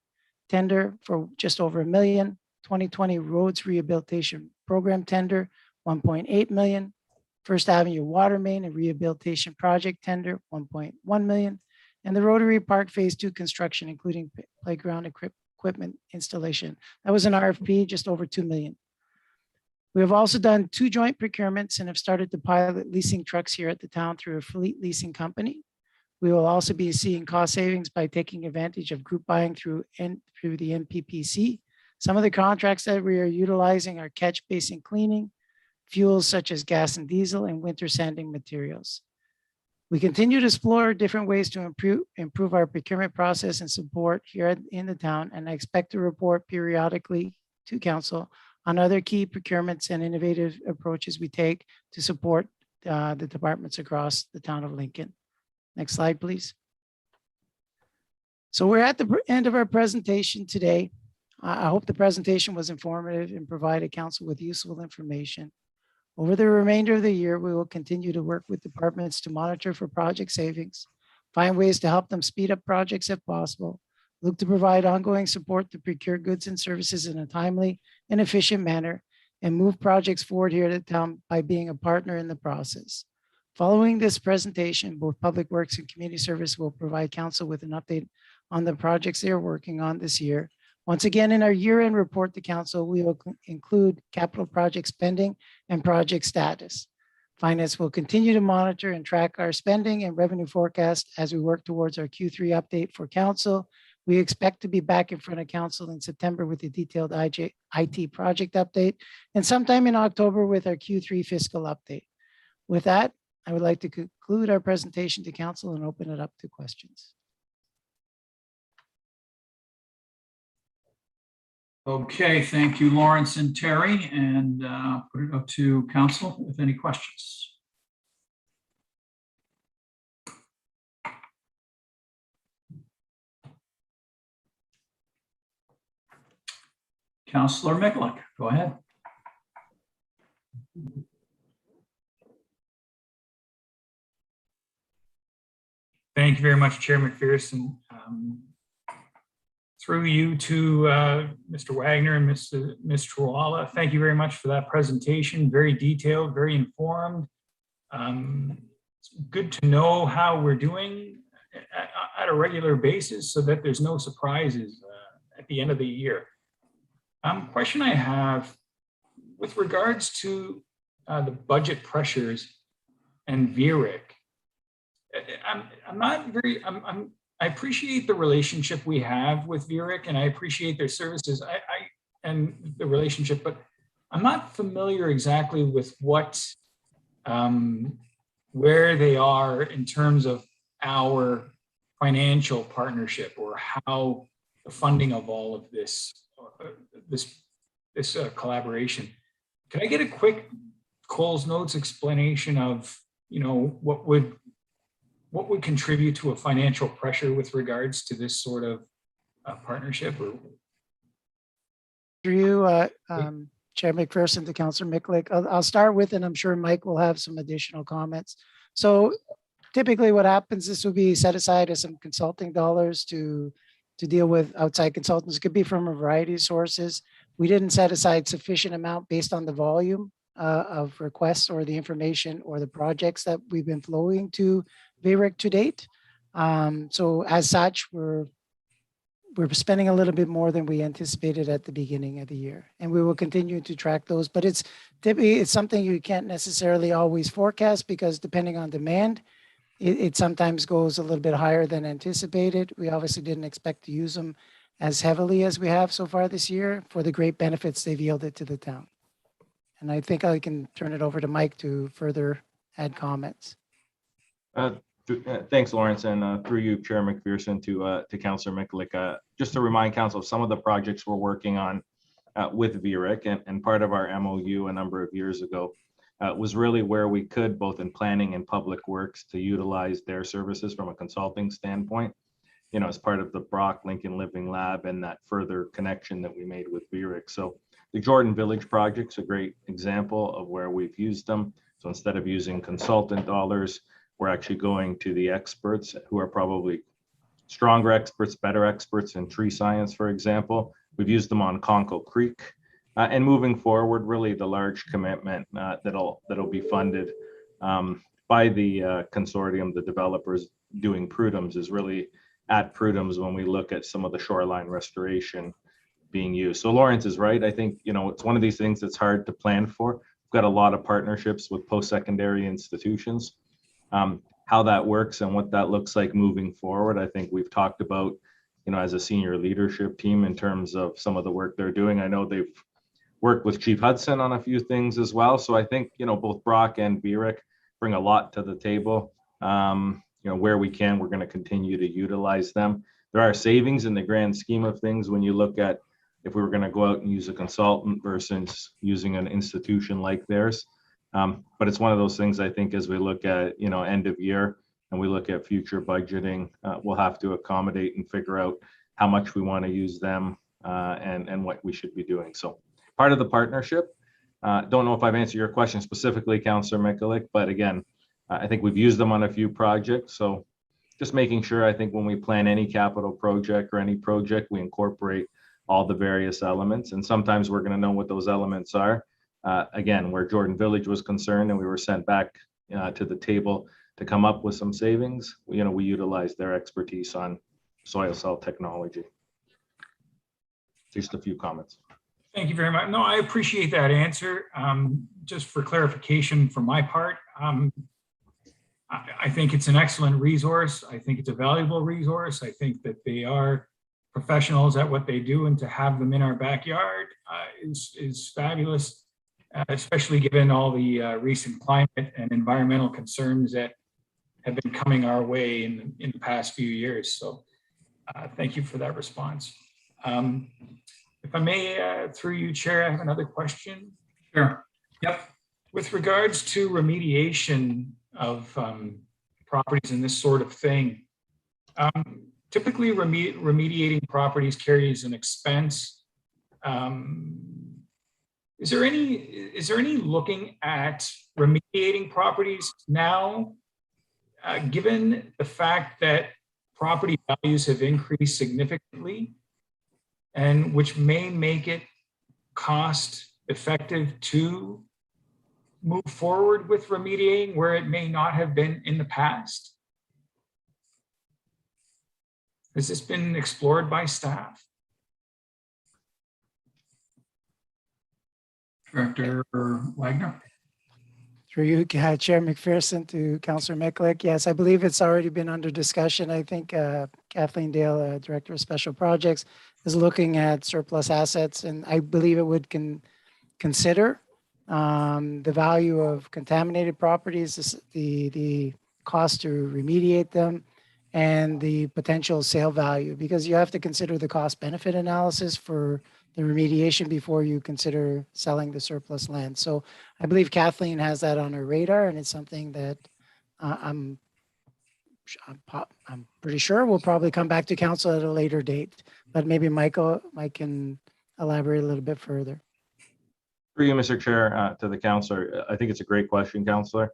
tender for just over $1 million, 2020 roads rehabilitation program tender, 1.8 million, First Avenue water main and rehabilitation project tender, 1.1 million, and the Rotary Park phase 2 construction, including playground equipment installation. That was an RFP, just over 2 million. We have also done 2 joint procurements and have started to pilot leasing trucks here at the town through a fleet leasing company. We will also be seeing cost savings by taking advantage of group buying through the NPPC, Some of the contracts that we are utilizing are catch basin cleaning, fuels such as gas and diesel, and winter sanding materials. We continue to explore different ways to improve our procurement process and support here in the town, and I expect to report periodically to council on other key procurements and innovative approaches we take to support the departments across the town of Lincoln. Next slide, please. So we're at the end of our presentation today. I hope the presentation was informative and provided council with useful information. Over the remainder of the year, we will continue to work with departments to monitor for project savings, find ways to help them speed up projects if possible, look to provide ongoing support to procure goods and services in a timely and efficient manner, and move projects forward here at the town by being a partner in the process. Following this presentation, both Public Works and Community Service will provide council with an update on the projects they are working on this year. Once again, in our year-end report to council, we will include capital project spending and project status. Finance will continue to monitor and track our spending and revenue forecast as we work towards our Q3 update for council. We expect to be back in front of council in September with a detailed IT project update, and sometime in October with our Q3 fiscal update. With that, I would like to conclude our presentation to council and open it up to questions. Okay, thank you, Lawrence and Terry, and put it up to council with any questions. Councillor Mikulik, go ahead. Thank you very much, Chair McPherson. Through you to Mr. Wagner and Ms. Troala, thank you very much for that presentation. Very detailed, very informed. It's good to know how we're doing at a regular basis so that there's no surprises at the end of the year. Question I have with regards to the budget pressures and VRIC. I appreciate the relationship we have with VRIC, and I appreciate their services and the relationship, but I'm not familiar exactly with what, where they are in terms of our financial partnership or how the funding of all of this, collaboration. Can I get a quick Coles Notes explanation of, what would contribute to a financial pressure with regards to this sort of partnership? Or through you, Chair McPherson to Councillor Mikulik, I'll start with, and I'm sure Mike will have some additional comments. So typically what happens, this will be set aside as some consulting dollars to deal with outside consultants. It could be from a variety of sources. We didn't set aside sufficient amount based on the volume of requests or the information or the projects that we've been flowing to VRIC to date. So as such, we're spending a little bit more than we anticipated at the beginning of the year, and we will continue to track those. But it's something you can't necessarily always forecast, because depending on demand, it sometimes goes a little bit higher than anticipated. We obviously didn't expect to use them as heavily as we have so far this year for the great benefits they've yielded to the town. And I think I can turn it over to Mike to further add comments. Thanks, Lawrence, and through you, Chair McPherson, to Councillor Mikulik. Just to remind council of some of the projects we're working on with VRIC, and part of our MOU a number of years ago was really where we could, both in planning and public works, to utilize their services from a consulting standpoint, as part of the Brock Lincoln Living Lab and that further connection that we made with VRIC. So the Jordan Village project's a great example of where we've used them. So instead of using consultant dollars, we're actually going to the experts who are probably stronger experts, better experts in tree science, for example. We've used them on Conkle Creek. And moving forward, really the large commitment that'll be funded by the consortium, the developers doing Prudhoms, is really at Prudhoms when we look at some of the shoreline restoration being used. So Lawrence is right. I think, it's one of these things that's hard to plan for. We've got a lot of partnerships with post-secondary institutions. How that works and what that looks like moving forward, I think we've talked about as a senior leadership team in terms of some of the work they're doing. I know they've worked with Chief Hudson on a few things as well. So I think, both Brock and Burek bring a lot to the table. Where we can, we're going to continue to utilize them. There are savings in the grand scheme of things when you look at if we were going to go out and use a consultant versus using an institution like theirs. But it's one of those things I think as we look at, end of year and we look at future budgeting, we'll have to accommodate and figure out how much we want to use them and what we should be doing. So part of the partnership, don't know if I've answered your question specifically, Councillor Mikulik, but again, I think we've used them on a few projects. So just making sure, I think when we plan any capital project or any project, we incorporate all the various elements. And sometimes we're going to know what those elements are. Again, where Jordan Village was concerned and we were sent back to the table to come up with some savings, we utilized their expertise on soil cell technology. Just a few comments. Thank you very much. No, I appreciate that answer. Just for clarification from my part, I think it's an excellent resource. I think it's a valuable resource. I think that they are professionals at what they do, and to have them in our backyard is fabulous, especially given all the recent climate and environmental concerns that have been coming our way in the past few years. So thank you for that response. If I may, through you, Chair, I have another question. Sure. Yep. With regards to remediation of properties and this sort of thing, typically remediating properties carries an expense. Is there any looking at remediating properties now, given the fact that property values have increased significantly, and which may make it cost effective to move forward with remediating where it may not have been in the past? Has this been explored by staff? Director Wagner. Through you, Chair McPherson, to Councillor Mikulik. Yes, I believe it's already been under discussion. I think Kathleen Dale, Director of Special Projects, is looking at surplus assets, and I believe it would consider the value of contaminated properties, the cost to remediate them, and the potential sale value, because you have to consider the cost benefit analysis for the remediation before you consider selling the surplus land. So I believe Kathleen has that on her radar, and it's something that I'm pretty sure we'll probably come back to council at a later date, but maybe Mike can elaborate a little bit further. For you, Mr. Chair, to the councillor, I think it's a great question, councillor.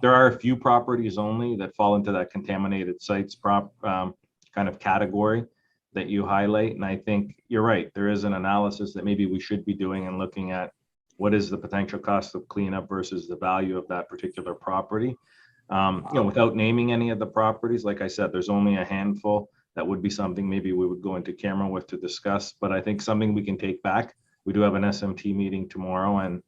There are a few properties only that fall into that contaminated sites kind of category that you highlight. And I think you're right. There is an analysis that maybe we should be doing and looking at what is the potential cost of cleanup versus the value of that particular property. Without naming any of the properties, like I said, there's only a handful. That would be something maybe we would go into camera with to discuss, but I think something we can take back. We do have an SMT meeting tomorrow and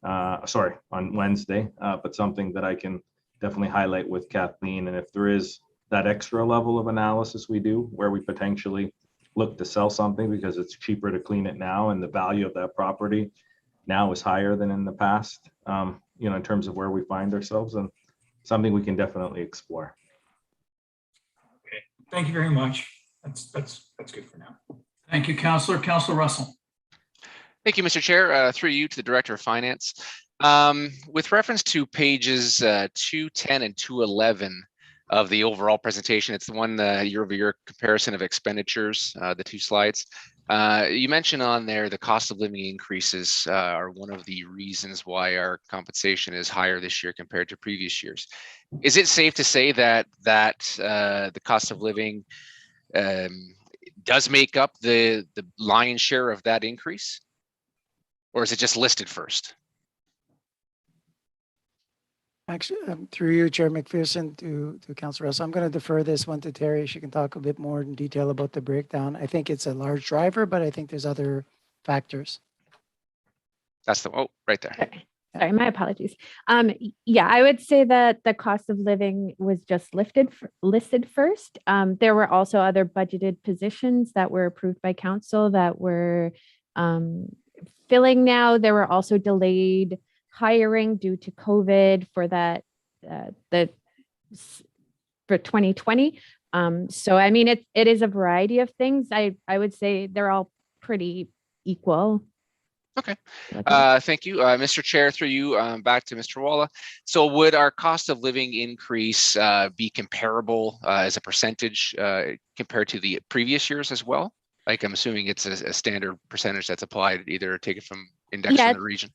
on Wednesday, but something that I can definitely highlight with Kathleen. And if there is that extra level of analysis we do where we potentially look to sell something because it's cheaper to clean it now and the value of that property now is higher than in the past, in terms of where we find ourselves, and something we can definitely explore. Okay, thank you very much. That's good for now. Thank you, Councillor. Councillor Russell. Thank you, Mr. Chair. Through you to the Director of Finance. With reference to pages 210 and 211 of the overall presentation, it's the one year-over-year comparison of expenditures, the two slides. You mentioned on there the cost of living increases are one of the reasons why our compensation is higher this year compared to previous years. Is it safe to say that the cost of living does make up the lion's share of that increase? Or is it just listed first? Actually, through you, Chair McPherson, to Councillor Russell, I'm going to defer this one to Terry. She can talk a bit more in detail about the breakdown. I think it's a large driver, but I think there's other factors. That's right there. Okay. Sorry, my apologies. Yeah, I would say that the cost of living was just listed first. There were also other budgeted positions that were approved by council that were filling now. There were also delayed hiring due to COVID for that for 2020. So I mean, it is a variety of things. I would say they're all pretty equal. Okay. Thank you, Mr. Chair. Through you, back to Mr. Walla. So, would our cost of living increase be comparable as a percentage compared to the previous years as well? Like, I'm assuming it's a standard percentage that's applied, either taken from index in the region.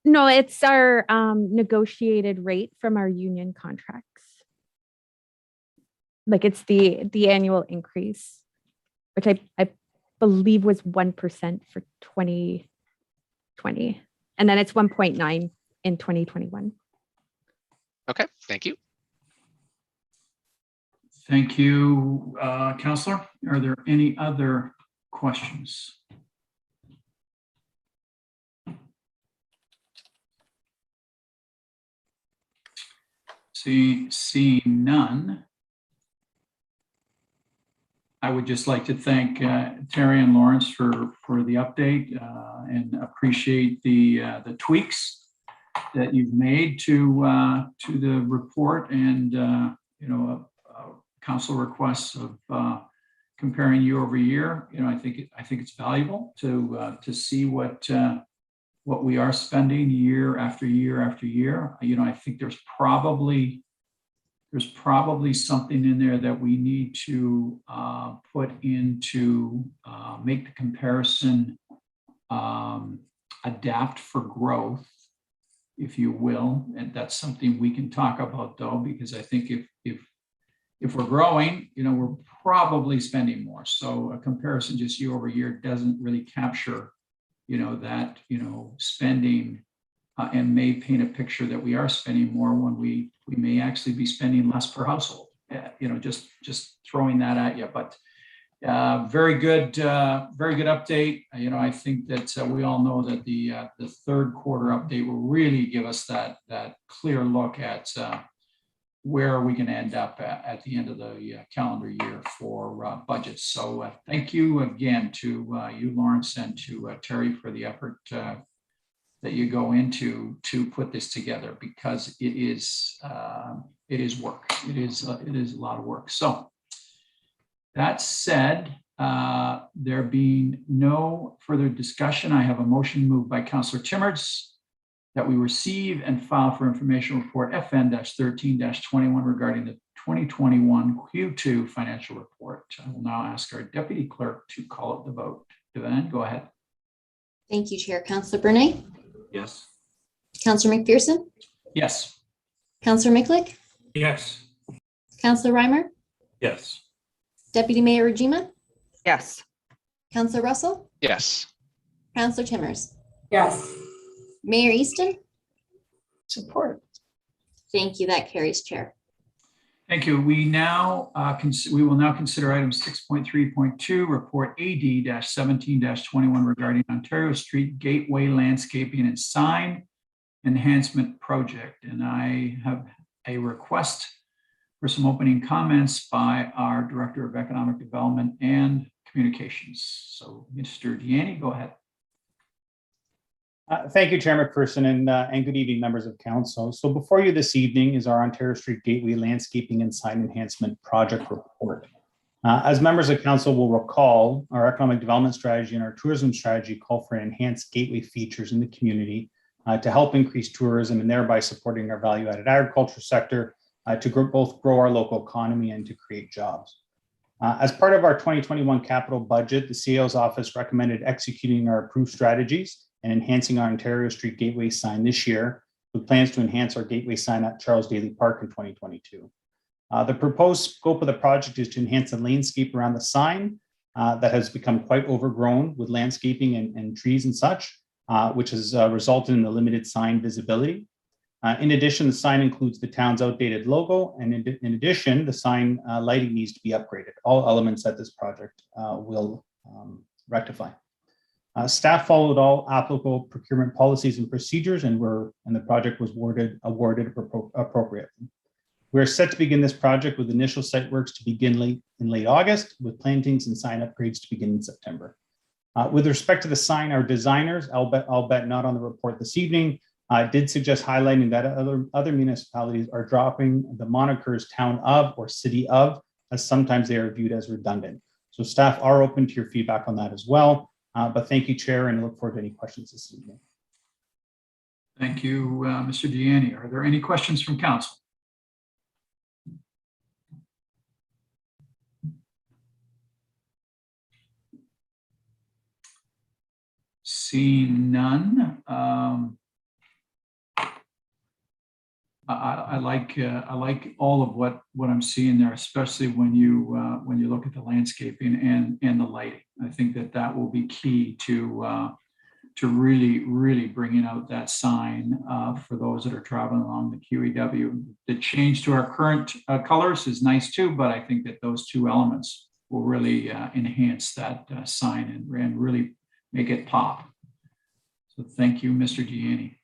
No, it's our negotiated rate from our union contracts. Like, it's the annual increase, which I believe was 1% for 2020, and then it's 1.9 in 2021. Okay, thank you. Thank you, Councillor. Are there any other questions? Seeing none, I would just like to thank Terry and Lawrence for the update and appreciate the tweaks that you've made to the report and council requests of comparing year over year. I think it's valuable to see what we are spending year after year after year. I think there's probably something in there that we need to put in to make the comparison adapt for growth, if you will. And that's something we can talk about, though, because I think if we're growing, we're probably spending more. So a comparison just year over year doesn't really capture, that, spending and may paint a picture that we are spending more when we may actually be spending less per household. Just throwing that at you. But very good update. I think that we all know that the third quarter update will really give us that clear look at where we can end up at the end of the calendar year for budgets. So thank you again to you, Lawrence, and to Terry for the effort that you go into to put this together, because it is work. It is a lot of work. So that said, there being no further discussion, I have a motion moved by Councillor Timmerts that we receive and file for information report FN-13-21 regarding the 2021 Q2 financial report. I will now ask our deputy clerk to call it the vote. Devan, go ahead. Thank you, Chair. Councillor Bernay? Yes. Councillor McPherson? Yes. Councillor Miklik? Yes. Councillor Reimer? Yes. Deputy Mayor Rajima? Yes. Councillor Russell? Yes. Councillor Timmers? Yes. Mayor Easton? Support. Thank you. That carries, Chair. Thank you. We will now consider item 6.3.2, report AD-17-21 regarding Ontario Street Gateway Landscaping and Sign Enhancement Project. And I have a request for some opening comments by our Director of Economic Development and Communications. So Mr. Deaney, go ahead. Thank you, Chair McPherson, and good evening, members of council. So before you this evening is our Ontario Street Gateway Landscaping and Sign Enhancement Project report. As members of council will recall, our economic development strategy and our tourism strategy call for enhanced gateway features in the community to help increase tourism and thereby supporting our value-added agriculture sector to both grow our local economy and to create jobs. As part of our 2021 capital budget, the CAO's office recommended executing our approved strategies and enhancing our Ontario Street Gateway sign this year, with plans to enhance our gateway sign at Charles Daly Park in 2022. The proposed scope of the project is to enhance the landscape around the sign that has become quite overgrown with landscaping and trees and such, which has resulted in the limited sign visibility. In addition, the sign includes the town's outdated logo, and in addition, the sign lighting needs to be upgraded. All elements that this project will rectify. Staff followed all applicable procurement policies and procedures, and the project was awarded appropriately. We're set to begin this project with initial site works to begin in late August, with plantings and sign upgrades to begin in September. With respect to the sign, our designers, I'll bet not on the report this evening, did suggest highlighting that other municipalities are dropping the monikers town of or city of, as sometimes they are viewed as redundant. So staff are open to your feedback on that as well. But thank you, Chair, and I look forward to any questions this evening. Thank you, Mr. Gianni. Are there any questions from council? Seeing none, I like all of what I'm seeing there, especially when you look at the landscaping and the lighting. I think that will be key to really bringing out that sign for those that are traveling along the QEW. The change to our current colors is nice too, but I think that those two elements will really enhance that sign and really make it pop. So thank you, Mr. Gianni.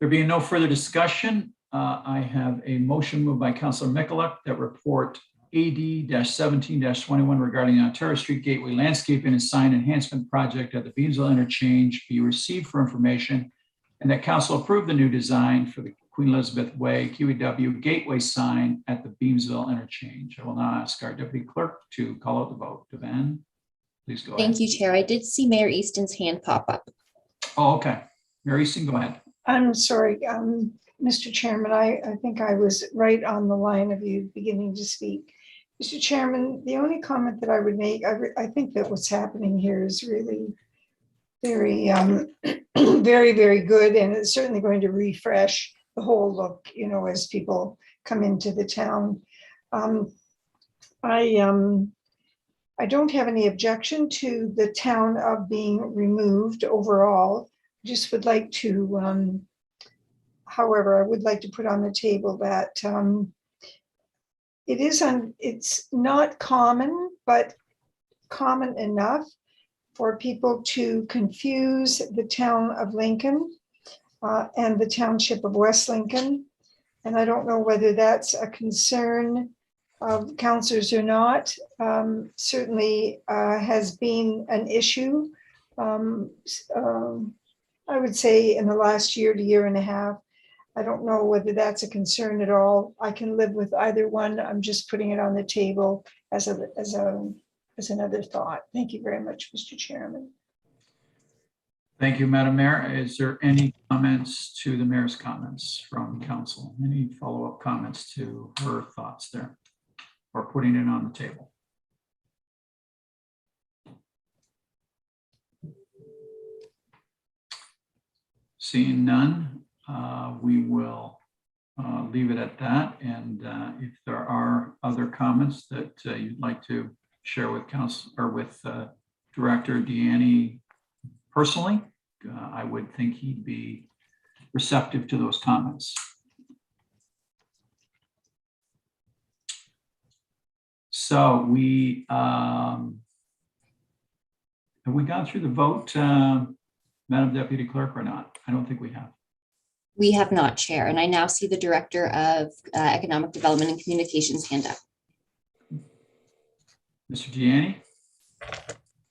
There being no further discussion, I have a motion moved by Councillor Michalek that report AD-17-21 regarding the Ontario Street Gateway Landscaping and Sign Enhancement Project at the Beamsville Interchange be received for information, and that council approve the new design for the Queen Elizabeth Way QEW Gateway sign at the Beamsville Interchange. I will now ask our Deputy Clerk to call out the vote. Devan, please go ahead. Thank you, Chair. I did see Mayor Easton's hand pop up. Oh, okay. Mayor Easton, go ahead. I'm sorry, Mr. Chairman, I think I was right on the line of you beginning to speak. Mr. Chairman, the only comment that I would make, I think that what's happening here is really very, very, very good. And it's certainly going to refresh the whole look, you know, as people come into the town. I don't have any objection to the town of being removed overall. Just would like to, however, I would like to put on the table that it's not common, but common enough for people to confuse the town of Lincoln and the township of West Lincoln. And I don't know whether that's a concern of councillors or not. Certainly has been an issue. I would say in the last year to year and a half. I don't know whether that's a concern at all. I can live with either one. I'm just putting it on the table as another thought. Thank you very much, Mr. Chairman. Thank you, Madam Mayor. Is there any comments to the mayor's comments from council? Any follow-up comments to her thoughts there or putting it on the table? Seeing none, we will leave it at that. And if there are other comments that you'd like to share with council or with Director Gianni personally, I would think he'd be receptive to those comments. So we have we gone through the vote, Madam Deputy Clerk, or not? I don't think we have. We have not, Chair, and I now see the Director of Economic Development and Communications hand up. Mr. Gianni?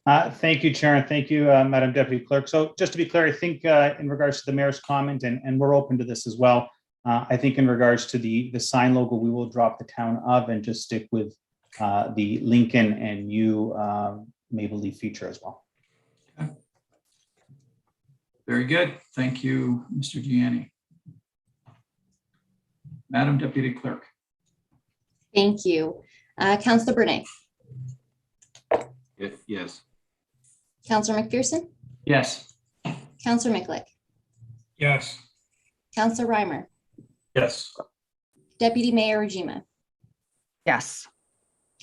Thank you, Chair, and thank you, Madam Deputy Clerk. So just to be clear, I think in regards to the mayor's comment, and we're open to this as well, I think in regards to the sign logo, we will drop the town of and just stick with the Lincoln and you Maple Leaf feature as well. Okay. Very good. Thank you, Mr. Gianni. Madam Deputy Clerk. Thank you. Councillor Bernay. Yes. Councillor McPherson. Yes. Councillor Michalek. Yes. Councillor Reimer. Yes. Deputy Mayor Rajima. Yes.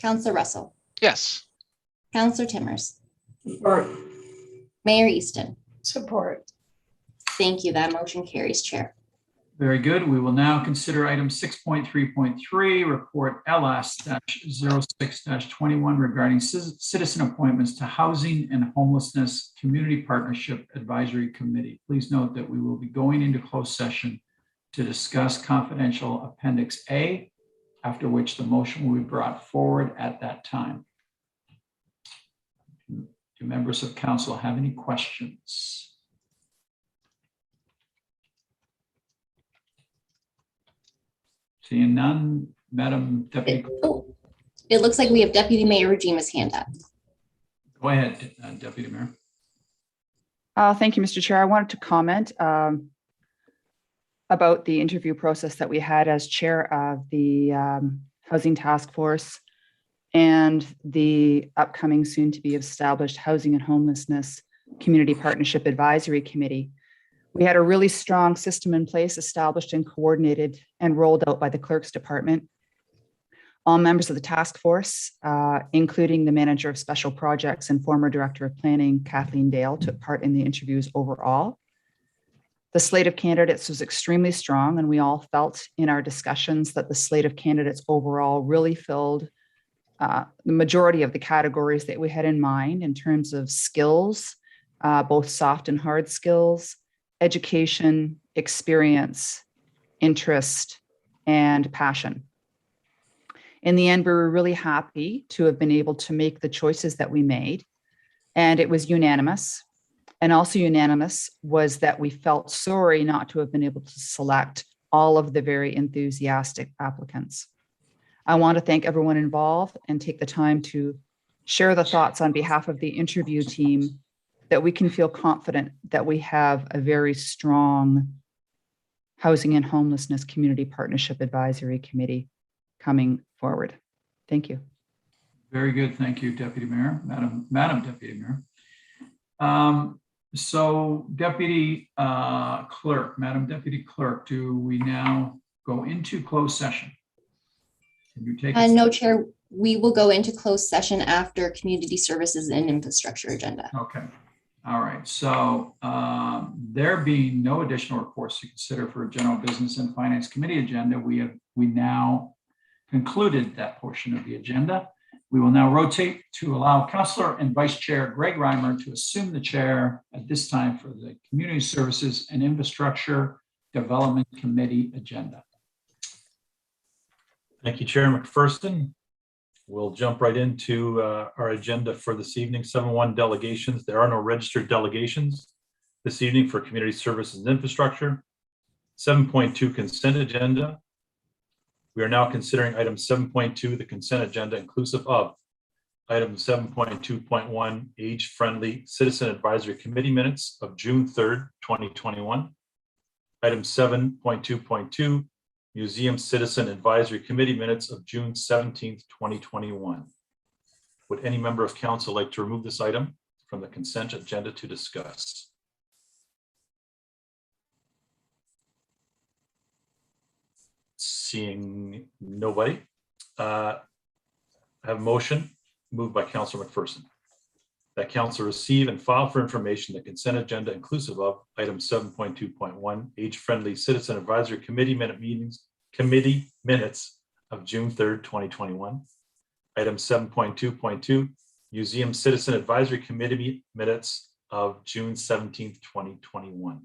Councillor Russell. Yes. Councillor Timmers. Support. Mayor Easton. Support. Thank you. That motion carries, Chair. Very good. We will now consider item 6.3.3, report LS-06-21 regarding citizen appointments to Housing and Homelessness Community Partnership Advisory Committee. Please note that we will be going into closed session to discuss confidential Appendix A, after which the motion will be brought forward at that time. Do members of council have any questions? Seeing none, Madam Deputy. It looks like we have Deputy Mayor Regima's hand up. Go ahead, Deputy Mayor. Thank you, Mr. Chair. I wanted to comment about the interview process that we had as chair of the Housing Task Force and the upcoming soon to be established Housing and Homelessness Community Partnership Advisory Committee. We had a really strong system in place, established and coordinated and rolled out by the Clerk's Department. All members of the task force, including the Manager of Special Projects and former Director of Planning, Kathleen Dale, took part in the interviews overall. The slate of candidates was extremely strong, and we all felt in our discussions that the slate of candidates overall really filled the majority of the categories that we had in mind in terms of skills, both soft and hard skills, education, experience, interest, and passion. In the end, we were really happy to have been able to make the choices that we made, and it was unanimous. And also unanimous was that we felt sorry not to have been able to select all of the very enthusiastic applicants. I want to thank everyone involved and take the time to share the thoughts on behalf of the interview team that we can feel confident that we have a very strong Housing and Homelessness Community Partnership Advisory Committee coming forward. Thank you. Very good. Thank you, Deputy Mayor, Madam Deputy Mayor. So Deputy Clerk, Madam Deputy Clerk, do we now go into closed session? Can you take No, Chair, we will go into closed session after Community Services and Infrastructure agenda. Okay. All right. So there being no additional reports to consider for General Business and Finance Committee agenda, we now concluded that portion of the agenda. We will now rotate to allow Councillor and Vice Chair Greg Reimer to assume the chair at this time for the Community Services and Infrastructure Development Committee agenda. Thank you, Chair McPherson. We'll jump right into our agenda for this evening. 7.1 delegations. There are no registered delegations this evening for Community Services and Infrastructure. 7.2 consent agenda. We are now considering item 7.2, the consent agenda, inclusive of item 7.2.1, age-friendly citizen advisory committee minutes of June 3rd, 2021. Item 7.2.2, museum citizen advisory committee minutes of June 17th, 2021. Would any member of council like to remove this item from the consent agenda to discuss? Seeing nobody, I have a motion moved by Councillor McPherson that council receive and file for information the consent agenda inclusive of item 7.2.1 age-friendly citizen advisory committee committee minutes of June 3rd, 2021. Item 7.2.2 museum citizen advisory committee minutes of June 17th, 2021.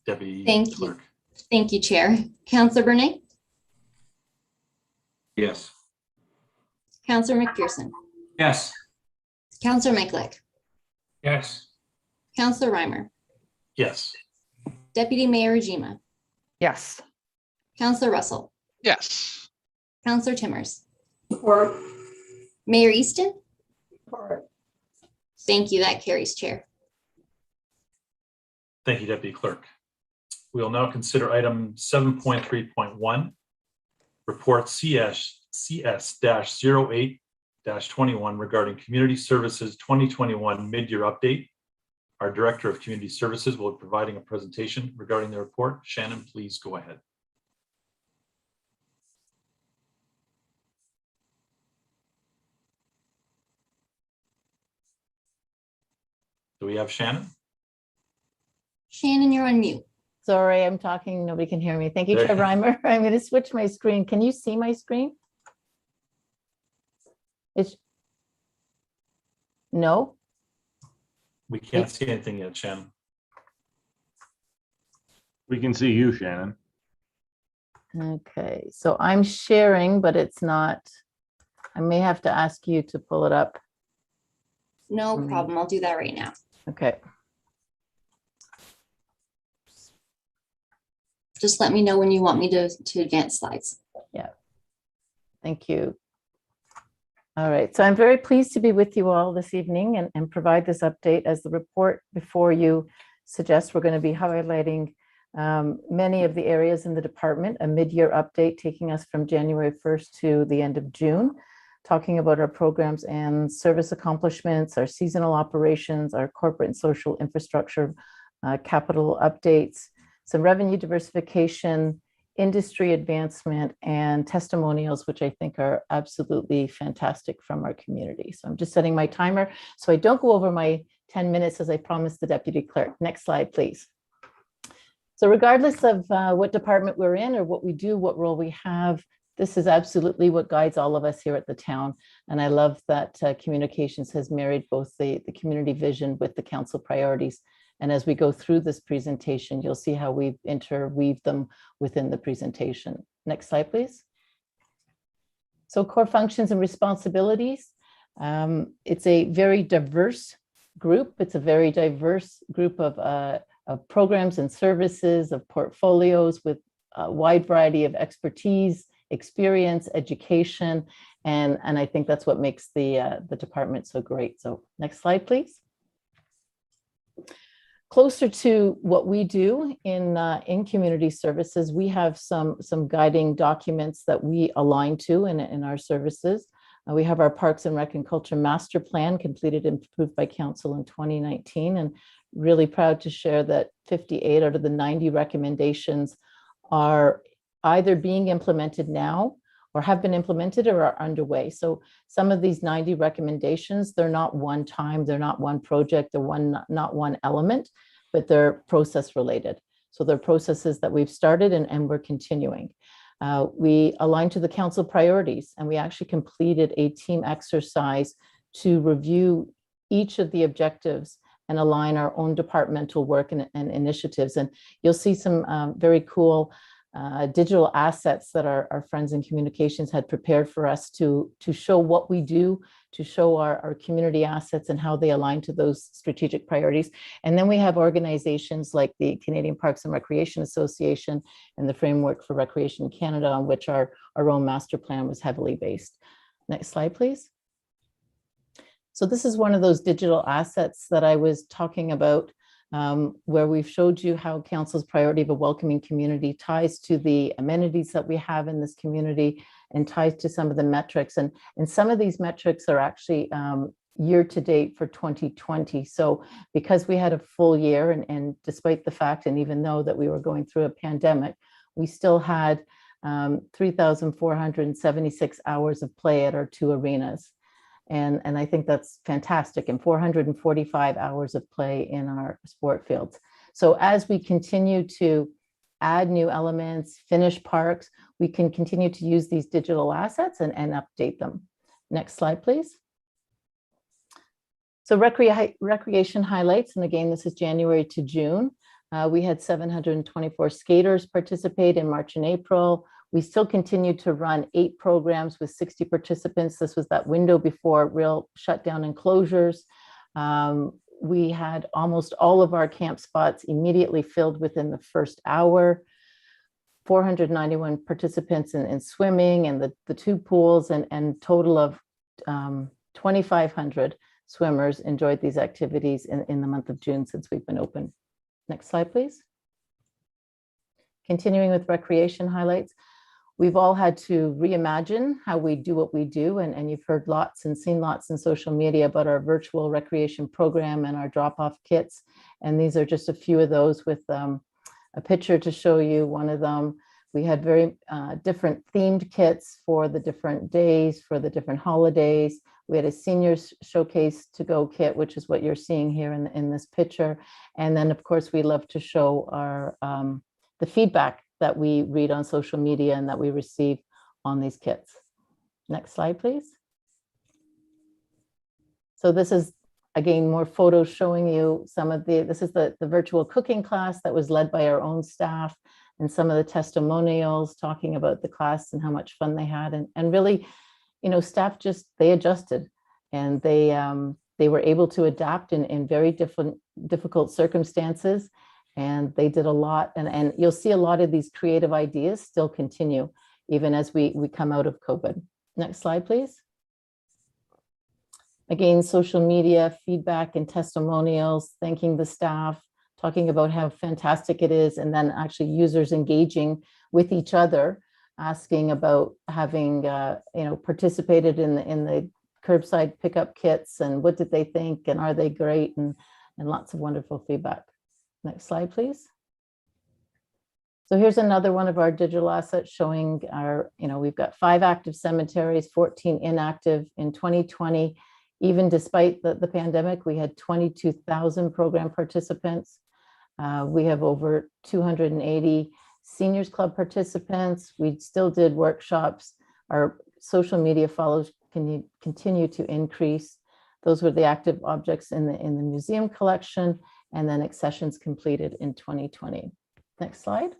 Deputy Thank Clerk. you. Thank you, Chair. Councillor Bernay, Yes. Councillor McPherson, Yes. Councillor Mikulak, Yes. Councillor Reimer, Yes. Deputy Mayor Rejima, Yes. Councillor Russell, Yes. Councillor Timmers, Support. Mayor Easton. Support. Thank you. That carries, Chair. Thank you, Deputy Clerk. We will now consider item 7.3.1, report CS-08-21 regarding Community Services 2021 mid-year update. Our Director of Community Services will be providing a presentation regarding the report. Shannon, please go ahead. Do we have Shannon? Shannon, you're on mute. Sorry, I'm talking. Nobody can hear me. Thank you, There- Chair Reimer. I'm going to switch my screen. Can you see my screen? It's no. We can't see anything yet, Shannon. We can see you, Shannon. Okay, so I'm sharing, but it's not. I may have to ask you to pull it up. No problem. I'll do that right now. Okay. Just let me know when you want me to advance slides. Yeah. Thank you. All right, so I'm very pleased to be with you all this evening and provide this update as the report before you suggests we're going to be highlighting many of the areas in the department, a mid-year update taking us from January 1st to the end of June, talking about our programs and service accomplishments, our seasonal operations, our corporate and social infrastructure, capital updates, some revenue diversification, industry advancement, and testimonials, which I think are absolutely fantastic from our community. So I'm just setting my timer so I don't go over my 10 minutes as I promised the deputy clerk. Next slide, please. So regardless of what department we're in or what we do, what role we have, this is absolutely what guides all of us here at the town. And I love that communications has married both the community vision with the council priorities. And as we go through this presentation, you'll see how we've interweaved them within the presentation. Next slide, please. So core functions and responsibilities. It's a very diverse group. It's a very diverse group of programs and services, of portfolios with a wide variety of expertise, experience, education, and I think that's what makes the department so great. So next slide, please. Closer to what we do in community services, we have some guiding documents that we align to in our services. We have our Parks and Rec and Culture Master Plan completed and approved by Council in 2019, and really proud to share that 58 out of the 90 recommendations are either being implemented now or have been implemented or are underway. So some of these 90 recommendations, they're not one time, they're not one project, they're not one element, but they're process related. So they're processes that we've started and we're continuing. We align to the council priorities, and we actually completed a team exercise to review each of the objectives and align our own departmental work and initiatives. And you'll see some very cool digital assets that our friends in communications had prepared for us to show what we do, to show our community assets and how they align to those strategic priorities. And then we have organizations like the Canadian Parks and Recreation Association and the Framework for Recreation Canada, on which our own master plan was heavily based. Next slide, please. So this is one of those digital assets that I was talking about, where we've showed you how council's priority of a welcoming community ties to the amenities that we have in this community and ties to some of the metrics. And some of these metrics are actually year to date for 2020. So because we had a full year and despite the fact, and even though that we were going through a pandemic, we still had 3,476 hours of play at our two arenas. And I think that's fantastic, and 445 hours of play in our sport fields. So as we continue to add new elements, finish parks, we can continue to use these digital assets and update them. Next slide, please. So recreation highlights, and again, this is January to June. We had 724 skaters participate in March and April. We still continue to run 8 programs with 60 participants. This was that window before real shutdown and closures. We had almost all of our camp spots immediately filled within the first hour. 491 participants in swimming and the 2 pools, and total of 2,500 swimmers enjoyed these activities in the month of June since we've been open. Next slide, please. Continuing with recreation highlights. We've all had to reimagine how we do what we do, and you've heard lots and seen lots in social media about our virtual recreation program and our drop-off kits. And these are just a few of those with a picture to show you. One of them We had very different themed kits for the different days, for the different holidays. We had a seniors showcase to go kit, which is what you're seeing here in this picture. And then of course we love to show our the feedback that we read on social media and that we receive on these kits. Next slide, please. So this is, again, more photos showing you some of this is the virtual cooking class that was led by our own staff, and some of the testimonials talking about the class and how much fun they had. And really, you know, staff they adjusted, and they were able to adapt in very difficult circumstances. And they did a lot, and you'll see a lot of these creative ideas still continue even as we come out of COVID. Next slide, please. Again, social media feedback and testimonials, thanking the staff, talking about how fantastic it is, and then actually users engaging with each other, asking about having participated in the curbside pickup kits, and what did they think, and are they great, and lots of wonderful feedback. Next slide, please. So here's another one of our digital assets showing our, we've got 5 active cemeteries, 14 inactive. In 2020. Even despite the pandemic, we had 22,000 program participants. We have over 280 seniors club participants. We still did workshops. Our social media follows continue to increase. Those were the active objects in the museum collection, and then accessions completed in 2020. Next slide.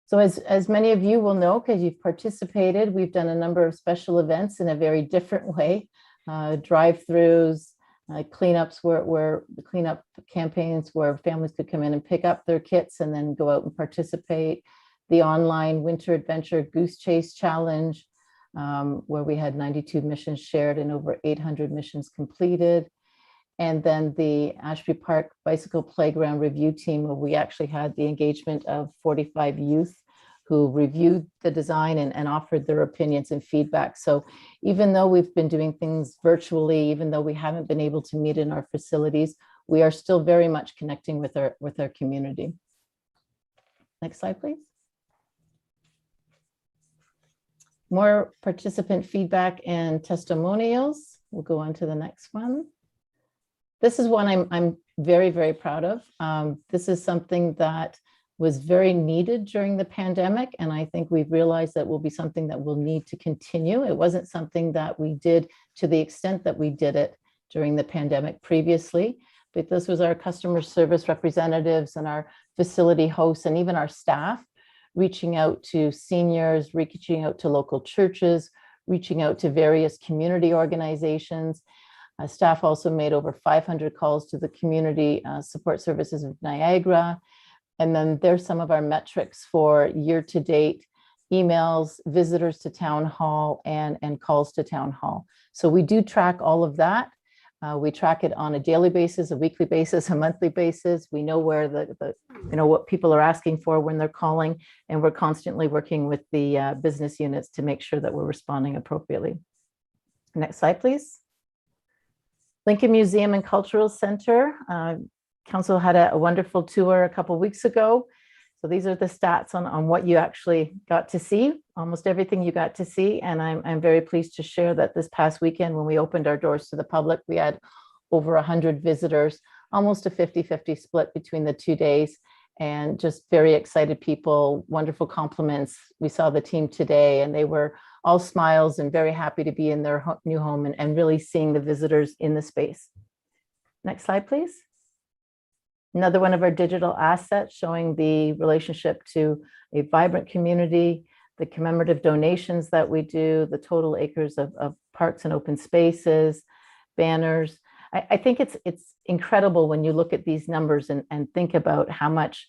So as many of you will know, because you've participated, we've done a number of special events in a very different way. Drive-throughs, cleanups where the cleanup campaigns where families could come in and pick up their kits and then go out and participate. The online Winter Adventure Goose Chase Challenge, where we had 92 missions shared and over 800 missions completed. And then the Ashby Park Bicycle Playground Review Team, where we actually had the engagement of 45 youth who reviewed the design and offered their opinions and feedback. So even though we've been doing things virtually, even though we haven't been able to meet in our facilities, we are still very much connecting with our community. Next slide, please. More participant feedback and testimonials. We'll go on to the next one. This is one I'm very, very proud of. This is something that was very needed during the pandemic, and I think we've realized that will be something that we'll need to continue. It wasn't something that we did to the extent that we did it during the pandemic previously, but this was our customer service representatives and our facility hosts and even our staff reaching out to seniors, reaching out to local churches, reaching out to various community organizations. Staff also made over 500 calls to the community support services of Niagara. And then there's some of our metrics for year-to-date emails, visitors to town hall, and calls to town hall. So we do track all of that. We track it on a daily basis, a weekly basis, a monthly basis. We know where what people are asking for when they're calling, and we're constantly working with the business units to make sure that we're responding appropriately. Next slide, please. Lincoln Museum and Cultural Center. Council had a wonderful tour a couple of weeks ago. So these are the stats on what you actually got to see, almost everything you got to see. And I'm very pleased to share that this past weekend, when we opened our doors to the public, we had over 100 visitors, almost a 50-50 split between the 2 days, and just very excited people, wonderful compliments. We saw the team today and they were all smiles and very happy to be in their new home and really seeing the visitors in the space. Next slide, please. Another one of our digital assets showing the relationship to a vibrant community, the commemorative donations that we do, the total acres of parks and open spaces, banners. I think it's incredible when you look at these numbers and think about how much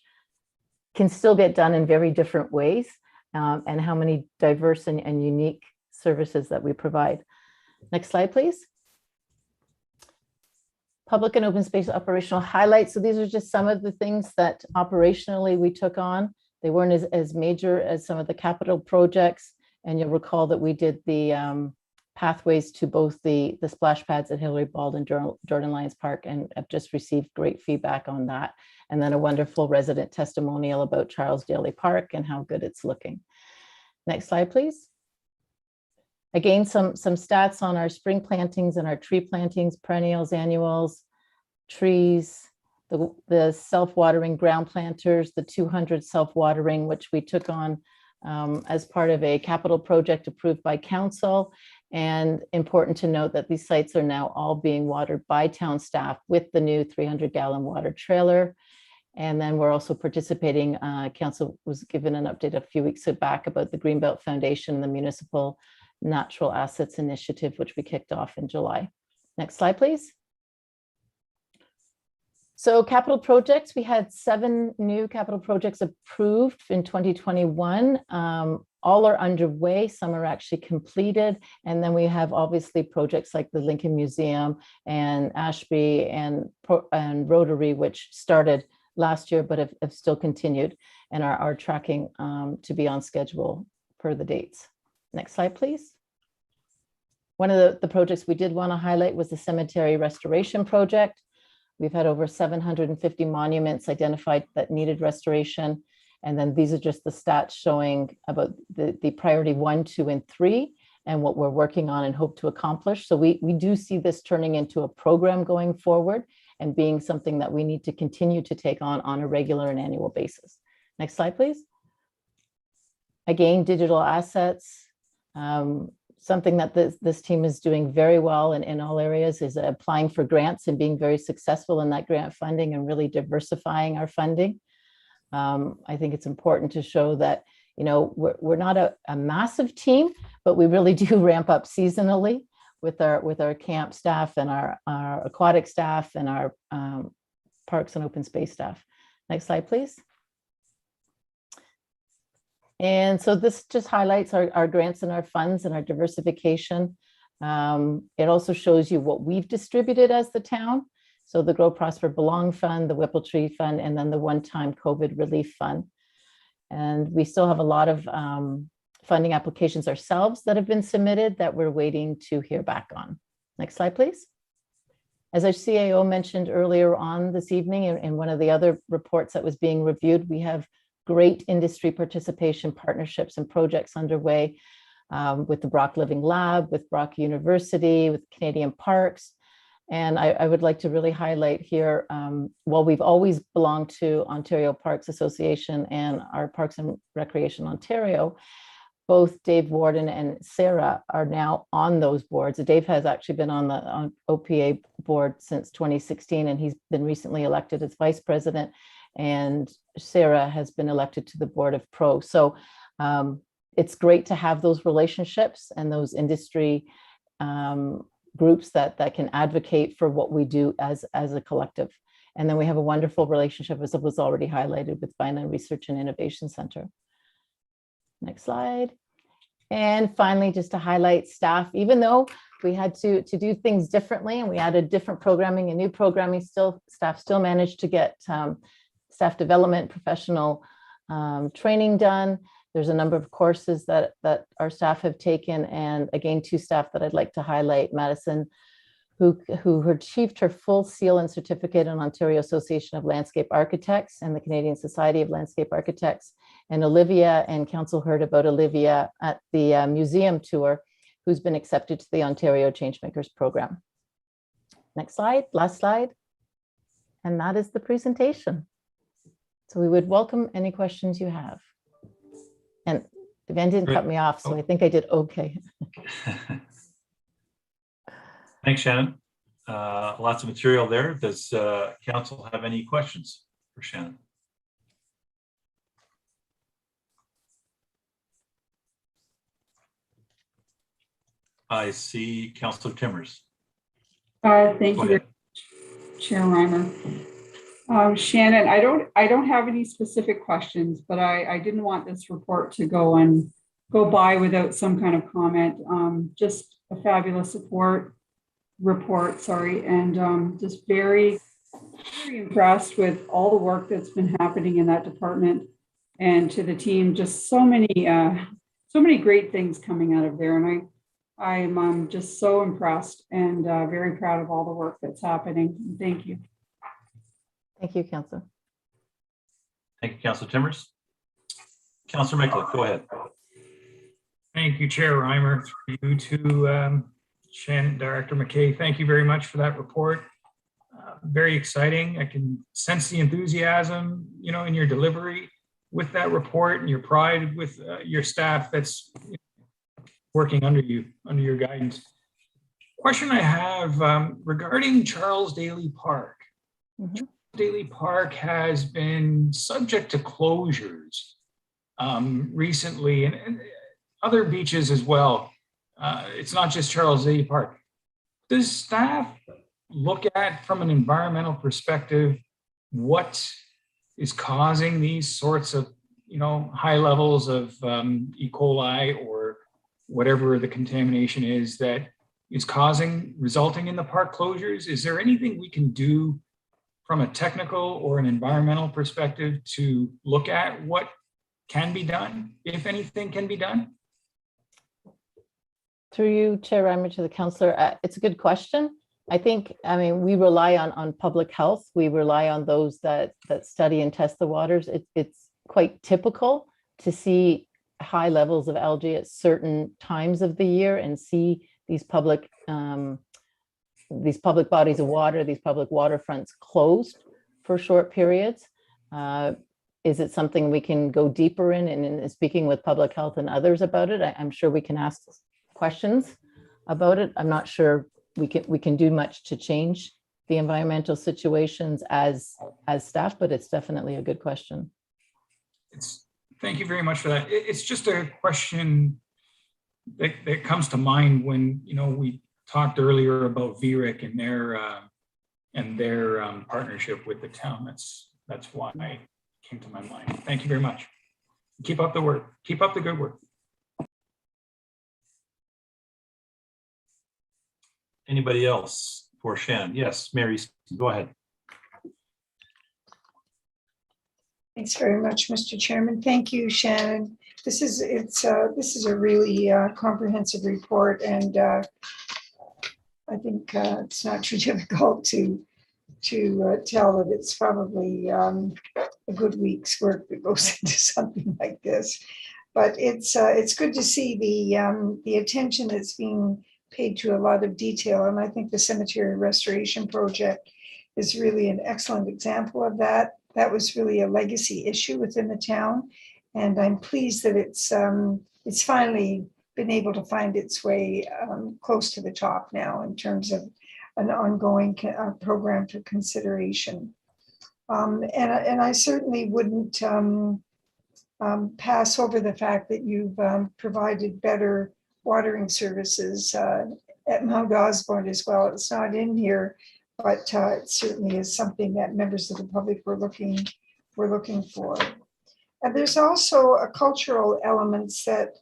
can still get done in very different ways, and how many diverse and unique services that we provide. Next slide, please. Public and open space operational highlights. So these are just some of the things that operationally we took on. They weren't as major as some of the capital projects. And you'll recall that we did the pathways to both the splash pads at Hillary Bald and Jordan Lyons Park, and I've just received great feedback on that. And then a wonderful resident testimonial about Charles Daly Park and how good it's looking. Next slide, please. Again, some stats on our spring plantings and our tree plantings, perennials, annuals, trees, the self-watering ground planters, the 200 self-watering, which we took on as part of a capital project approved by council. And important to note that these sites are now all being watered by town staff with the new 300-gallon water trailer. And then we're also participating, council was given an update a few weeks back about the Greenbelt Foundation, the Municipal Natural Assets Initiative, which we kicked off in July. Next slide, please. So capital projects, we had 7 new capital projects approved in 2021. All are underway, some are actually completed. And then we have obviously projects like the Lincoln Museum and Ashby and Rotary, which started last year, but have still continued and are tracking to be on schedule per the dates. Next slide, please. One of the projects we did want to highlight was the cemetery restoration project. We've had over 750 monuments identified that needed restoration. And then these are just the stats showing about the priority 1, 2, and 3, and what we're working on and hope to accomplish. So we do see this turning into a program going forward and being something that we need to continue to take on a regular and annual basis. Next slide, please. Again, digital assets. Something that this team is doing very well in all areas is applying for grants and being very successful in that grant funding and really diversifying our funding. I think it's important to show that, you know, we're not a massive team, but we really do ramp up seasonally with our camp staff and our aquatic staff and our parks and open space staff. Next slide, please. And so this just highlights our grants and our funds and our diversification. It also shows you what we've distributed as the town. So the Grow, Prosper, Belong Fund, the Whipple Tree Fund, and then the one-time COVID relief fund. And we still have a lot of funding applications ourselves that have been submitted that we're waiting to hear back on. Next slide, please. As our CAO mentioned earlier on this evening in one of the other reports that was being reviewed, we have great industry participation partnerships and projects underway with the Brock Living Lab, with Brock University, with Canadian Parks. And I would like to really highlight here, while we've always belonged to Ontario Parks Association and our Parks and Recreation Ontario, both Dave Warden and Sarah are now on those boards. Dave has actually been on the OPA board since 2016, and he's been recently elected as vice president. And Sarah has been elected to the board of Pro. So it's great to have those relationships and those industry groups that can advocate for what we do as a collective. And then we have a wonderful relationship, as it was already highlighted, with Vineland Research and Innovation Center. Next slide. And finally, just to highlight staff, even though we had to do things differently and we added different programming and new programming, staff still managed to get staff development, professional training done. There's a number of courses that our staff have taken, and again, 2 staff that I'd like to highlight: Madison, who achieved her full seal and certificate in Ontario Association of Landscape Architects and the Canadian Society of Landscape Architects, and Olivia, and council heard about Olivia at the museum tour, who's been accepted to the Ontario Changemakers program. Next slide, last slide. And that is the presentation. So we would welcome any questions you have. And Van didn't cut me off, so I think I did okay. Thanks, Shannon. Lots of material there. Does council have any questions for Shannon? I see Councillor Timmers. Thank Go you, ahead. Chair Reimer. Shannon, I don't have any specific questions, but I didn't want this report to go by without some kind of comment. Just a fabulous report, sorry, and just very, very impressed with all the work that's been happening in that department, and to the team, just so many great things coming out of there. And I'm just so impressed and very proud of all the work that's happening. Thank you. Thank you, Councillor. Thank you, Councillor Timmers. Councillor Mikulak, go ahead. Thank you, Chair Reimer. Through you to Shannon, Director McKay. Thank you very much for that report. Very exciting. I can sense the enthusiasm, you know, in your delivery with that report and your pride with your staff that's working under you, under your guidance. Question I have regarding Charles Daly Park. Charles Daly Park has been subject to closures recently, and other beaches as well. It's not just Charles Daly Park. Does staff look at, from an environmental perspective, what is causing these sorts of, you know, high levels of E. coli or whatever the contamination is that is resulting in the park closures? Is there anything we can do from a technical or an environmental perspective to look at what can be done, if anything can be done? Through you, Chair Reimer, to the councillor, it's a good question. I mean, we rely on public health. We rely on those that study and test the waters. It's quite typical to see high levels of algae at certain times of the year and see these public bodies of water, these public waterfronts closed for short periods. Is it something we can go deeper in speaking with public health and others about it? I'm sure we can ask questions about it. I'm not sure we can do much to change the environmental situations as staff, but it's definitely a good question. Thank you very much for that. It's just a question that comes to mind when, you know, we talked earlier about VRIC and their partnership with the town. That's why it came to my mind. Thank you very much. Keep up the work. Keep up the good work. Anybody else for Shannon? Yes, Mary, go ahead. Thanks very much, Mr. Chairman. Thank you, Shannon. This is a really comprehensive report, and I think it's not too difficult to tell that it's probably a good week's work that goes into something like this. But it's good to see the attention that's being paid to a lot of detail, and I think the cemetery restoration project is really an excellent example of that. That was really a legacy issue within the town, and I'm pleased that it's finally been able to find its way close to the top now in terms of an ongoing program for consideration. And I certainly wouldn't pass over the fact that you've provided better watering services at Mount Osborne as well. It's not in here, but it certainly is something that members of the public were looking for. And there's also a cultural elements that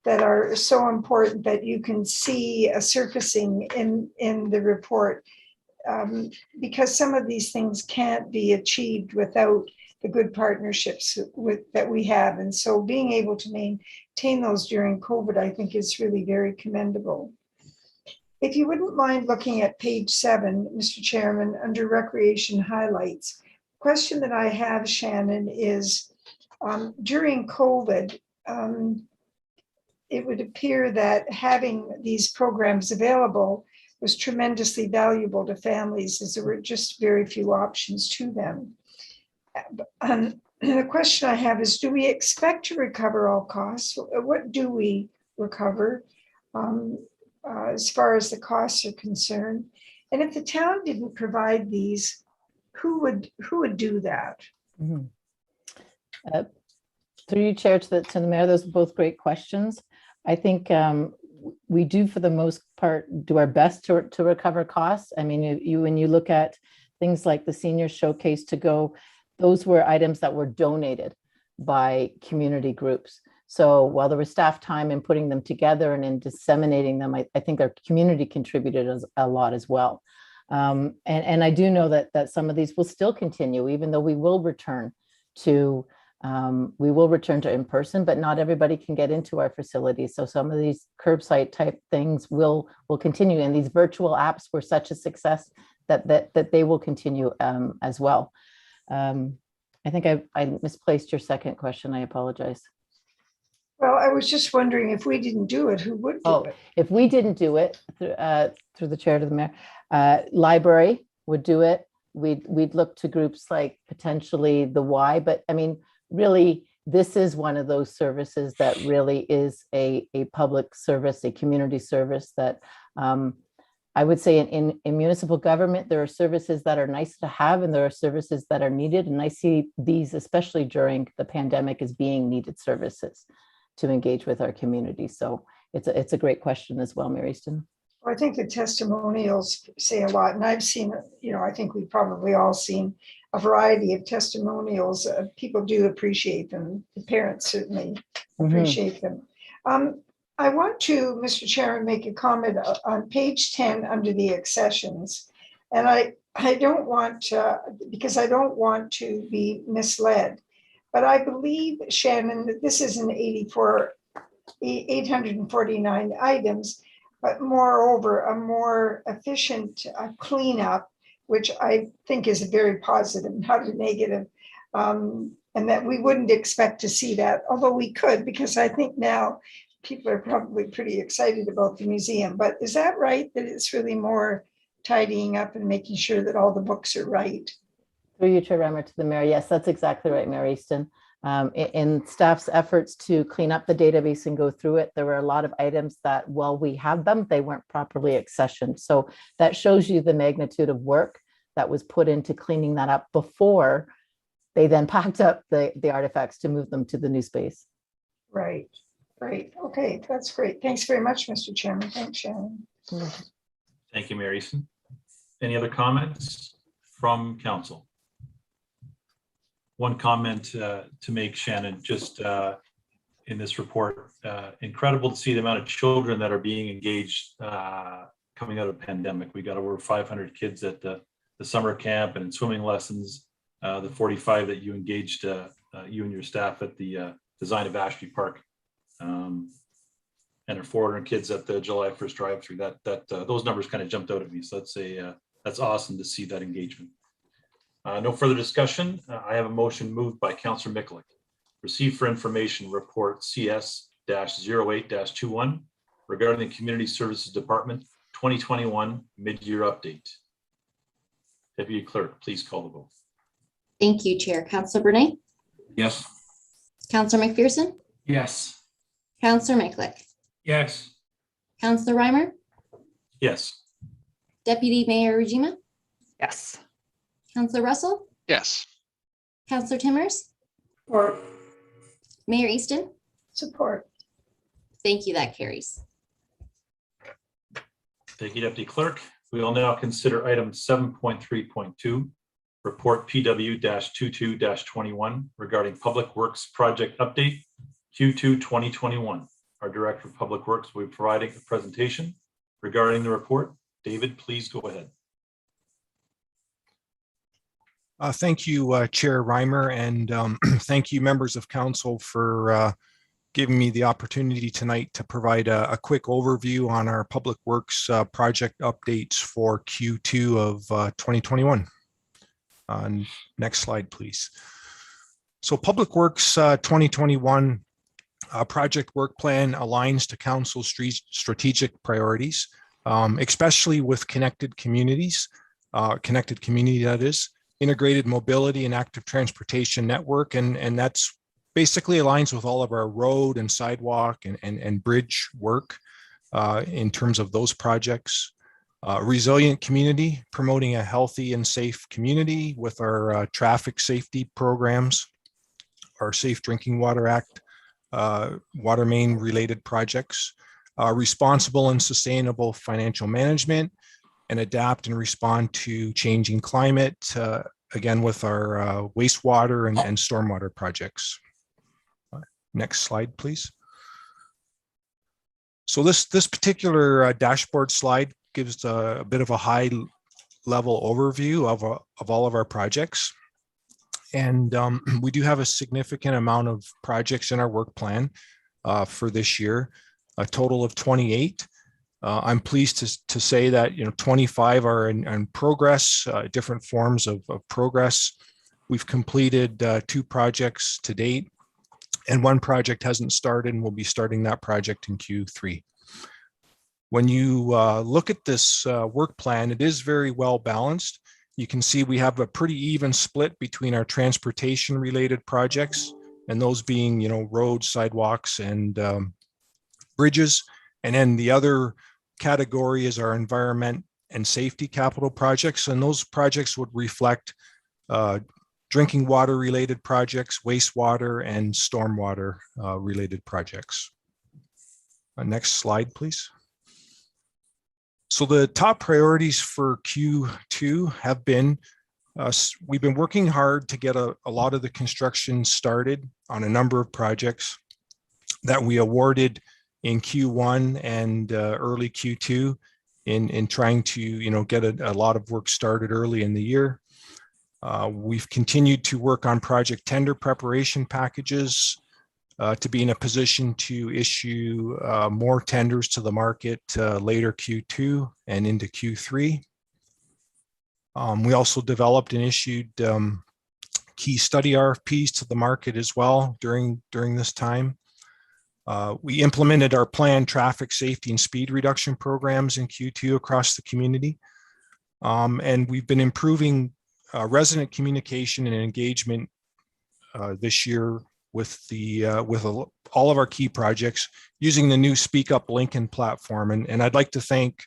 are so important that you can see surfacing in the report, because some of these things can't be achieved without the good partnerships that we have. And so being able to maintain those during COVID, I think, is really very commendable. If you wouldn't mind looking at page 7, Mr. Chairman, under recreation highlights, question that I have, Shannon, is during COVID, it would appear that having these programs available was tremendously valuable to families, as there were just very few options to them. The question I have is, do we expect to recover all costs? What do we recover as far as the costs are concerned? And if the town didn't provide these, who would do that? Mm-hmm. Through you, Chair, to the Mayor, those are both great questions. I think we do, for the most part, do our best to recover costs. I mean, when you look at things like the Senior Showcase to Go, those were items that were donated by community groups. So while there was staff time in putting them together and in disseminating them, I think our community contributed a lot as well. And I do know that some of these will still continue, even though we will return to We will return to in-person, but not everybody can get into our facilities. So some of these curbside type things will continue. And these virtual apps were such a success that they will continue as well. I think I misplaced your second question. I apologize. Well, I was just wondering if we didn't do it, who would do it? If we didn't do it through the chair to the mayor, library would do it. We'd look to groups like potentially the Y, but I mean, really, this is one of those services that really is a public service, a community service that I would say in municipal government, there are services that are nice to have and there are services that are needed. And I see these, especially during the pandemic, as being needed services to engage with our community. So it's a great question as well, Mary Easton. Well, I think the testimonials say a lot, and I've seen, I think we've probably all seen a variety of testimonials. People do appreciate them. The parents certainly appreciate them. I want to, Mr. Chairman, make a comment on page 10 under the accessions. And I don't want, because I don't want to be misled, but I believe, Shannon, that this is an 849 items, but moreover, a more efficient cleanup, which I think is very positive, not a negative, and that we wouldn't expect to see that, although we could, because I think now people are probably pretty excited about the museum. But is that right, that it's really more tidying up and making sure that all the books are right? Through you, Chair Reimer, to the mayor. Yes, that's exactly right, Mary Easton. In staff's efforts to clean up the database and go through it, there were a lot of items that, while we have them, they weren't properly accessioned. So that shows you the magnitude of work that was put into cleaning that up before they then packed up the artifacts to move them to the new space. Right. Okay, that's great. Thanks very much, Mr. Chairman. Thanks, Shannon. Thank you, Mary Easton. Any other comments from council? One comment to make, Shannon, just in this report, incredible to see the amount of children that are being engaged coming out of the pandemic. We got over 500 kids at the summer camp and in swimming lessons, the 45 that you engaged, you and your staff at the design of Ashby Park, and our 400 kids at the July 1st drive-through. Those numbers kind of jumped out at me. So that's awesome to see that engagement. No further discussion. I have a motion moved by Councillor Mikulik. Receive for information report CS-08-21 regarding the Community Services Department 2021 mid-year update. Deputy Clerk, please call the vote. Thank you, Chair. Councillor Brunei? Yes. Councillor McPherson? Yes. Councillor Mikulik? Yes. Councillor Reimer? Yes. Deputy Mayor Rujima? Yes. Councillor Russell? Yes. Councillor Timmers? Support. Mayor Easton? Support. Thank you. That carries. Thank you, Deputy Clerk. We will now consider item 7.3.2, report PW-22-21 regarding Public Works project update Q2 2021. Our Director of Public Works will be providing a presentation regarding the report. David, please go ahead. Thank you, Chair Reimer, and thank you, members of council, for giving me the opportunity tonight to provide a quick overview on our Public Works project updates for Q2 of 2021. Next slide, please. So Public Works 2021 project work plan aligns to council's strategic priorities, especially with connected communities, that is, integrated mobility and active transportation network, and that's basically aligns with all of our road and sidewalk and bridge work in terms of those projects. Resilient community, promoting a healthy and safe community with our traffic safety programs, our Safe Drinking Water Act, water main related projects, responsible and sustainable financial management, and adapt and respond to changing climate, again, with our wastewater and stormwater projects. Next slide, please. So this particular dashboard slide gives a bit of a high level overview of all of our projects. And we do have a significant amount of projects in our work plan for this year, a total of 28. I'm pleased to say that 25 are in progress, different forms of progress. We've completed 2 projects to date, and 1 project hasn't started, and we'll be starting that project in Q3. When you look at this work plan, it is very well balanced. You can see we have a pretty even split between our transportation related projects, and those being, roads, sidewalks, and bridges. And then the other category is our environment and safety capital projects. And those projects would reflect drinking water related projects, wastewater, and stormwater related projects. Next slide, please. So the top priorities for Q2 have been, we've been working hard to get a lot of the construction started on a number of projects that we awarded in Q1 and early Q2 in trying to, get a lot of work started early in the year. We've continued to work on project tender preparation packages to be in a position to issue more tenders to the market later Q2 and into Q3. We also developed and issued key study RFPs to the market as well during this time. We implemented our planned traffic safety and speed reduction programs in Q2 across the community. And we've been improving resident communication and engagement this year with all of our key projects using the new Speak Up Lincoln platform. And I'd like to thank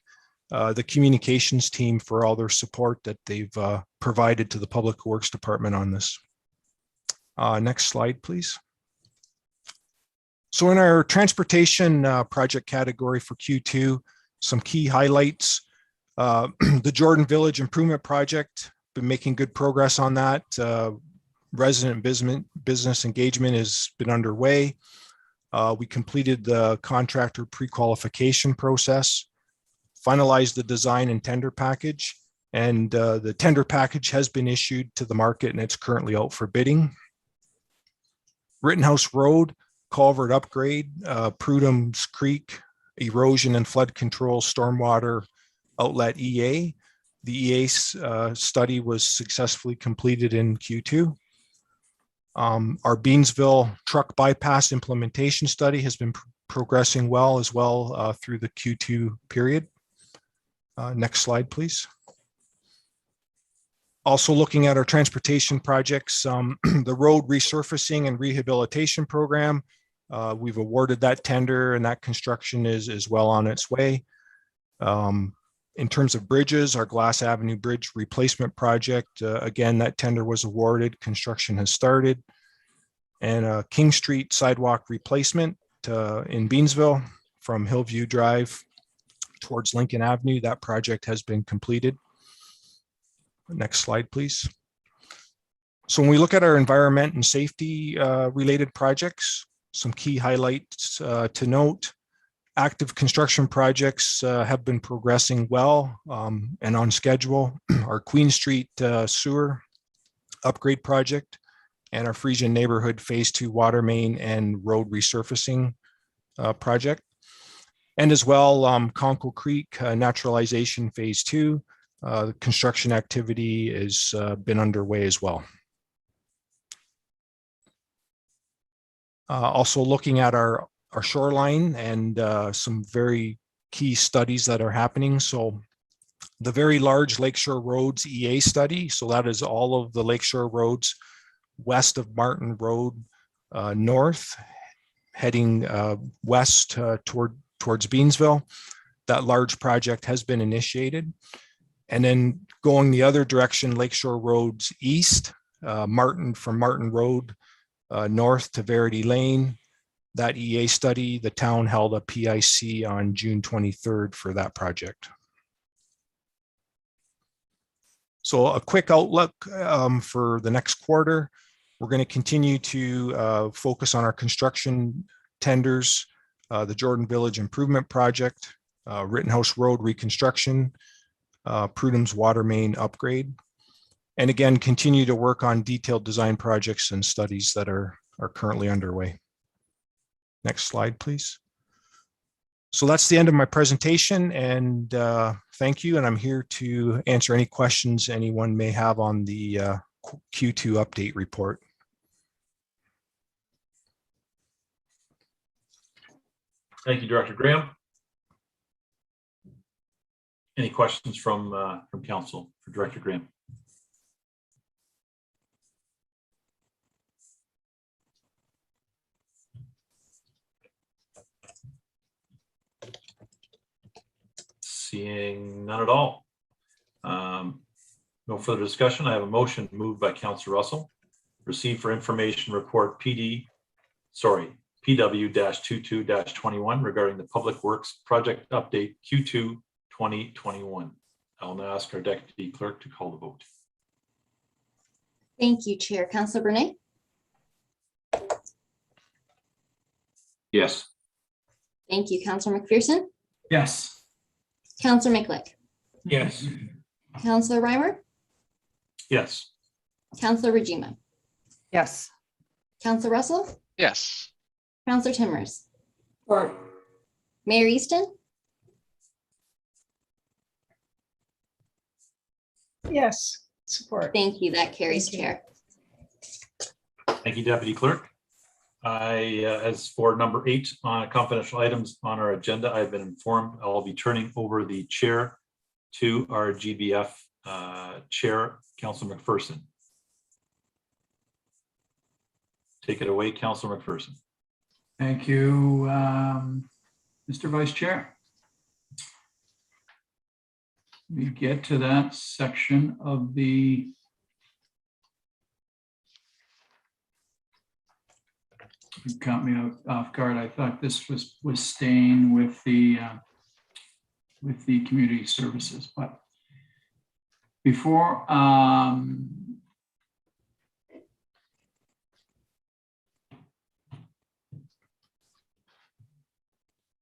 the communications team for all their support that they've provided to the Public Works Department on this. Next slide, please. So in our transportation project category for Q2, some key highlights. The Jordan Village Improvement Project, been making good progress on that. Resident business engagement has been underway. We completed the contractor pre-qualification process, finalized the design and tender package, and the tender package has been issued to the market and it's currently out for bidding. Rittenhouse Road culvert upgrade, Prudham's Creek erosion and flood control stormwater outlet EA. The EA study was successfully completed in Q2. Our Beansville truck bypass implementation study has been progressing well as well through the Q2 period. Next slide, please. Also looking at our transportation projects, the road resurfacing and rehabilitation program, we've awarded that tender and that construction is well on its way. In terms of bridges, our Glass Avenue Bridge replacement project, again, that tender was awarded, construction has started. And King Street sidewalk replacement in Beansville from Hillview Drive towards Lincoln Avenue, that project has been completed. Next slide, please. So when we look at our environment and safety related projects, some key highlights to note. Active construction projects have been progressing well and on schedule. Our Queen Street sewer upgrade project and our Frisian neighborhood phase 2 water main and road resurfacing project. And as well, Conkle Creek naturalization phase 2, the construction activity has been underway as well. Also looking at our shoreline and some very key studies that are happening. So the very large Lakeshore Roads EA study, so that is all of the Lakeshore roads west of Martin Road north, heading west towards Beansville. That large project has been initiated. And then going the other direction, Lakeshore Roads east, from Martin Road north to Verity Lane. That EA study, the town held a PIC on June 23rd for that project. So a quick outlook for the next quarter. We're going to continue to focus on our construction tenders, the Jordan Village Improvement Project, Rittenhouse Road reconstruction, Prudham's water main upgrade. And again, continue to work on detailed design projects and studies that are currently underway. Next slide, please. So that's the end of my presentation, and thank you. And I'm here to answer any questions anyone may have on the Q2 update report. Thank you, Director Graham. Any questions from council for Director Graham? Seeing none at all. No further discussion. I have a motion moved by Councillor Russell. Receive for information report PW-22-21 regarding the Public Works Project Update Q2 2021. I'll now ask our Deputy Clerk to call the vote. Thank you, Chair. Councillor Bernay? Yes. Thank you, Councillor McPherson. Yes. Councillor Miklik? Yes. Councillor Reimer? Yes. Councillor Rajima? Yes. Councillor Russell? Yes. Councillor Timmers? Support. Mayor Easton? Yes, support. Thank you. That carries, Thank you. Chair. Thank you, Deputy Clerk. As for number 8 on confidential items on our agenda, I've been informed I'll be turning over the chair to our GBF Chair, Councillor McPherson. Take it away, Councillor McPherson. Thank you, Mr. Vice Chair. We get to that section of the you caught me off guard. I thought this was staying with the community services, but before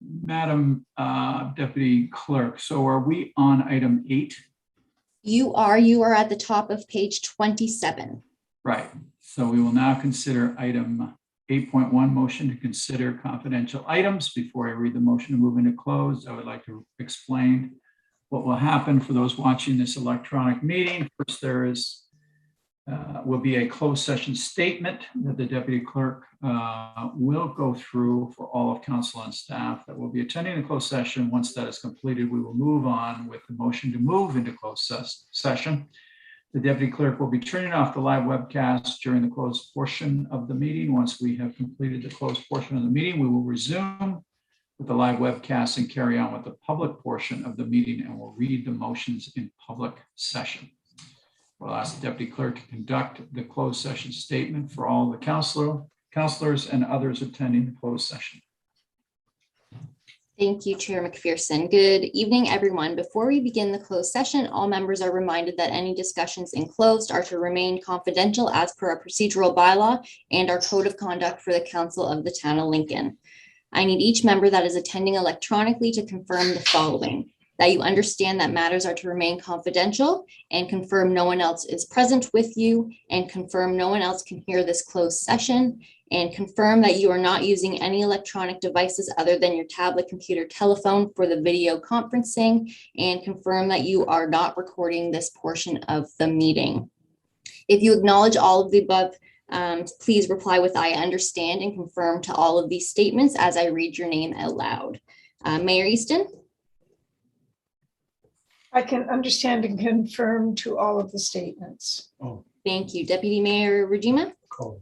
Madam Deputy Clerk, so are we on item 8? You are at the top of page 27. Right. So we will now consider item 8.1, motion to consider confidential items. Before I read the motion to move into closed, I would like to explain what will happen for those watching this electronic meeting. First, there will be a closed session statement that the Deputy Clerk will go through for all of council and staff that will be attending the closed session. Once that is completed, we will move on with the motion to move into closed session. The Deputy Clerk will be turning off the live webcast during the closed portion of the meeting. Once we have completed the closed portion of the meeting, we will resume with the live webcast and carry on with the public portion of the meeting, and we'll read the motions in public session. We'll ask the Deputy Clerk to conduct the closed session statement for all the councilors and others attending the closed session. Thank you, Chair McPherson. Good evening, everyone. Before we begin the closed session, all members are reminded that any discussions in closed are to remain confidential as per our procedural bylaw and our code of conduct for the Council of the Town of Lincoln. I need each member that is attending electronically to confirm the following: that you understand that matters are to remain confidential, and confirm no one else is present with you, and confirm no one else can hear this closed session, and confirm that you are not using any electronic devices other than your tablet, computer, telephone for the video conferencing, and confirm that you are not recording this portion of the meeting. If you acknowledge all of the above, please reply with "I understand" and confirm to all of these statements as I read your name out loud. Mayor Easton? I can understand and confirm to all of the statements. Oh, Thank you. Deputy Mayor Rajima? cool.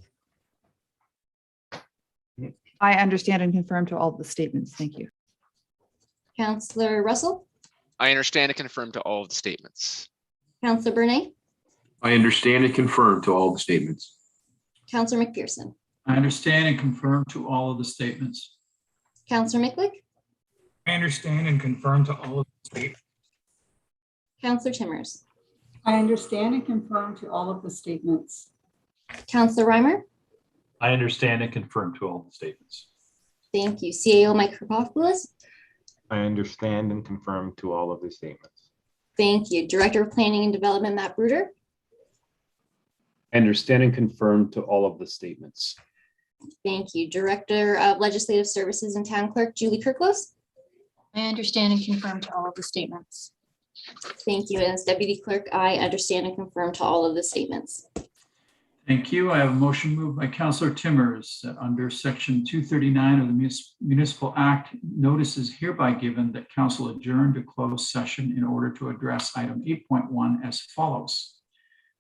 I understand and confirm to all the statements. Thank you. Councillor Russell? I understand and confirm to all of the statements. Councillor Bernay? I understand and confirm to all the statements. Councillor McPherson? I understand and confirm to all of the statements. Councillor Miklik? I understand and confirm to all of the statements. Councillor Timmers? I understand and confirm to all of the statements. Councillor Reimer? I understand and confirm to all the statements. Thank you. CAO Mike Krapopoulos? I understand and confirm to all of the statements. Thank you. Director of Planning and Development Matt Bruder? I understand and confirm to all of the statements. Thank you. Director of Legislative Services and Town Clerk Julie Kirklos. I understand and confirm to all of the statements. Thank you. And as Deputy Clerk, I understand and confirm to all of the statements. Thank you. I have a motion moved by Councillor Timmers that under section 239 of the Municipal Act, notice is hereby given that council adjourn to closed session in order to address item 8.1 as follows.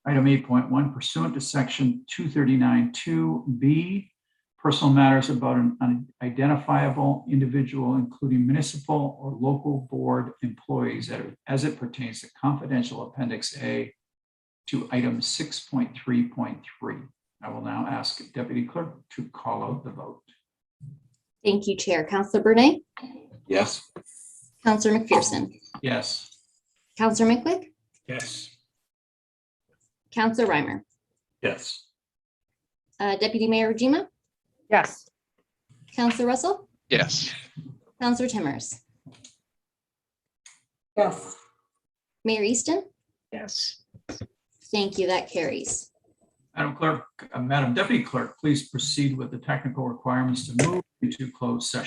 Item 8.1 pursuant to section 239(2)(b), personal matters about an unidentifiable individual, including municipal or local board employees as it pertains to confidential appendix A to item 6.3.3. I will now ask Deputy Clerk to call out the vote. Thank you, Chair. Councillor Bernay, Yes. Councillor McPherson, Yes. Councillor Mickwik, Yes. Councillor Reimer, Yes. Deputy Mayor Rajima, Yes. Councillor Russell, Yes. Councillor Timmers, Yes. Mayor Easton. Yes. Thank you. That carries. Madam Deputy Clerk, please proceed with the technical requirements to move into closed session.